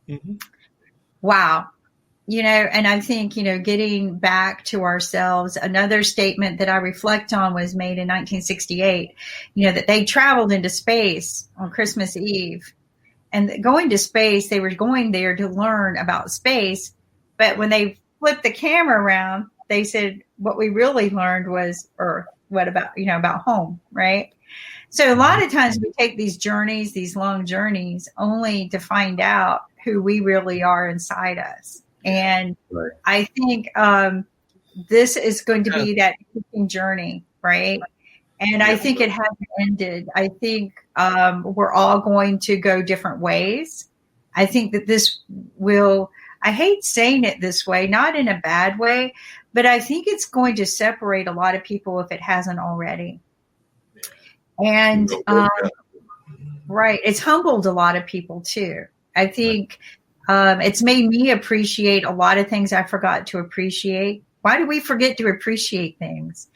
Mm-hmm. Wow. You know, and I think, you know, getting back to ourselves, another statement that I reflect on was made in 1968, you know, that they traveled into space on Christmas Eve. And going to space, they were going there to learn about space. But when they flipped the camera around, they said, what we really learned was Earth. What about, you know, about home, right? So a lot of times we take these journeys, these long journeys, only to find out who we really are inside us. And I think this is going to be that journey, right? And I think it hasn't ended. I think we're all going to go different ways. I think that this will, I hate saying it this way, not in a bad way, but I think it's going to separate a lot of people if it hasn't already. And it's humbled a lot of people too. I think it's made me appreciate a lot of things I forgot to appreciate. Why do we forget to appreciate things?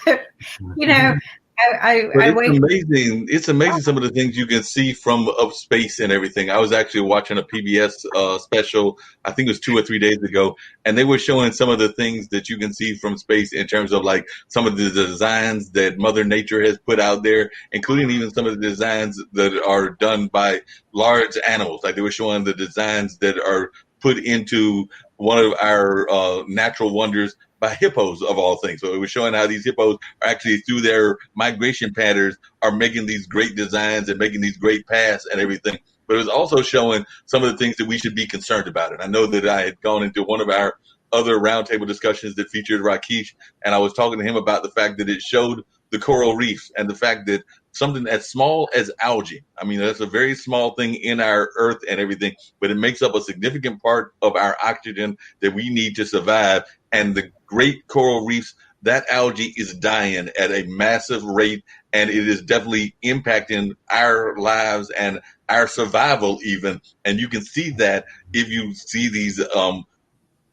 You know, It's amazing some of the things you can see from up space and everything. I was actually watching a PBS special, I think it was 2 or 3 days ago, and they were showing some of the things that you can see from space in terms of like some of the designs that Mother Nature has put out there, including even some of the designs that are done by large animals. Like they were showing the designs that are put into one of our natural wonders by hippos of all things. So it was showing how these hippos are actually through their migration patterns are making these great designs and making these great paths and everything. But it was also showing some of the things that we should be concerned about. And I know that I had gone into one of our other roundtable discussions that featured Rakesh, and I was talking to him about the fact that it showed the coral reefs and the fact that something as small as algae, I mean, that's a very small thing in our earth and everything, but it makes up a significant part of our oxygen that we need to survive. And the great coral reefs, that algae is dying at a massive rate, and it is definitely impacting our lives and our survival even. And you can see that if you see these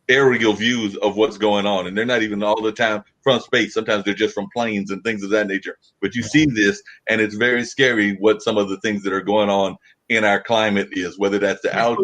aerial views of what's going on. And they're not even all the time from space. Sometimes they're just from planes and things of that nature. But you see this, and it's very scary what some of the things that are going on in our climate is, whether that's the algae.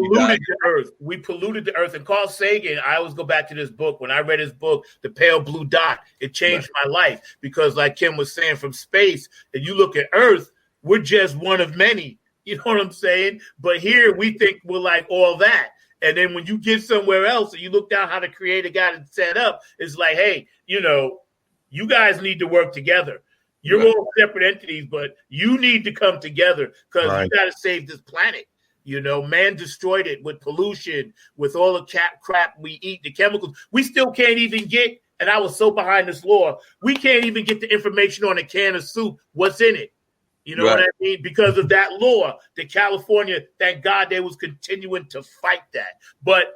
We polluted the earth. And Carl Sagan, I always go back to this book. When I read his book, The Pale Blue Dot, it changed my life. Because like Kim was saying, from space, and you look at Earth, we're just one of many. You know what I'm saying? But here we think we're like all that. And then when you get somewhere else and you look down how the creator got it set up, it's like, hey, you guys need to work together. You're all separate entities, but you need to come together because you got to save this planet. Man destroyed it with pollution, with all the crap we eat, the chemicals. We still can't even get, and I was so behind this law, we can't even get the information on a can of soup, what's in it. You know what I mean? Because of that law, the California, thank God they was continuing to fight that. But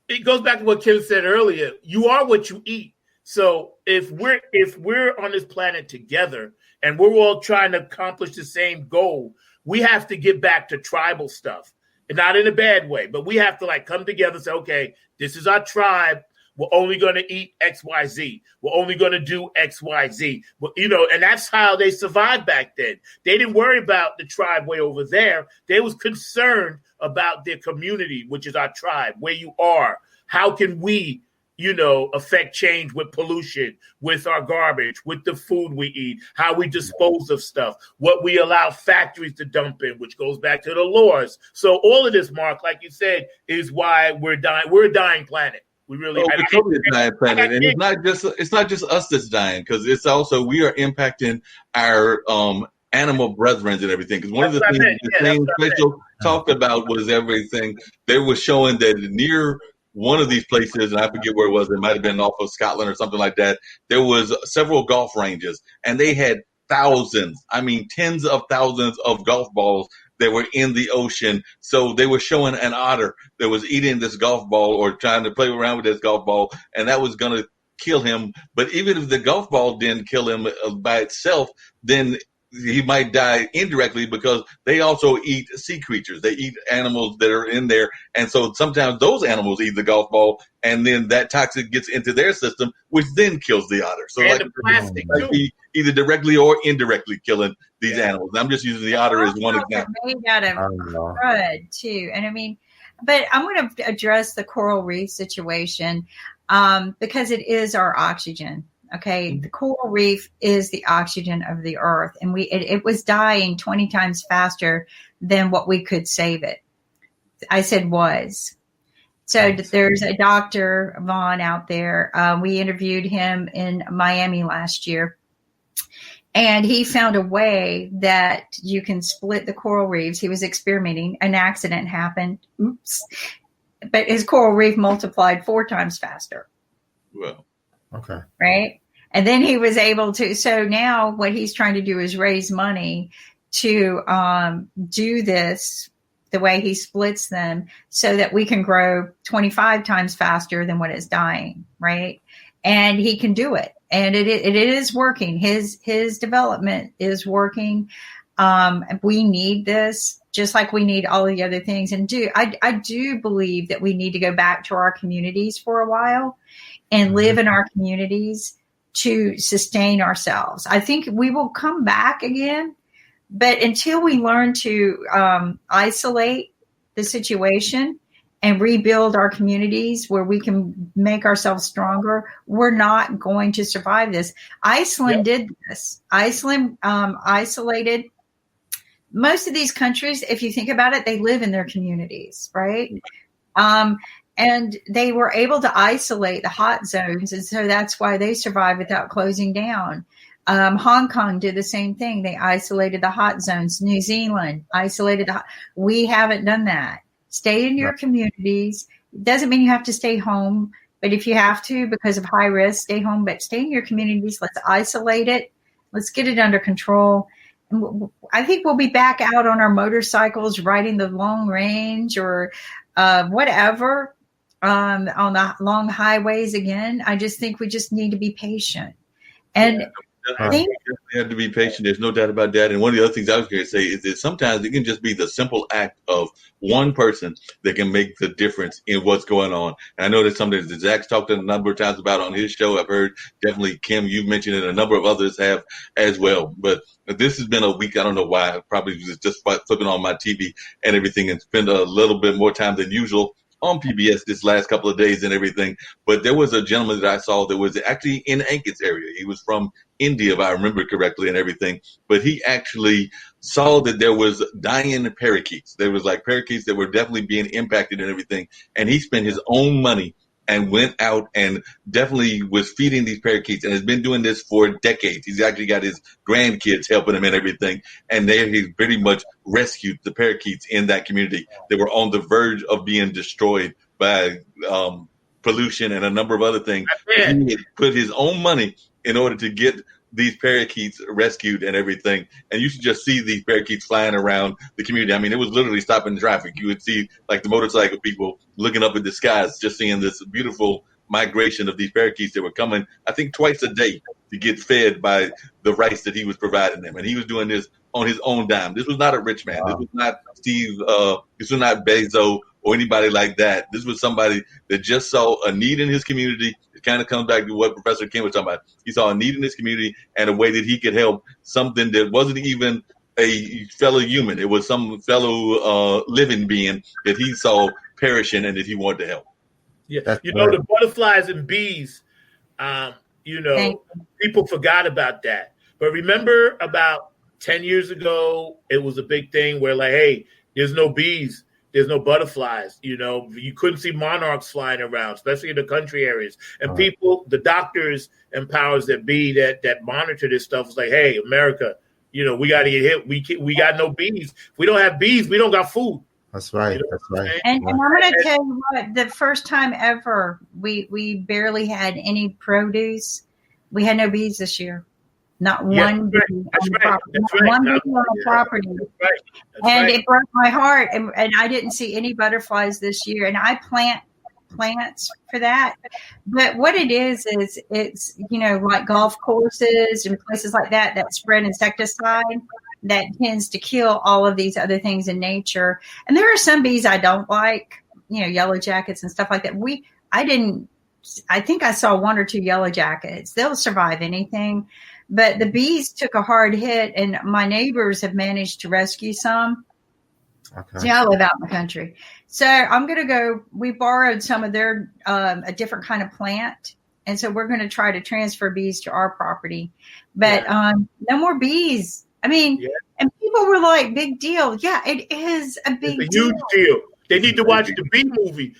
it goes back to what Kim said earlier. You are what you eat. So if we're on this planet together and we're all trying to accomplish the same goal, we have to get back to tribal stuff. And not in a bad way, but we have to come together and say, okay, this is our tribe. We're only going to eat X, Y, Z. We're only going to do X, Y, Z. Well, and that's how they survived back then. They didn't worry about the tribe way over there. They was concerned about their community, which is our tribe, where you are. How can we, affect change with pollution, with our garbage, with the food we eat, how we dispose of stuff, what we allow factories to dump in, which goes back to the laws. So all of this, Mark, like you said, is why we're dying. We're a dying planet. We really we're totally a dying planet, and it's not just us that's dying, because it's also we are impacting our animal brethren and everything. Because one of the things the same special talked about was everything. They were showing that near one of these places, and I forget where it was, it might have been off of Scotland or something like that, there was several golf ranges, and they had tens of thousands of golf balls that were in the ocean. So they were showing an otter that was eating this golf ball or trying to play around with this golf ball, and that was going to kill him. But even if the golf ball didn't kill him by itself, then he might die indirectly, because they also eat sea creatures. They eat animals that are in there. And so sometimes those animals eat the golf ball, and then that toxic gets into their system, which then kills the otter. So the plastic too. Either directly or indirectly killing these animals. I'm just using the otter as one example. Made out of crud too. And but I'm going to address the coral reef situation because it is our oxygen. Okay, the coral reef is the oxygen of the earth, and it was dying 20 times faster than what we could save it. I said was. So there's a Dr. Vaughn out there. We interviewed him in Miami last year, and he found a way that you can split the coral reefs. He was experimenting. An accident happened. Oops. But his coral reef multiplied 4 times faster. Well, okay. Right. And then he was able to, so now what he's trying to do is raise money to do this the way he splits them so that we can grow 25 times faster than what is dying, right? And he can do it. And it is working. His development is working. We need this just like we need all the other things. And I do believe that we need to go back to our communities for a while and live in our communities to sustain ourselves. I think we will come back again, but until we learn to isolate the situation and rebuild our communities where we can make ourselves stronger, we're not going to survive this. Iceland did this. Iceland isolated. Most of these countries, if you think about it, they live in their communities, right? And they were able to isolate the hot zones. And so that's why they survived without closing down. Hong Kong did the same thing. They isolated the hot zones. New Zealand isolated we haven't done that. Stay in your communities. It doesn't mean you have to stay home, but if you have to, because of high risk, stay home, but stay in your communities. Let's isolate it. Let's get it under control. And I think we'll be back out on our motorcycles, riding the long range or whatever. On the long highways again. I just think we just need to be patient. And we have to be patient. There's no doubt about that. And one of the other things I was going to say is that sometimes it can just be the simple act of one person that can make the difference in what's going on. And I know that's something that Zack's talked a number of times about on his show. I've heard definitely Kim, you've mentioned it. A number of others have as well. But this has been a week. I don't know why. I probably was just flipping on my TV and everything and spend a little bit more time than usual on PBS this last couple of days and everything. But there was a gentleman that I saw that was actually in Ankett's area. He was from India, if I remember correctly, and everything. But he actually saw that there was dying parakeets. There was like parakeets that were definitely being impacted and everything. And he spent his own money and went out and definitely was feeding these parakeets and has been doing this for decades. He's actually got his grandkids helping him and everything. And he's pretty much rescued the parakeets in that community that were on the verge of being destroyed by pollution and a number of other things. He had put his own money in order to get these parakeets rescued and everything. And you should just see these parakeets flying around the community. I mean, it was literally stopping traffic. You would see like the motorcycle people looking up at the skies, just seeing this beautiful migration of these parakeets that were coming, I think, twice a day to get fed by the rice that he was providing them. And he was doing this on his own dime. This was not a rich man. This was not Steve, this was not Bezos or anybody like that. This was somebody that just saw a need in his community. It kind of comes back to what Professor Kim was talking about. He saw a need in his community and a way that he could help something that wasn't even a fellow human. It was some fellow living being that he saw perishing and that he wanted to help. Yeah, the butterflies and bees, people forgot about that. But remember about 10 years ago, it was a big thing where like, hey, there's no bees. There's no butterflies, you couldn't see monarchs flying around, especially in the country areas. And people, the doctors and powers that be that monitor this stuff was like, hey, America, we got to get hit. We got no bees. If we don't have bees, we don't got food. That's right. That's right. And I'm going to tell you what, the first time ever, we barely had any produce. We had no bees this year. Not one bee on the property. One bee on the property. And it broke my heart. And I didn't see any butterflies this year. And I plant plants for that. But what it is it's, like golf courses and places like that spread insecticide that tends to kill all of these other things in nature. And there are some bees I don't like, yellow jackets and stuff like that. I think I saw one or two yellow jackets. They'll survive anything. But the bees took a hard hit, and my neighbors have managed to rescue some. Okay. See, I live out in the country. So I'm going to go. We borrowed some of their a different kind of plant. And so we're going to try to transfer bees to our property. But no more bees. I mean, and people were like, big deal. Yeah, it is a big deal. It's a huge deal. They need to watch the bee movie.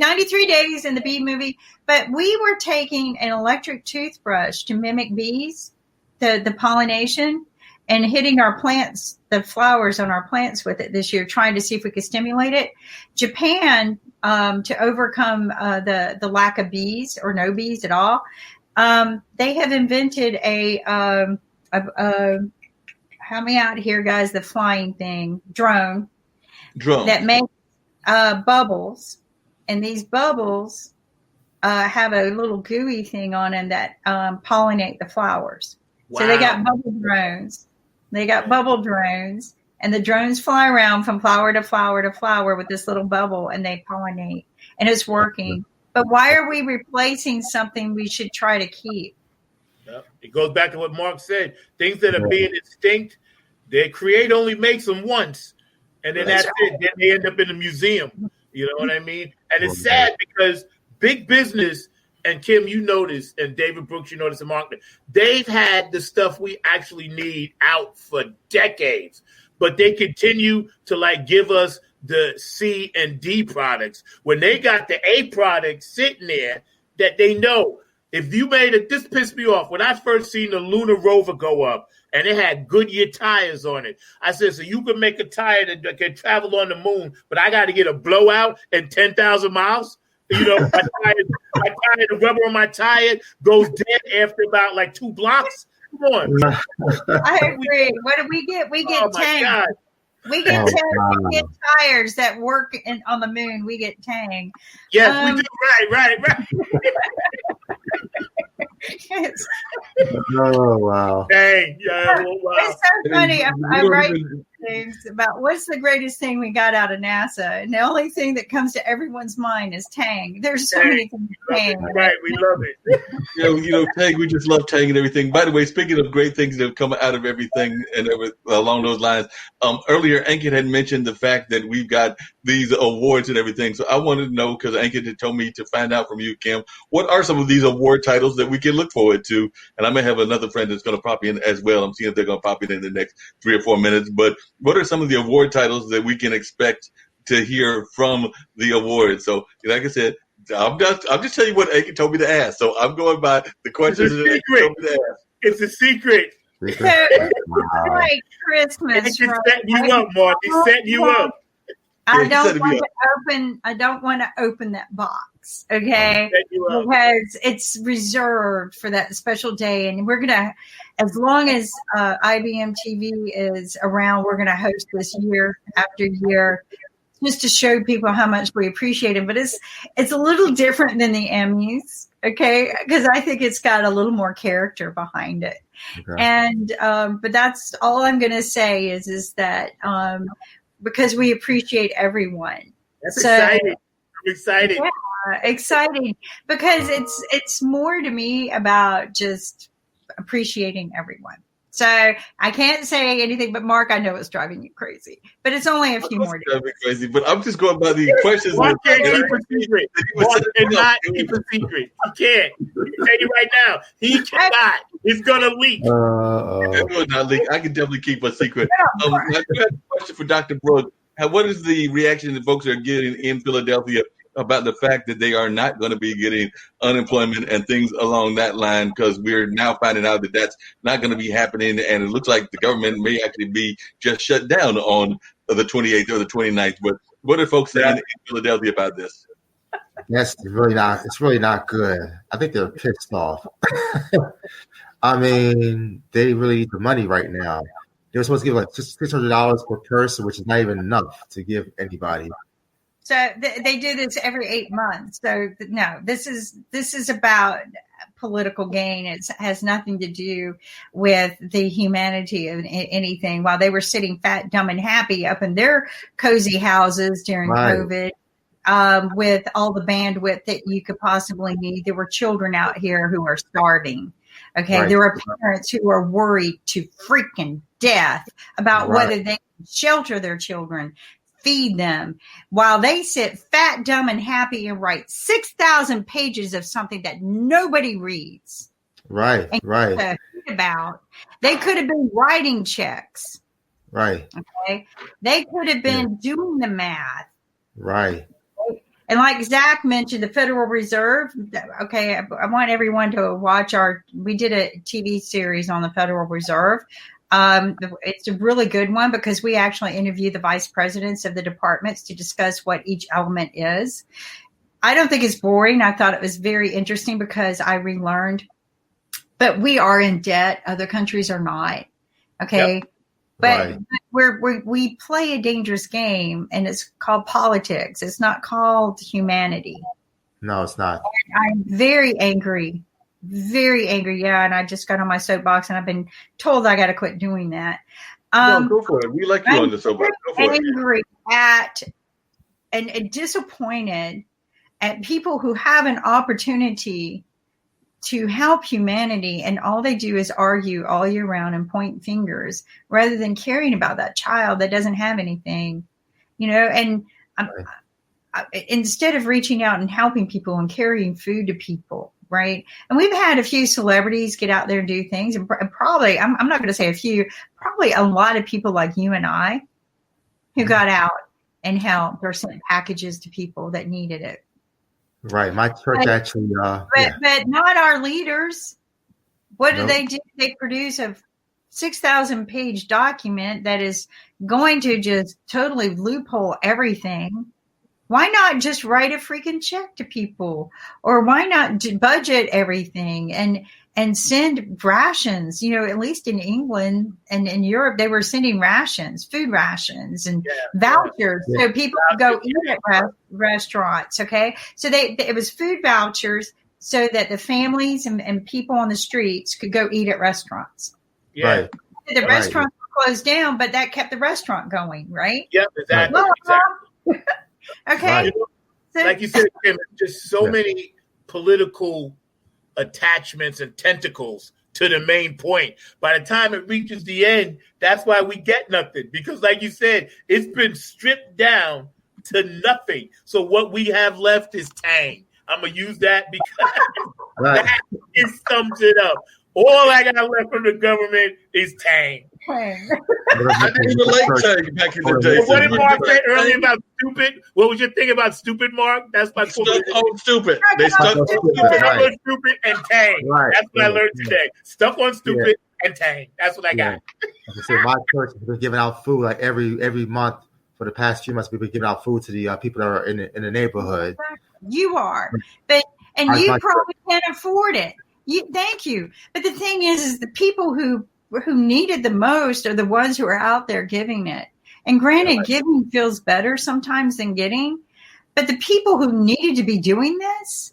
93 days in the bee movie. But we were taking an electric toothbrush to mimic bees, the pollination, and hitting our plants, the flowers on our plants with it this year, trying to see if we could stimulate it. Japan, to overcome the lack of bees or no bees at all, they have invented a help me out here, guys, the flying thing, drone. That makes bubbles, and these bubbles have a little gooey thing on them that pollinate the flowers. Wow. So they got bubble drones. And the drones fly around from flower to flower to flower with this little bubble, and they pollinate, and it's working. But why are we replacing something we should try to keep? Yep. It goes back to what Mark said. Things that are being extinct, they create only makes them once. And then that's it. Then they end up in a museum. You know what I mean? And it's sad because big business, and Kim, you notice, and David Brooks, you notice, and Mark, they've had the stuff we actually need out for decades. But they continue to give us the C and D products when they got the A products sitting there that they know. If you made it, this pissed me off. When I first seen the lunar rover go up and it had Goodyear tires on it, I said, so you can make a tire that can travel on the moon, but I got to get a blowout and 10,000 miles? My tire, the rubber on my tire goes dead after about 2 blocks. Come on. I agree. What do we get? We get tanks. We get we get tires that work on the moon. We get Tang. Yes, we do. Right. Yes. Oh wow! Dang, yeah, wow. It's so funny. things about what's the greatest thing we got out of NASA, and the only thing that comes to everyone's mind is Tang. There's so many things. Tang. Right, we love it. Tang, we just love Tang and everything. By the way, speaking of great things that have come out of everything and along those lines, earlier Ankit had mentioned the fact that we've got these awards and everything. So I wanted to know, because Ankit had told me to find out from you, Kim, what are some of these award titles that we can look forward to? And I may have another friend that's going to pop in as well. I'm seeing if they're going to pop in the next 3 or 4 minutes. But what are some of the award titles that we can expect to hear from the awards? So, like I said, I'm just telling you what Ankit told me to ask. So I'm going by the questions that Ankit told me to ask. It's a secret. So it's like Christmas. He's setting you up, Mark. He's setting you up. I don't want to open that box, okay? Because it's reserved for that special day, and we're gonna, as long as IBM TV is around, we're gonna host this year after year, just to show people how much we appreciate it. But it's a little different than the Emmys, okay? Because I think it's got a little more character behind it. Okay. And but that's all I'm gonna say is that. Because we appreciate everyone. That's exciting. I'm excited. Yeah, exciting. Because it's more to me about just appreciating everyone. So I can't say anything, but Mark, I know it's driving you crazy. But it's only a few more days. Driving crazy, but I'm just going by the questions. Mark can't keep a secret. Mark cannot keep a secret. He can't. I tell you right now, he cannot. It's gonna leak. It will not leak. I can definitely keep a secret. I have a question for Dr. Brooks. What is the reaction that folks are getting in Philadelphia about the fact that they are not going to be getting unemployment and things along that line? Because we're now finding out that that's not going to be happening, and it looks like the government may actually be just shut down on the 28th or the 29th. But what are folks saying in Philadelphia about this? Yes, it's really not good. I think they're pissed off. I mean, they really need the money right now. They're supposed to give like $600 per person, which is not even enough to give anybody. So they do this every 8 months. So no, this is about political gain. It has nothing to do with the humanity of anything. While they were sitting fat, dumb, and happy up in their cozy houses during COVID, with all the bandwidth that you could possibly need, there were children out here who are starving. Okay, there are parents who are worried to freaking death about whether they can shelter their children, feed them, while they sit fat, dumb, and happy and write 6,000 pages of something that nobody reads. Right. About they could have been writing checks. Right. Okay, they could have been doing the math. Right. And like Zack mentioned, the Federal Reserve, okay, I want everyone to watch we did a TV series on the Federal Reserve. It's a really good one because we actually interview the vice presidents of the departments to discuss what each element is. I don't think it's boring. I thought it was very interesting because I relearned, but we are in debt. Other countries are not. Okay. Yep. But we play a dangerous game, and it's called politics. It's not called humanity. No, it's not. I'm very angry. Very angry, yeah. And I just got on my soapbox, and I've been told I got to quit doing that. No, go for it. We like you on the soapbox. Go for angry at and disappointed at people who have an opportunity to help humanity, and all they do is argue all year round and point fingers rather than caring about that child that doesn't have anything, and instead of reaching out and helping people and carrying food to people. Right. And we've had a few celebrities get out there and do things, and probably, I'm not going to say a few, probably a lot of people like you and I who got out and helped or sent packages to people that needed it. Right. My church actually. But not our leaders. What do they do? They produce a 6,000 page document that is going to just totally loophole everything. Why not just write a freaking check to people? Or why not budget everything and send rations? At least in England and in Europe, they were sending rations, food rations and vouchers. Yeah. So people could go eat at restaurants. Okay. So it was food vouchers so that the families and people on the streets could go eat at restaurants. Yeah. The restaurants were closed down, but that kept the restaurant going, right? Yep, exactly. Well, okay. Right. So, Like you said, Tim, just so many political attachments and tentacles to the main point. By the time it reaches the end, that's why we get nothing. Because like you said, it's been stripped down to nothing. So what we have left is tang. I'm going to use that because that sums it up. All I got left from the government is tang. I didn't relate tang back in the day. What did Mark say earlier about stupid? What was your thing about stupid, Mark? That's my stuck on stupid. They stuck on stupid and tang. Right. That's what I learned today. Stuck on stupid and tang. That's what I got. Like I said, my church has been giving out food like every month for the past few months. We've been giving out food to the people that are in the neighborhood. You are, but you probably can't afford it. Thank you. But the thing is the people who need it the most are the ones who are out there giving it. And granted, giving feels better sometimes than getting. But the people who needed to be doing this,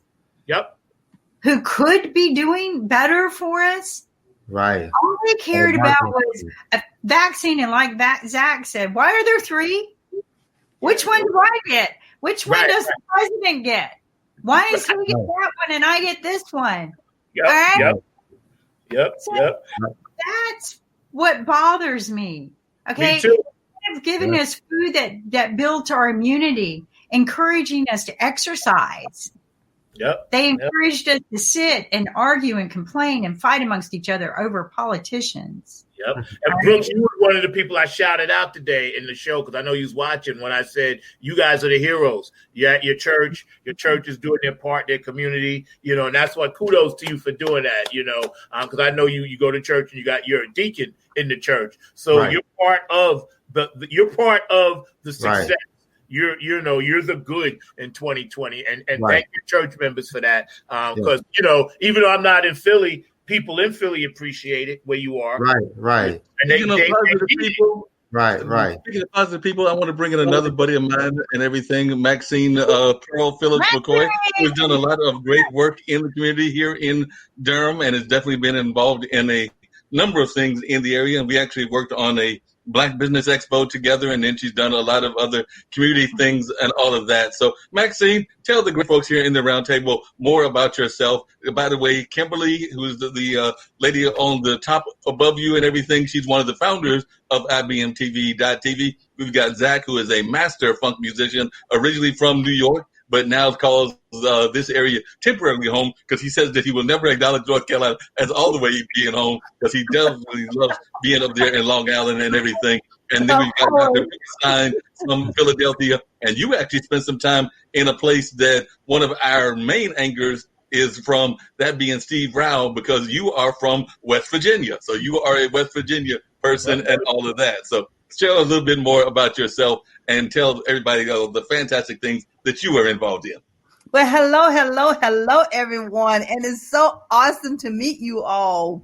who could be doing better for us, right? All they cared about was a vaccine. And like Zack said, why are there 3? Which one do I get? Which one does the president get? Why does he get that one and I get this one? Yep. That's what bothers me. Okay. Me too. Instead of giving us food that builds our immunity, encouraging us to exercise. They encouraged us to sit and argue and complain and fight amongst each other over politicians. And Brooks, you were one of the people I shouted out today in the show because I know you was watching when I said, you guys are the heroes. You're at your church is doing their part, their community, and that's why kudos to you for doing that, because I know you go to church and you're a deacon in the church. So you're part of the success. Right. You're the good in 2020 and thank your church members for that. Because, even though I'm not in Philly, people in Philly appreciate it where you are. Right. And Speaking of positive people, I want to bring in another buddy of mine and everything, Maxine Phillips McKoy, who's done a lot of great work in the community here in Durham and has definitely been involved in a number of things in the area. And we actually worked on a Black Business Expo together, and then she's done a lot of other community things and all of that. So, Maxine, tell the great folks here in the Roundtable more about yourself. By the way, Kimberly, who's the lady on the top above you and everything, she's one of the founders of IBMTV.tv. We've got Zack, who is a master funk musician, originally from New York, but now calls this area temporarily home because he says that he will never acknowledge North Carolina as all the way being home because he definitely loves being up there in Long Island and everything. And then we've got Dr. Stein from Philadelphia. And you actually spent some time in a place that one of our main anchors is from, that being Steve Rao, because you are from West Virginia. So you are a West Virginia person and all of that. So share a little bit more about yourself and tell everybody the fantastic things that you are involved in. Well, hello, everyone. And it's so awesome to meet you all.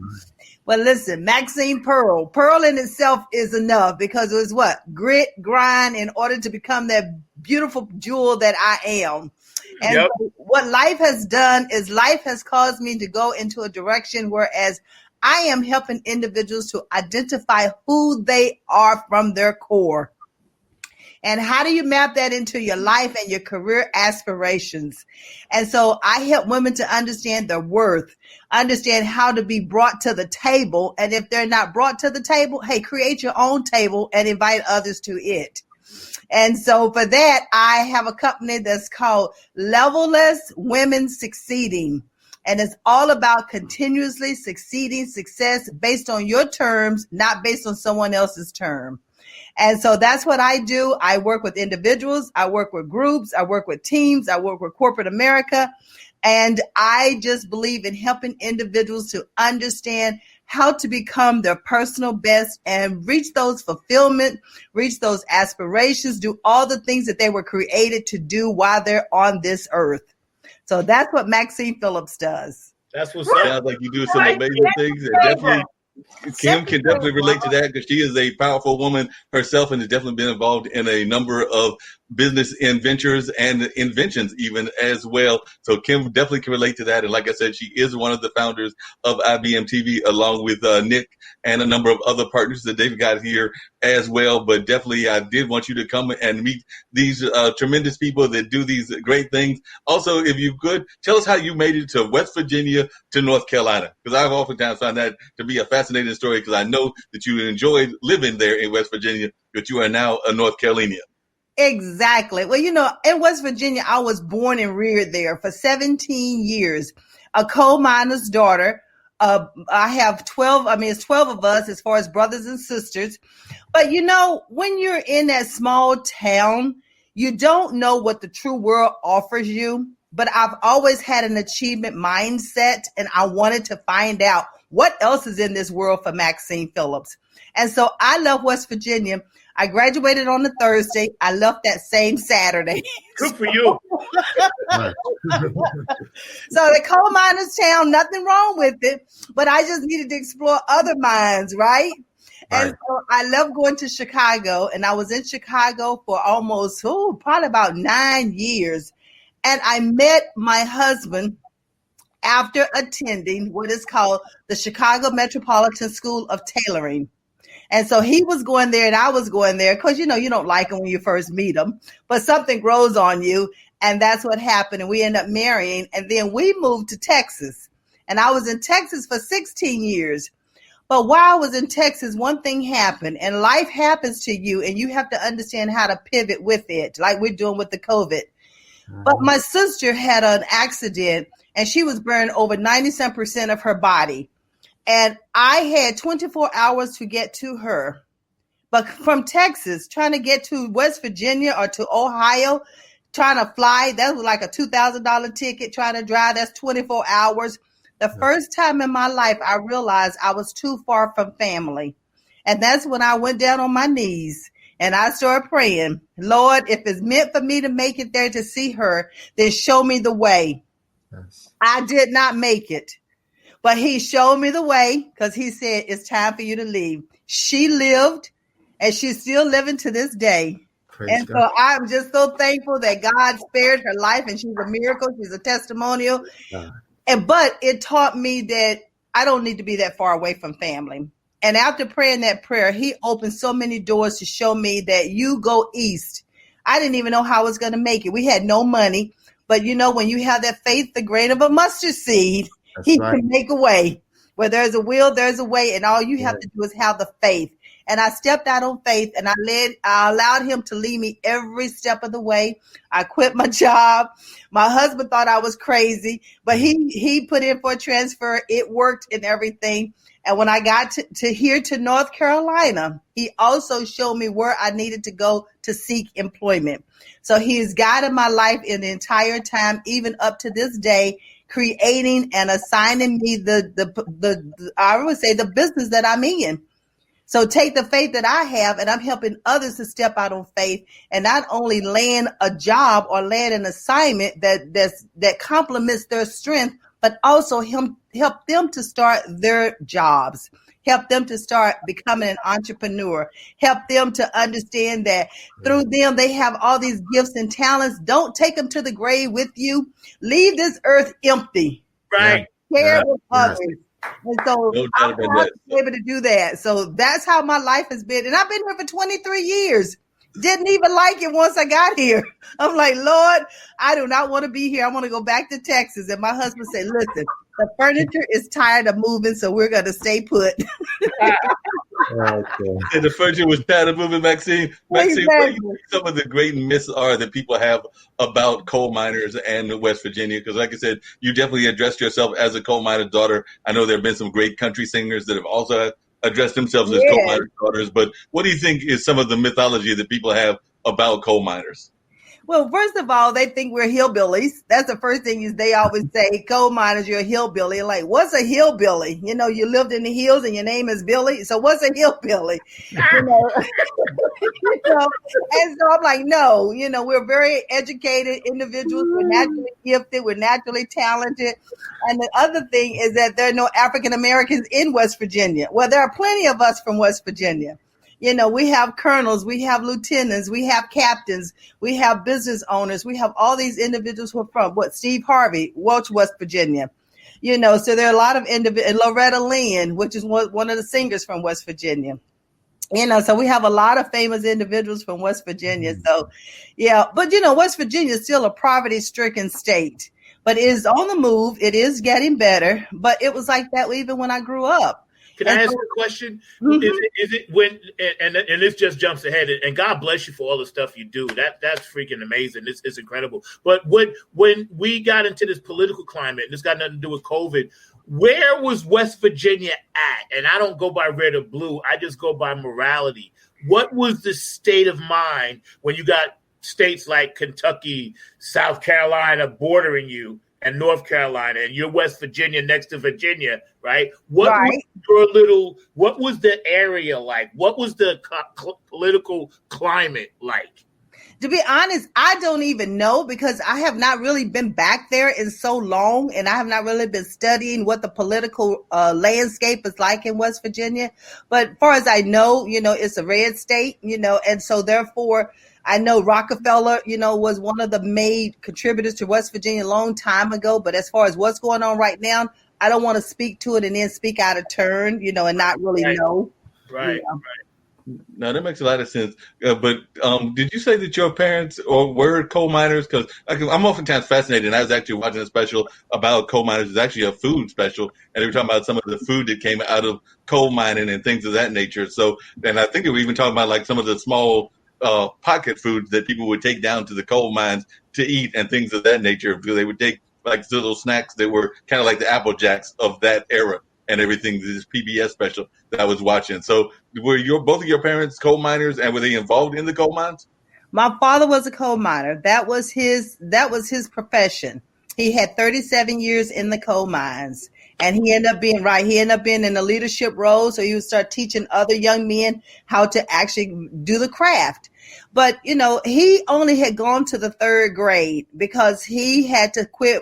Well, listen, Maxine Pearl in itself is enough because it was what? Grit, grind in order to become that beautiful jewel that I am. And what life has done is life has caused me to go into a direction whereas I am helping individuals to identify who they are from their core. And how do you map that into your life and your career aspirations? And so I help women to understand their worth, understand how to be brought to the table. And if they're not brought to the table, hey, create your own table and invite others to it. And so for that, I have a company that's called Levelless Women Succeeding. And it's all about continuously succeeding success based on your terms, not based on someone else's term. And so that's what I do. I work with individuals. I work with groups. I work with teams. I work with corporate America. And I just believe in helping individuals to understand how to become their personal best and reach those fulfillment, reach those aspirations, do all the things that they were created to do while they're on this earth. So that's what Maxine Phillips does. That's what's up. Sounds like you do some amazing things. And definitely, Kim can definitely relate to that because she is a powerful woman herself and has definitely been involved in a number of business ventures and inventions even as well. So Kim definitely can relate to that. And like I said, she is one of the founders of IBM TV, along with Nick and a number of other partners that they've got here as well. But definitely, I did want you to come and meet these tremendous people that do these great things. Also, if you could, tell us how you made it to West Virginia to North Carolina, because I've oftentimes found that to be a fascinating story, because I know that you enjoyed living there in West Virginia, but you are now a North Carolinian. Exactly. Well, in West Virginia, I was born and reared there for 17 years, a coal miner's daughter. I have 12. I mean, it's 12 of us as far as brothers and sisters. But, when you're in that small town, you don't know what the true world offers you. But I've always had an achievement mindset, and I wanted to find out what else is in this world for Maxine Phillips. And so I love West Virginia. I graduated on a Thursday. I left that same Saturday. Good for you. So the coal miners town, nothing wrong with it, but I just needed to explore other mines, right? And so I love going to Chicago, and I was in Chicago for almost, probably about 9 years. And I met my husband after attending what is called the Chicago Metropolitan School of Tailoring. And so he was going there and I was going there because, you don't like him when you first meet him, but something grows on you. And that's what happened. And we ended up marrying. And then we moved to Texas. And I was in Texas for 16 years. But while I was in Texas, one thing happened, and life happens to you, and you have to understand how to pivot with it, like we're doing with the COVID. But my sister had an accident, and she was burned over 97% of her body. And I had 24 hours to get to her. But from Texas, trying to get to West Virginia or to Ohio, trying to fly, that was like a $2,000 ticket. Trying to drive, that's 24 hours. The first time in my life, I realized I was too far from family. And that's when I went down on my knees and I started praying, Lord, if it's meant for me to make it there to see her, then show me the way. Yes. I did not make it. But he showed me the way because he said, it's time for you to leave. She lived, and she's still living to this day. Praise God. So I'm just so thankful that God spared her life, and she's a miracle. She's a testimonial. But it taught me that I don't need to be that far away from family. And after praying that prayer, he opened so many doors to show me that you go east. I didn't even know how I was going to make it. We had no money. But, when you have that faith, the grain of a mustard seed, that's he right. Can make a way. Where there's a will, there's a way. And all you have to do is have the faith. And I stepped out on faith, and I allowed him to lead me every step of the way. I quit my job. My husband thought I was crazy, but he put in for a transfer. It worked and everything. And when I got to here to North Carolina, he also showed me where I needed to go to seek employment. So he has guided my life in the entire time, even up to this day, creating and assigning me I would say the business that I'm in. So take the faith that I have, and I'm helping others to step out on faith and not only land a job or land an assignment that complements their strength, but also help them to start their jobs, help them to start becoming an entrepreneur, help them to understand that through them, they have all these gifts and talents. Don't take them to the grave with you. Leave this earth empty. Right. Share with others. And so I'm able to do that. So that's how my life has been. And I've been here for 23 years. Didn't even like it once I got here. I'm like, Lord, I do not want to be here. I want to go back to Texas. And my husband said, listen, the furniture is tired of moving, so we're going to stay put. Okay. And the furniture was tired of moving, Maxine. Maxine, what do you think some of the great myths are that people have about coal miners and West Virginia? Because like I said, you definitely addressed yourself as a coal miner's daughter. I know there have been some great country singers that have also addressed themselves as coal miners' daughters. But what do you think is some of the mythology that people have about coal miners? Well, first of all, they think we're hillbillies. That's the first thing is they always say, coal miners, you're a hillbilly. Like, what's a hillbilly? You lived in the hills and your name is Billy. So what's a hillbilly? And so I'm like, no, we're very educated individuals. We're naturally gifted. We're naturally talented. And the other thing is that there are no African Americans in West Virginia. Well, there are plenty of us from West Virginia. We have colonels, we have lieutenants, we have captains, we have business owners, we have all these individuals who are from Steve Harvey, Welch, West Virginia. So there are a lot of individuals, Loretta Lynn, which is one of the singers from West Virginia. So we have a lot of famous individuals from West Virginia. So, yeah, but West Virginia is still a poverty-stricken state, but it is on the move. It is getting better, but it was like that even when I grew up. Can I ask you a question? Mm-hmm. Is it when and this just jumps ahead, and God bless you for all the stuff you do. That's freaking amazing. It's incredible. But when we got into this political climate, and this got nothing to do with COVID, where was West Virginia at? And I don't go by red or blue. I just go by morality. What was the state of mind when you got states like Kentucky, South Carolina bordering you, and North Carolina, and you're West Virginia next to Virginia, right? What was the area like? What was the political climate like? To be honest, I don't even know, because I have not really been back there in so long, and I have not really been studying what the political landscape is like in West Virginia. But as far as I know, it's a red state, and so therefore I know Rockefeller, was one of the main contributors to West Virginia a long time ago. But as far as what's going on right now, I don't want to speak to it and then speak out of turn, and not really know. Right. No, that makes a lot of sense. But did you say that your parents were coal miners? Because I'm oftentimes fascinated. And I was actually watching a special about coal miners. It's actually a food special, and they were talking about some of the food that came out of coal mining and things of that nature. So, and I think they were even talking about like some of the small pocket foods that people would take down to the coal mines to eat and things of that nature. Because they would take like little snacks that were kind of like the Apple Jacks of that era and everything. This PBS special that I was watching. So were both of your parents coal miners, and were they involved in the coal mines? My father was a coal miner. That was his profession. He had 37 years in the coal mines, and he ended up being in a leadership role. So he would start teaching other young men how to actually do the craft. But, he only had gone to the 3rd grade because he had to quit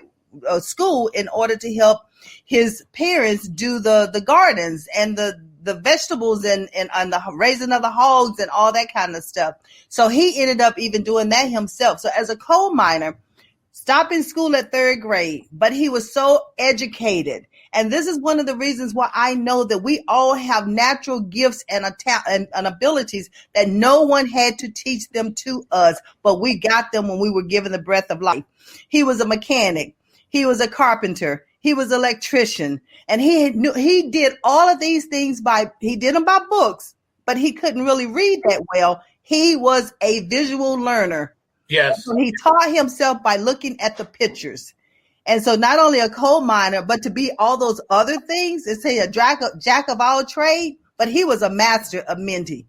school in order to help his parents do the gardens and the vegetables and the raising of the hogs and all that kind of stuff. So he ended up even doing that himself. So as a coal miner, stopping school at 3rd grade, but he was so educated. And this is one of the reasons why I know that we all have natural gifts and abilities that no one had to teach them to us, but we got them when we were given the breath of life. He was a mechanic. He was a carpenter. He was an electrician. And he did all of these things he did them by books, but he couldn't really read that well. He was a visual learner. Yes. So he taught himself by looking at the pictures. And so not only a coal miner, but to be all those other things, it's a jack of all trade, but he was a master of mending.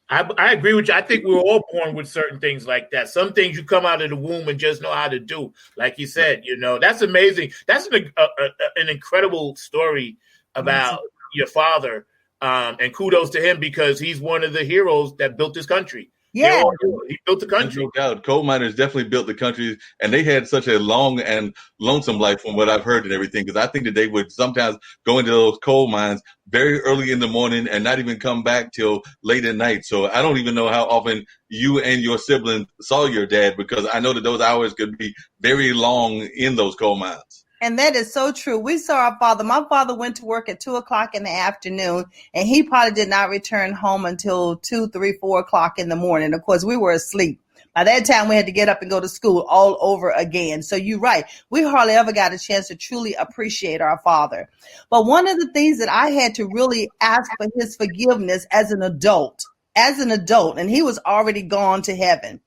I agree with you. I think we were all born with certain things like that. Some things you come out of the womb and just know how to do. Like you said, that's amazing. That's an incredible story about your father. And kudos to him, because he's one of the heroes that built this country. Yeah, he built the country. No doubt. Coal miners definitely built the country, and they had such a long and lonesome life from what I've heard and everything, because I think that they would sometimes go into those coal mines very early in the morning and not even come back till late at night. So I don't even know how often you and your siblings saw your dad, because I know that those hours could be very long in those coal mines. And that is so true. We saw our father. My father went to work at 2:00 in the afternoon, and he probably did not return home until 2, 3, 4 o'clock in the morning. Of course, we were asleep. By that time, we had to get up and go to school all over again. So you're right. We hardly ever got a chance to truly appreciate our father. But one of the things that I had to really ask for his forgiveness as an adult, and he was already gone to heaven.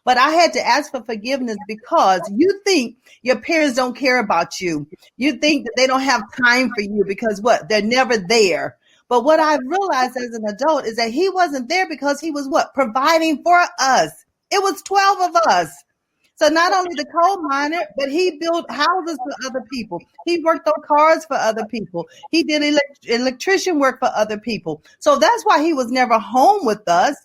But I had to ask for forgiveness because you think your parents don't care about you. You think that they don't have time for you because they're never there. But what I realized as an adult is that he wasn't there because he was providing for us. It was 12 of us. So not only the coal miner, but he built houses for other people. He worked on cars for other people. He did electrician work for other people. So that's why he was never home with us.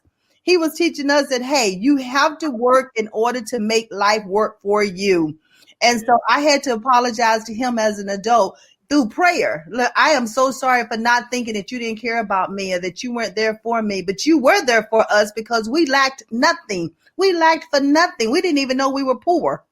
He was teaching us that, hey, you have to work in order to make life work for you. And so I had to apologize to him as an adult. through prayer. Look, I am so sorry for not thinking that you didn't care about me or that you weren't there for me, but you were there for us because we lacked nothing. We lacked for nothing. We didn't even know we were poor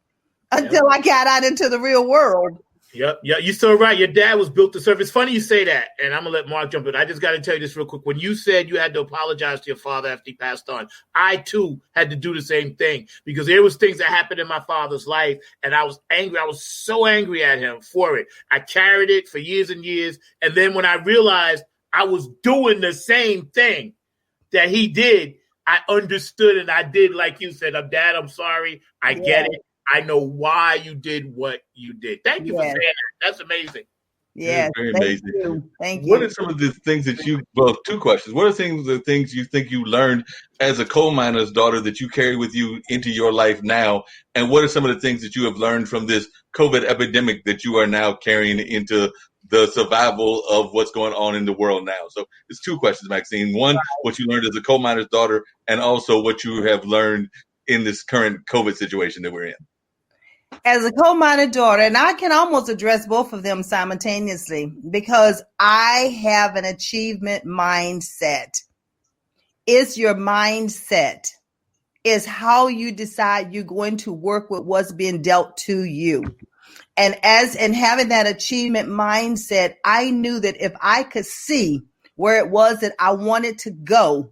until I got out into the real world. Yep. Yeah, you're so right. Your dad was built to serve. It's funny you say that, and I'm going to let Mark jump in. I just got to tell you this real quick. When you said you had to apologize to your father after he passed on, I, too, had to do the same thing because there was things that happened in my father's life, and I was angry. I was so angry at him for it. I carried it for years and years, and then when I realized I was doing the same thing that he did, I understood, and I did like you said. Dad, I'm sorry. I get it. I know why you did what you did. Thank you for saying that. That's amazing. Yeah, very amazing. Thank you. What are some of the things that two questions. What are the things you think you learned as a coal miner's daughter that you carry with you into your life now? And what are some of the things that you have learned from this COVID epidemic that you are now carrying into the survival of what's going on in the world now? So it's two questions, Maxine. One, what you learned as a coal miner's daughter, and also what you have learned in this current COVID situation that we're in. As a coal miner daughter, and I can almost address both of them simultaneously because I have an achievement mindset. It's your mindset. It's how you decide you're going to work with what's being dealt to you. And having that achievement mindset, I knew that if I could see where it was that I wanted to go,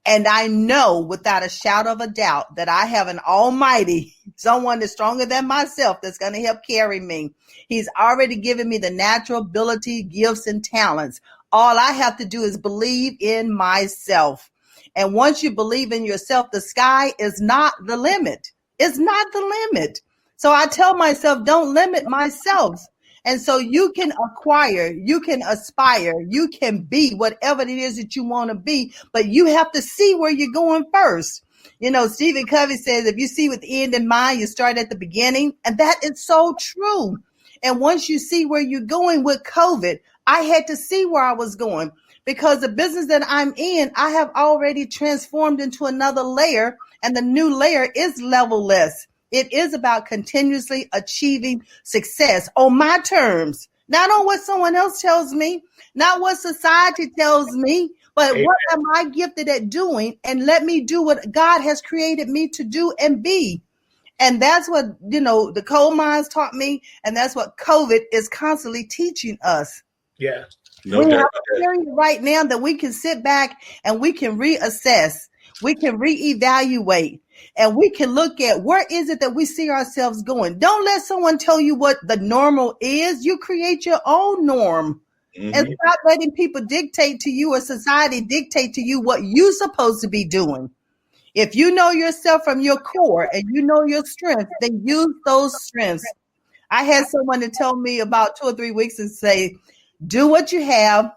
and I know without a shadow of a doubt that I have an almighty, someone that's stronger than myself that's going to help carry me. He's already given me the natural ability, gifts, and talents. All I have to do is believe in myself. And once you believe in yourself, the sky is not the limit. It's not the limit. So I tell myself, don't limit myself. And so you can acquire, you can aspire, you can be whatever it is that you want to be, but you have to see where you're going first. You know, Stephen Covey says, if you see with the end in mind, you start at the beginning. And that is so true. And once you see where you're going with COVID, I had to see where I was going because the business that I'm in, I have already transformed into another layer, and the new layer is level-less. It is about continuously achieving success on my terms, not on what someone else tells me, not what society tells me, but Amen. What am I gifted at doing? And let me do what God has created me to do and be. And that's what, the coal mines taught me. And that's what COVID is constantly teaching us. Yeah. No we doubt. have a period right now that we can sit back and we can reassess. We can reevaluate. And we can look at where is it that we see ourselves going. Don't let someone tell you what the normal is. You create your own norm. Mm-hmm. And stop letting people dictate to you or society dictate to you what you're supposed to be doing. If you know yourself from your core and you know your strengths, then use those strengths. I had someone to tell me about 2 or 3 weeks and say, do what you have,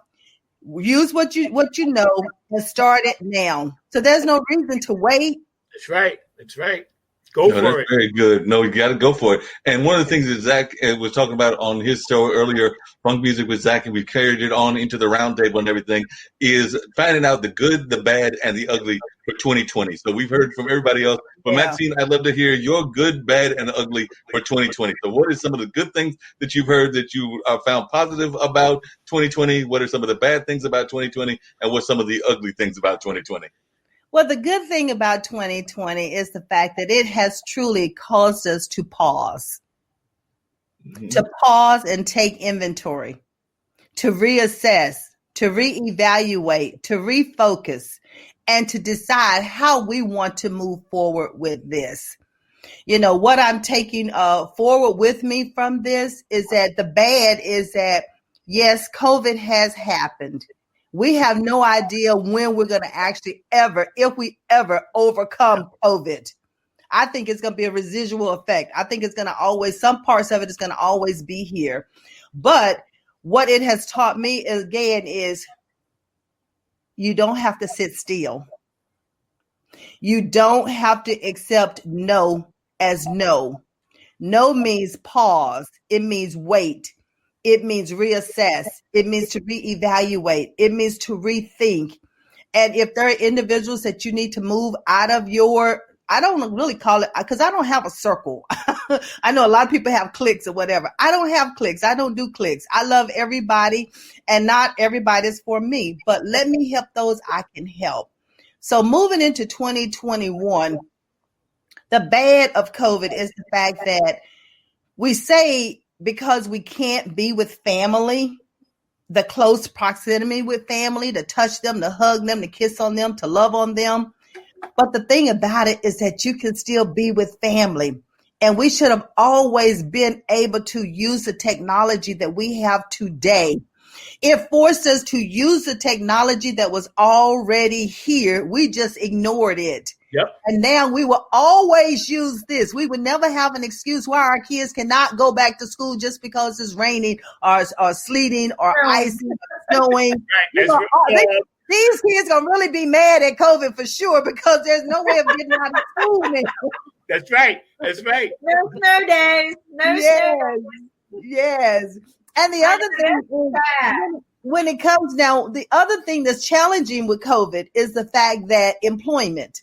use what you know, and start it now. So there's no reason to wait. That's right. That's right. Go for it. Very good. No, you got to go for it. And one of the things that Zack was talking about on his show earlier, Funk Music with Zack, and we carried it on into the roundtable and everything, is finding out the good, the bad, and the ugly for 2020. So we've heard from everybody else. But Maxine, I'd love to hear your good, bad, and ugly for 2020. So what are some of the good things that you've heard that you found positive about 2020? What are some of the bad things about 2020? And what's some of the ugly things about 2020? Well, the good thing about 2020 is the fact that it has truly caused us to pause, to pause and take inventory, to reassess, to reevaluate, to refocus, and to decide how we want to move forward with this. What I'm taking forward with me from this is that the bad is that, yes, COVID has happened. We have no idea when we're going to actually if we ever overcome COVID. I think it's going to be a residual effect. I think it's going to some parts of it is going to always be here. But what it has taught me again is you don't have to sit still. You don't have to accept no as no. No means pause. It means wait. It means reassess. It means to reevaluate. It means to rethink. And if there are individuals that you need to move out of I don't really call it, because I don't have a circle. I know a lot of people have clicks or whatever. I don't have clicks. I don't do clicks. I love everybody, and not everybody's for me, but let me help those I can help. So moving into 2021, the bad of COVID is the fact that we say because we can't be with family, the close proximity with family, to touch them, to hug them, to kiss on them, to love on them. But the thing about it is that you can still be with family. And we should have always been able to use the technology that we have today. It forced us to use the technology that was already here. We just ignored it. Yep. And now we will always use this. We would never have an excuse why our kids cannot go back to school just because it's raining or sleeting or icing or snowing. These kids gonna really be mad at COVID for sure, because there's no way of getting out of school now. That's right. That's right. No snow days. No snow days. Yes. And the other thing is, when it comes now, the other thing that's challenging with COVID is the fact that employment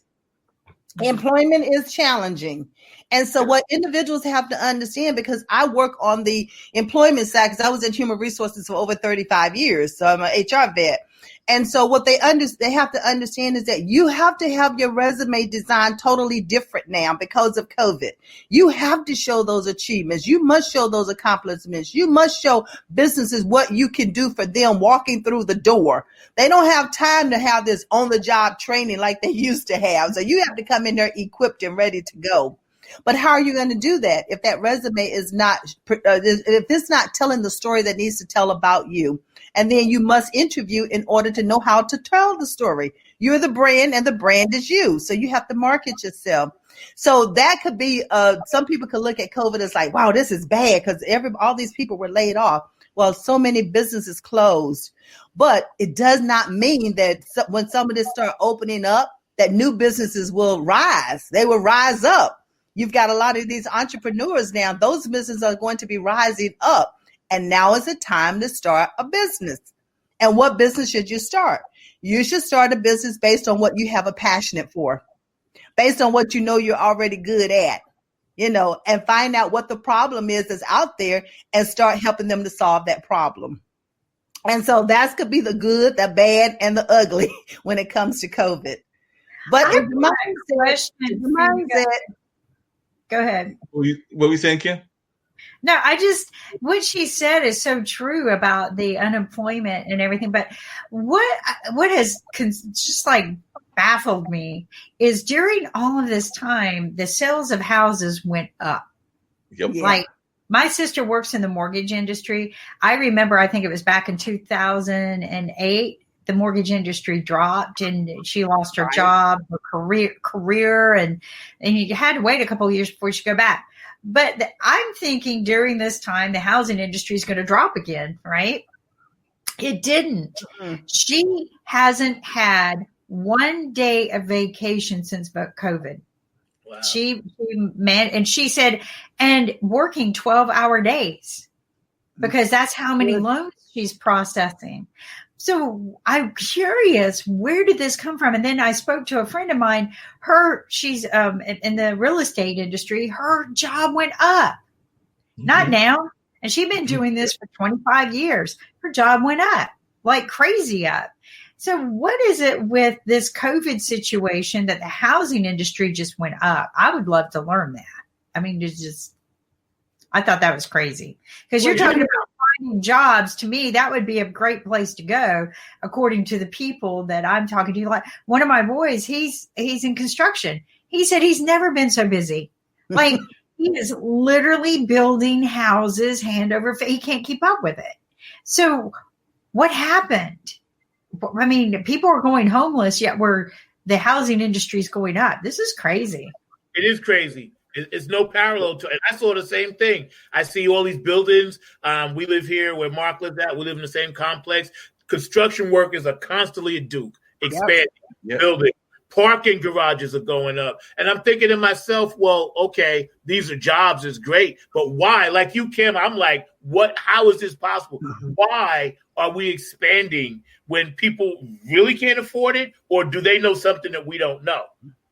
is challenging. And so what individuals have to understand, because I work on the employment side, because I was in human resources for over 35 years. So I'm an HR vet. And so what they have to understand is that you have to have your resume designed totally different now because of COVID. You have to show those achievements. You must show those accomplishments. You must show businesses what you can do for them walking through the door. They don't have time to have this on-the-job training like they used to have. So you have to come in there equipped and ready to go. But how are you going to do that if that resume is not, if it's not telling the story that needs to tell about you? And then you must interview in order to know how to tell the story. You're the brand and the brand is you. So you have to market yourself. So that could be, some people could look at COVID as like, wow, this is bad because all these people were laid off. Well, so many businesses closed. But it does not mean that when some of this start opening up, that new businesses will rise. They will rise up. You've got a lot of these entrepreneurs now. Those businesses are going to be rising up. And now is the time to start a business. And what business should you start? You should start a business based on what you have a passion for, based on what you know you're already good at, and find out what the problem is that's out there and start helping them to solve that problem. And so that could be the good, the bad, and the ugly when it comes to COVID. But if the mindset, go ahead. What were we saying, Kim? No, what she said is so true about the unemployment and everything. But what has just like baffled me is during all of this time, the sales of houses went up. Yep. Like my sister works in the mortgage industry. I remember, I think it was back in 2008, the mortgage industry dropped and she lost her job, her career, and you had to wait a couple of years before she could go back. But I'm thinking during this time, the housing industry is going to drop again, right? It didn't. Mm-hmm. She hasn't had one day of vacation since COVID. Wow. And she said, and working 12-hour days because that's how many loans she's processing. So I'm curious, where did this come from? And then I spoke to a friend of mine. She's in the real estate industry. Her job went up, not now. And she'd been doing this for 25 years. Her job went up like crazy up. So what is it with this COVID situation that the housing industry just went up? I would love to learn that. I mean, I thought that was crazy because you're talking about finding jobs. To me, that would be a great place to go, according to the people that I'm talking to. Like one of my boys, he's in construction. He said he's never been so busy. Like he is literally building houses hand over face. He can't keep up with it. So what happened? I mean, people are going homeless, yet the housing industry is going up. This is crazy. It is crazy. It's no parallel to it. I saw the same thing. I see all these buildings. We live here where Mark lives at. We live in the same complex. Construction workers are constantly at Duke, expanding, building. Parking garages are going up. And I'm thinking to myself, well, okay, these are jobs, is great. But why? Like you, Kim, I'm like, how is this possible? Why are we expanding when people really can't afford it? Or do they know something that we don't know?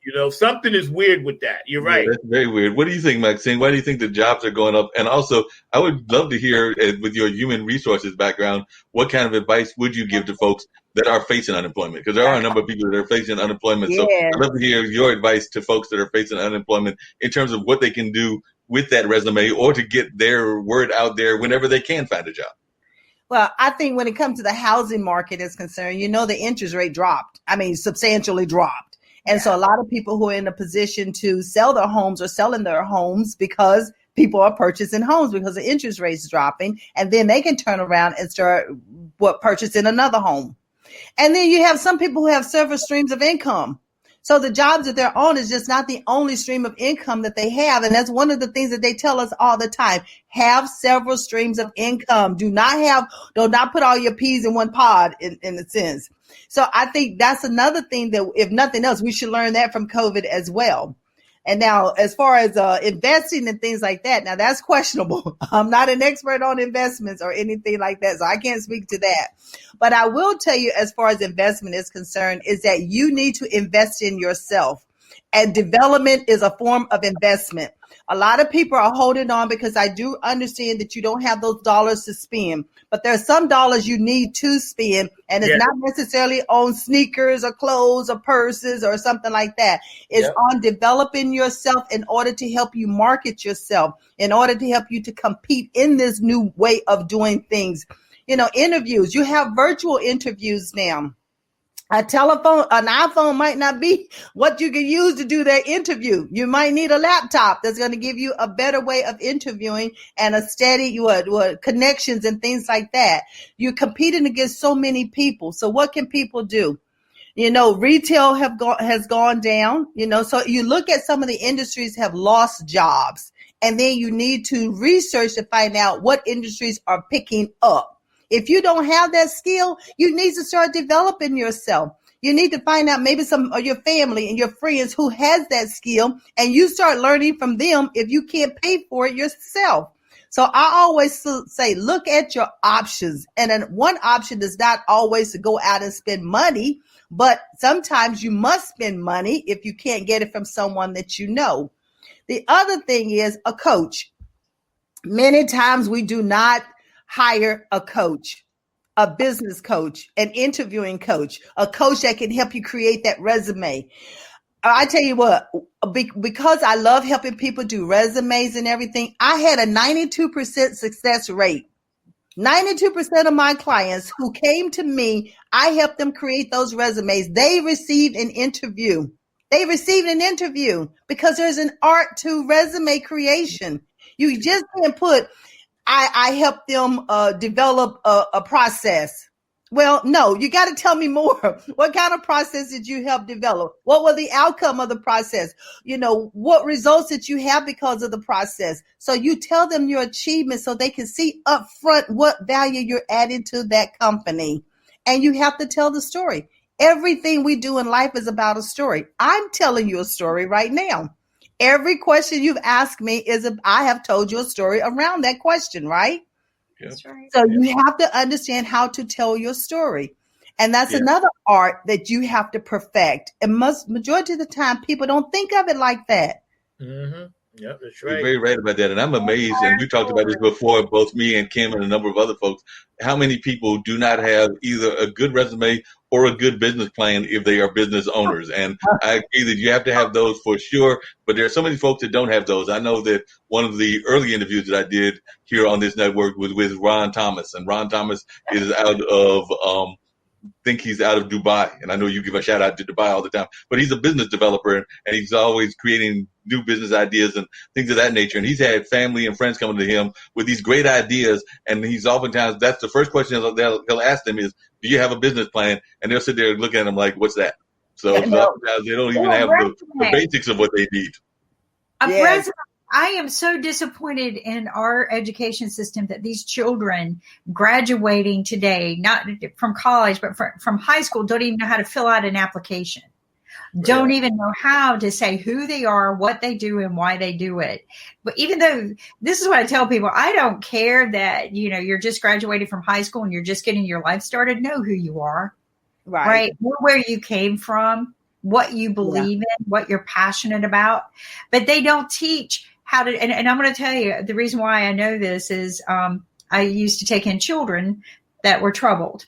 You know, something is weird with that. You're right. Yeah, that's very weird. What do you think, Maxine? Why do you think the jobs are going up? And also, I would love to hear, with your human resources background, what kind of advice would you give to folks that are facing unemployment? Because there are a number of people that are facing unemployment. So Yeah. I'd love to hear your advice to folks that are facing unemployment in terms of what they can do with that resume or to get their word out there whenever they can find a job. Well, I think when it comes to the housing market is concerned, the interest rate dropped. I mean, substantially dropped. And so a lot of people who are in a position to sell their homes are selling their homes because people are purchasing homes because the interest rate's dropping. And then they can turn around and start purchasing another home. And then you have some people who have several streams of income. So the jobs that they're on is just not the only stream of income that they have. And that's one of the things that they tell us all the time. Have several streams of income. Do not put all your peas in one pod in a sense. So I think that's another thing that, if nothing else, we should learn that from COVID as well. And now, as far as investing and things like that, now that's questionable. I'm not an expert on investments or anything like that, so I can't speak to that. But I will tell you, as far as investment is concerned, is that you need to invest in yourself. And development is a form of investment. A lot of people are holding on because I do understand that you don't have those dollars to spend, but there are some dollars you need to spend, and it's not necessarily on sneakers or clothes or purses or something like that. It's on developing yourself in order to help you market yourself, in order to help you to compete in this new way of doing things. Interviews, you have virtual interviews now. An iPhone might not be what you can use to do that interview. You might need a laptop that's going to give you a better way of interviewing and a steady connections and things like that. You're competing against so many people. So what can people do? Retail has gone down, so you look at some of the industries have lost jobs, and then you need to research to find out what industries are picking up. If you don't have that skill, you need to start developing yourself. You need to find out maybe some of your family and your friends who has that skill, and you start learning from them if you can't pay for it yourself. So I always say, look at your options. And then one option is not always to go out and spend money, but sometimes you must spend money if you can't get it from someone that you know. The other thing is a coach. Many times we do not hire a coach, a business coach, an interviewing coach, a coach that can help you create that resume. I tell you what, because I love helping people do resumes and everything, I had a 92% success rate. 92% of my clients who came to me, I helped them create those resumes. They received an interview. Because there's an art to resume creation. You just can't put, I helped them develop a process. Well, no, you got to tell me more. What kind of process did you help develop? What was the outcome of the process? What results did you have because of the process? So you tell them your achievements so they can see up front what value you're adding to that company. And you have to tell the story. Everything we do in life is about a story. I'm telling you a story right now. Every question you've asked me I have told you a story around that question, right? That's right. So you have to understand how to tell your story. And that's another art that you have to perfect. And majority of the time, people don't think of it like that. Mm-hmm. Yep, that's right. You're very right about that. And I'm amazed, and we talked about this before, both me and Kim and a number of other folks, how many people do not have either a good resume or a good business plan if they are business owners. And I agree that you have to have those for sure, but there are so many folks that don't have those. I know that one of the early interviews that I did here on this network was with Ron Thomas, and Ron Thomas is out of think he's out of Dubai, and I know you give a shout out to Dubai all the time, but he's a business developer, and he's always creating new business ideas and things of that nature. And he's had family and friends coming to him with these great ideas, and he's oftentimes, that's the first question he'll ask them is, do you have a business plan? And they'll sit there looking at him like, what's that? So oftentimes they don't even have the basics of what they need. I am so disappointed in our education system that these children graduating today, not from college, but from high school, don't even know how to fill out an application. Don't even know how to say who they are, what they do, and why they do it. But even though, this is what I tell people, I don't care that, you're just graduating from high school and you're just getting your life started. Know who you are, right? Know where you came from. what you believe in, what you're passionate about, but they don't teach how to, and I'm going to tell you, the reason why I know this is I used to take in children that were troubled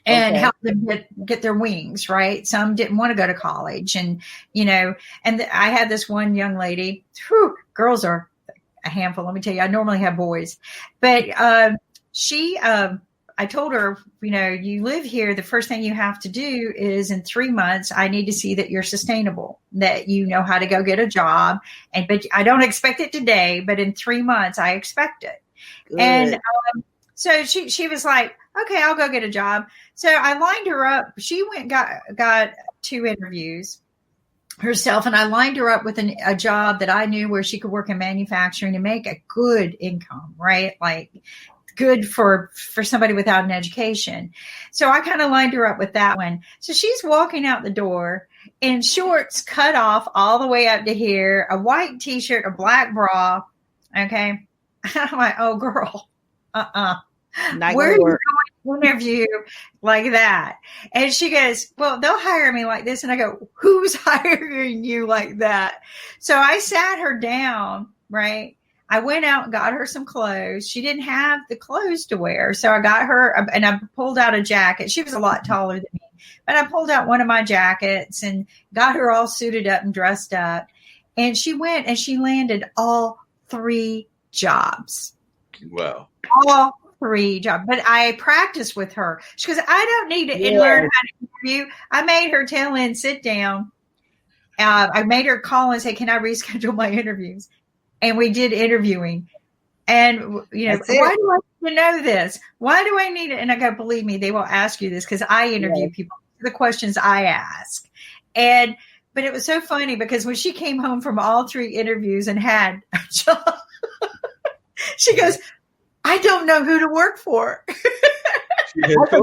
and help them get their wings, right? Some didn't want to go to college, and, I had this one young lady, girls are a handful. Let me tell you, I normally have boys, but I told her, you live here. The first thing you have to do is in 3 months, I need to see that you're sustainable, that you know how to go get a job. But I don't expect it today, but in 3 months, I expect it. Good. And so she was like, okay, I'll go get a job. So I lined her up. She went, got 2 interviews herself, and I lined her up with a job that I knew where she could work in manufacturing and make a good income, right? Like good for somebody without an education. So I kind of lined her up with that one. So she's walking out the door in shorts cut off all the way up to here, a white t-shirt, a black bra. Okay. I'm like, oh girl, where are you going to interview like that? And she goes, well, they'll hire me like this. And I go, who's hiring you like that? So I sat her down, right? I went out and got her some clothes. She didn't have the clothes to wear. So I got her, and I pulled out a jacket. She was a lot taller than me, but I pulled out one of my jackets and got her all suited up and dressed up. And she went and she landed all 3 jobs. Wow. All 3 jobs. But I practiced with her. She goes, I don't need to learn how to interview. I made her tell in, sit down. I made her call and say, can I reschedule my interviews? And we did interviewing. And, why do I need to know this? Why do I need it? And I go, believe me, they will ask you this because I interview people. The questions I ask. But it was so funny because when she came home from all 3 interviews and had a job, she goes, I don't know who to work for. That's a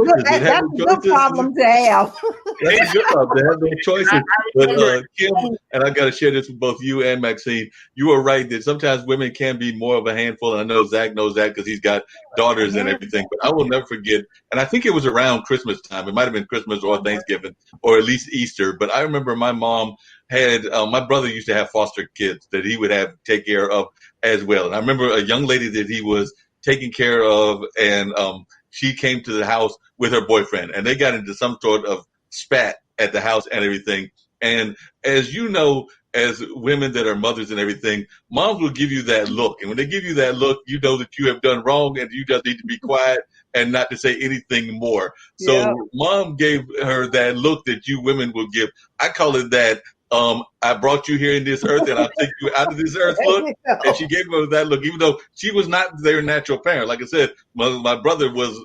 good problem to have. That's a good problem to have those choices. But Kim, and I got to share this with both you and Maxine. You are right that sometimes women can be more of a handful. And I know Zach knows that because he's got daughters and everything. But I will never forget, and I think it was around Christmas time. It might have been Christmas or Thanksgiving or at least Easter. But I remember my mom had, my brother used to have foster kids that he would have take care of as well. And I remember a young lady that he was taking care of, and she came to the house with her boyfriend, and they got into some sort of spat at the house and everything. And as you know, as women that are mothers and everything, moms will give you that look. And when they give you that look, you know that you have done wrong and you just need to be quiet and not to say anything more. So mom gave her that look that you women will give. I call it that. I brought you here in this earth and I'll take you out of this earth look. And she gave her that look, even though she was not their natural parent. Like I said, my brother was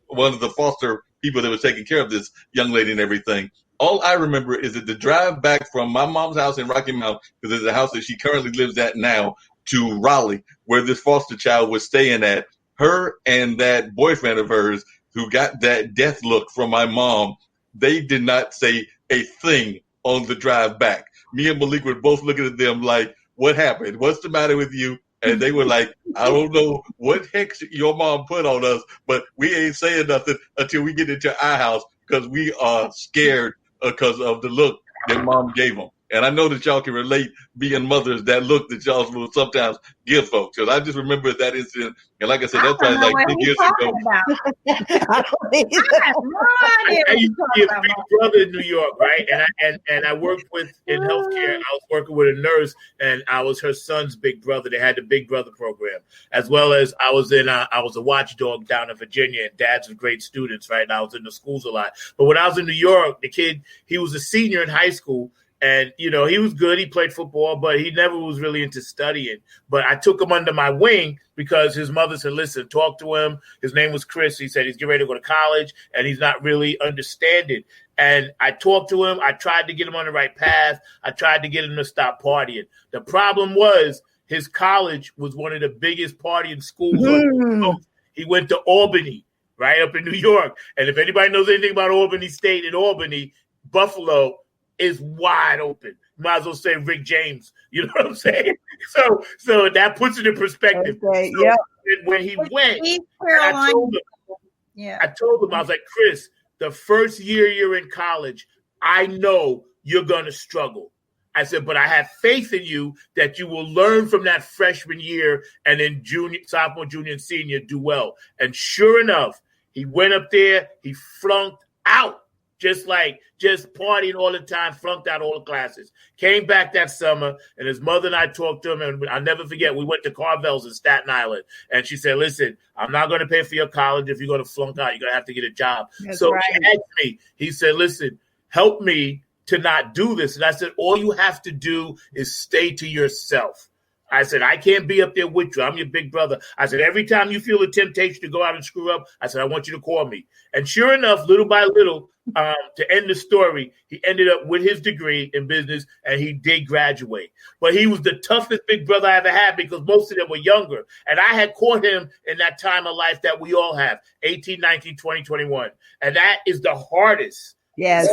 one of the foster people that was taking care of this young lady and everything. All I remember is that the drive back from my mom's house in Rocky Mount, because it's the house that she currently lives at now, to Raleigh, where this foster child was staying at, her and that boyfriend of hers who got that death look from my mom, they did not say a thing on the drive back. Me and Malik were both looking at them like, what happened? What's the matter with you? And they were like, I don't know what heck your mom put on us, but we ain't saying nothing until we get into our house because we are scared because of the look that mom gave them. And I know that y'all can relate, being mothers, that look that y'all will sometimes give folks. Because I just remember that incident. And like I said, that's probably like 10 years ago. I used to be a big brother in New York, right? And I worked in healthcare. I was working with a nurse, and I was her son's big brother. They had the Big Brother program, as well as I was a watchdog down in Virginia, and dads were great students, right? And I was in the schools a lot. But when I was in New York, the kid, he was a senior in high school. And, he was good. He played football, but he never was really into studying. But I took him under my wing because his mother said, listen, talk to him. His name was Chris. He said he's getting ready to go to college, and he's not really understanding. And I talked to him. I tried to get him on the right path. I tried to get him to stop partying. The problem was his college was one of the biggest partying schools on the coast. He went to Albany, right up in New York. And if anybody knows anything about Albany State and Albany, Buffalo is wide open. Might as well say Rick James. You know what I'm saying? So that puts it in perspective. Okay, so when he went, I told him, I was like, Chris, the first year you're in college, I know you're going to struggle. I said, but I have faith in you that you will learn from that freshman year and then sophomore, junior, and senior do well. And sure enough, he went up there, he flunked out, just partying all the time, flunked out all the classes. Came back that summer, and his mother and I talked to him, and I'll never forget, we went to Carvel's in Staten Island, and she said, listen, I'm not going to pay for your college. If you're going to flunk out, you're going to have to get a job. That's so right. he asked me, he said, listen, help me to not do this. And I said, all you have to do is stay to yourself. I said, I can't be up there with you. I'm your big brother. I said, every time you feel a temptation to go out and screw up, I said, I want you to call me. And sure enough, little by little, to end the story, he ended up with his degree in business, and he did graduate. But he was the toughest big brother I ever had because most of them were younger. And I had caught him in that time of life that we all have, 18, 19, 20, 21. And that is the hardest. Yes.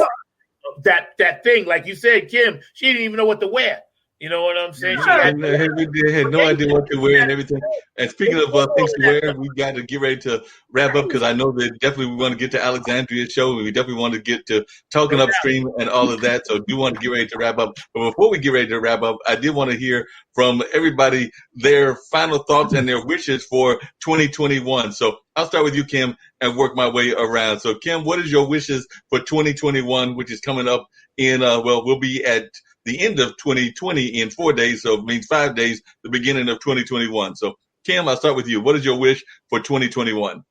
That thing, like you said, Kim, she didn't even know what to wear. You know what I'm saying? She had no idea what to wear and everything. And speaking of things to wear, we got to get ready to wrap up because I know that definitely we want to get to Alexandria's show. We definitely want to get to Talking Upstream and all of that. So do want to get ready to wrap up. But before we get ready to wrap up, I did want to hear from everybody their final thoughts and their wishes for 2021. So I'll start with you, Kim, and work my way around. So, Kim, what is your wishes for 2021, which is coming up in, we'll be at the end of 2020 in 4 days, so it means 5 days, the beginning of 2021. So, Kim, I'll start with you. What is your wish for 2021?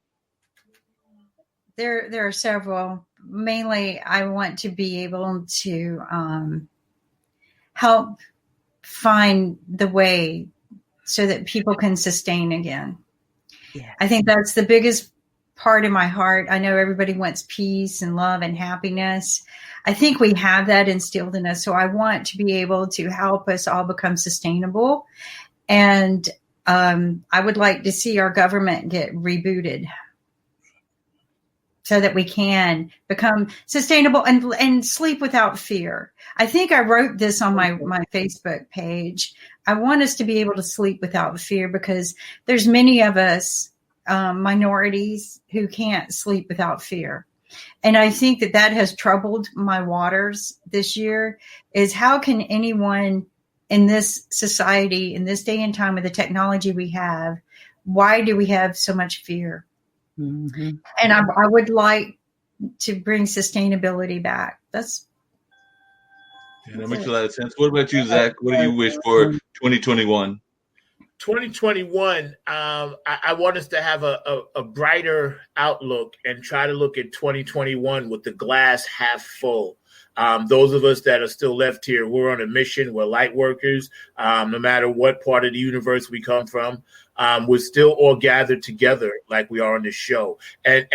There are several. Mainly, I want to be able to help find the way so that people can sustain again. Yeah. I think that's the biggest part of my heart. I know everybody wants peace and love and happiness. I think we have that instilled in us. So I want to be able to help us all become sustainable. And I would like to see our government get rebooted so that we can become sustainable and sleep without fear. I think I wrote this on my Facebook page. I want us to be able to sleep without fear because there's many of us, minorities, who can't sleep without fear. And I think that has troubled my waters this year is how can anyone in this society, in this day and time with the technology we have, why do we have so much fear? Mm-hmm. And I would like to bring sustainability back. That makes a lot of sense. What about you, Zach? What do you wish for 2021? 2021, I want us to have a brighter outlook and try to look at 2021 with the glass half full. Those of us that are still left here, we're on a mission. We're light workers. No matter what part of the universe we come from, we're still all gathered together like we are on this show. And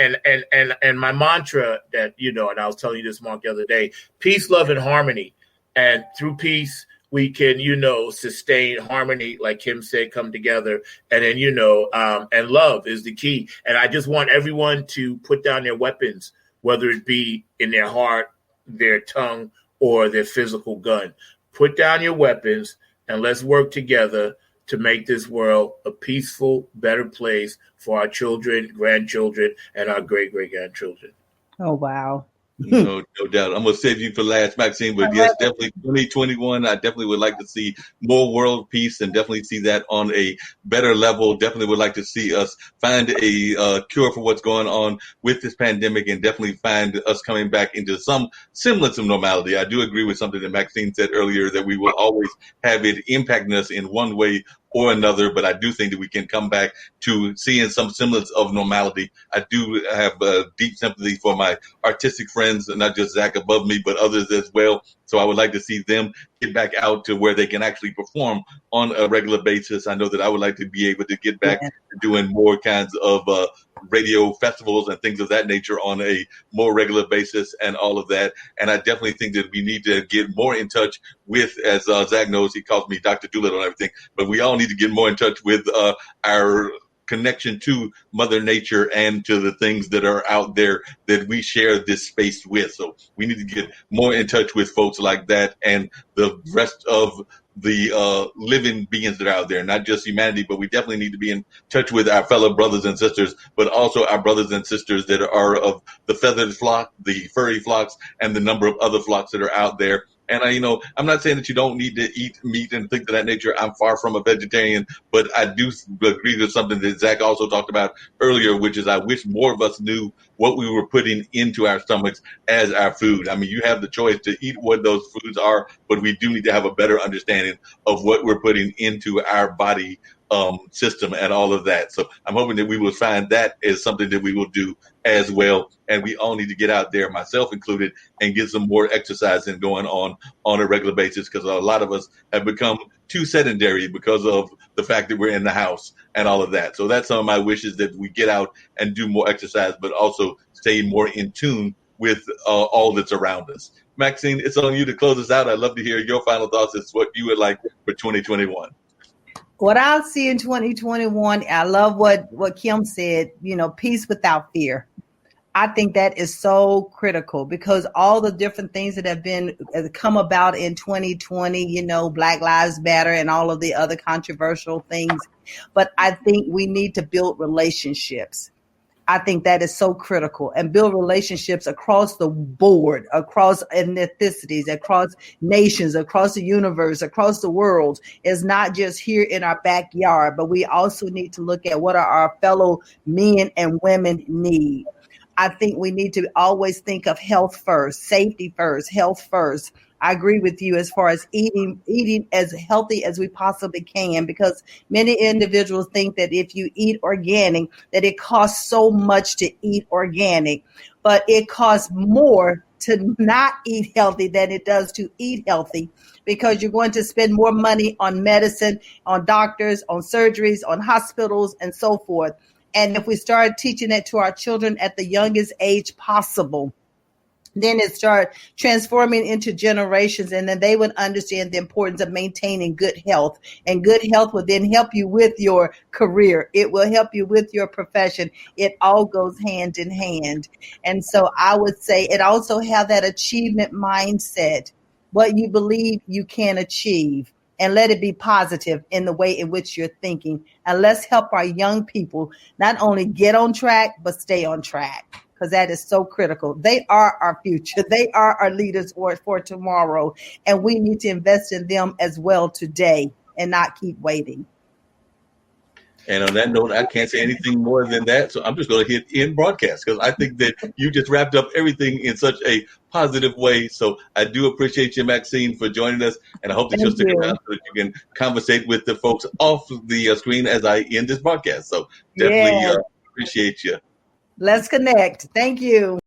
my mantra that, and I was telling you this, Mark, the other day, peace, love, and harmony. And through peace, we can, sustain harmony, like Kim said, come together. And then, and love is the key. And I just want everyone to put down their weapons, whether it be in their heart, their tongue, or their physical gun. Put down your weapons and let's work together to make this world a peaceful, better place for our children, grandchildren, and our great-great-grandchildren. Oh, wow. No doubt. I'm going to save you for last, Maxine, but yes, definitely 2021. I definitely would like to see more world peace and definitely see that on a better level. Definitely would like to see us find a cure for what's going on with this pandemic and definitely find us coming back into some semblance of normality. I do agree with something that Maxine said earlier that we will always have it impacting us in one way or another, but I do think that we can come back to seeing some semblance of normality. I do have deep sympathy for my artistic friends, not just Zack above me, but others as well. So I would like to see them get back out to where they can actually perform on a regular basis. I know that I would like to be able to get back to doing more kinds of radio festivals and things of that nature on a more regular basis and all of that. And I definitely think that we need to get more in touch with, as Zack knows, he calls me Dr. Doolittle and everything, but we all need to get more in touch with our connection to Mother Nature and to the things that are out there that we share this space with. So we need to get more in touch with folks like that and the rest of the living beings that are out there, not just humanity, but we definitely need to be in touch with our fellow brothers and sisters, but also our brothers and sisters that are of the feathered flock, the furry flocks, and the number of other flocks that are out there. And I'm not saying that you don't need to eat meat and things of that nature. I'm far from a vegetarian, but I do agree with something that Zach also talked about earlier, which is I wish more of us knew what we were putting into our stomachs as our food. I mean, you have the choice to eat what those foods are, but we do need to have a better understanding of what we're putting into our body system and all of that. So I'm hoping that we will find that as something that we will do as well. And we all need to get out there, myself included, and get some more exercise and going on a regular basis, because a lot of us have become too sedentary because of the fact that we're in the house and all of that. So that's some of my wishes, that we get out and do more exercise, but also stay more in tune with all that's around us. Maxine, it's on you to close us out. I'd love to hear your final thoughts as what you would like for 2021. What I'll see in 2021, I love what Kim said, peace without fear. I think that is so critical, because all the different things that have come about in 2020, Black Lives Matter and all of the other controversial things. But I think we need to build relationships. I think that is so critical, and build relationships across the board, across ethnicities, across nations, across the universe, across the world. Is not just here in our backyard, but we also need to look at what our fellow men and women need. I think we need to always think of health first, safety first, health first. I agree with you as far as eating as healthy as we possibly can, because many individuals think that if you eat organic, that it costs so much to eat organic, but it costs more to not eat healthy than it does to eat healthy, because you're going to spend more money on medicine, on doctors, on surgeries, on hospitals, and so forth. And if we start teaching it to our children at the youngest age possible, then it start transforming into generations, and then they would understand the importance of maintaining good health. And good health will then help you with your career. It will help you with your profession. It all goes hand in hand. And so I would say it also have that achievement mindset, what you believe you can achieve, and let it be positive in the way in which you're thinking. And let's help our young people not only get on track, but stay on track, because that is so critical. They are our future. They are our leaders for tomorrow. And we need to invest in them as well today and not keep waiting. And on that note, I can't say anything more than that. So I'm just going to hit end broadcast, because I think that you just wrapped up everything in such a positive way. So I do appreciate you, Maxine, for joining us. And I hope that you'll stick around so that you can conversate with the folks off the screen as I end this broadcast. So definitely appreciate you. Let's connect. Thank you.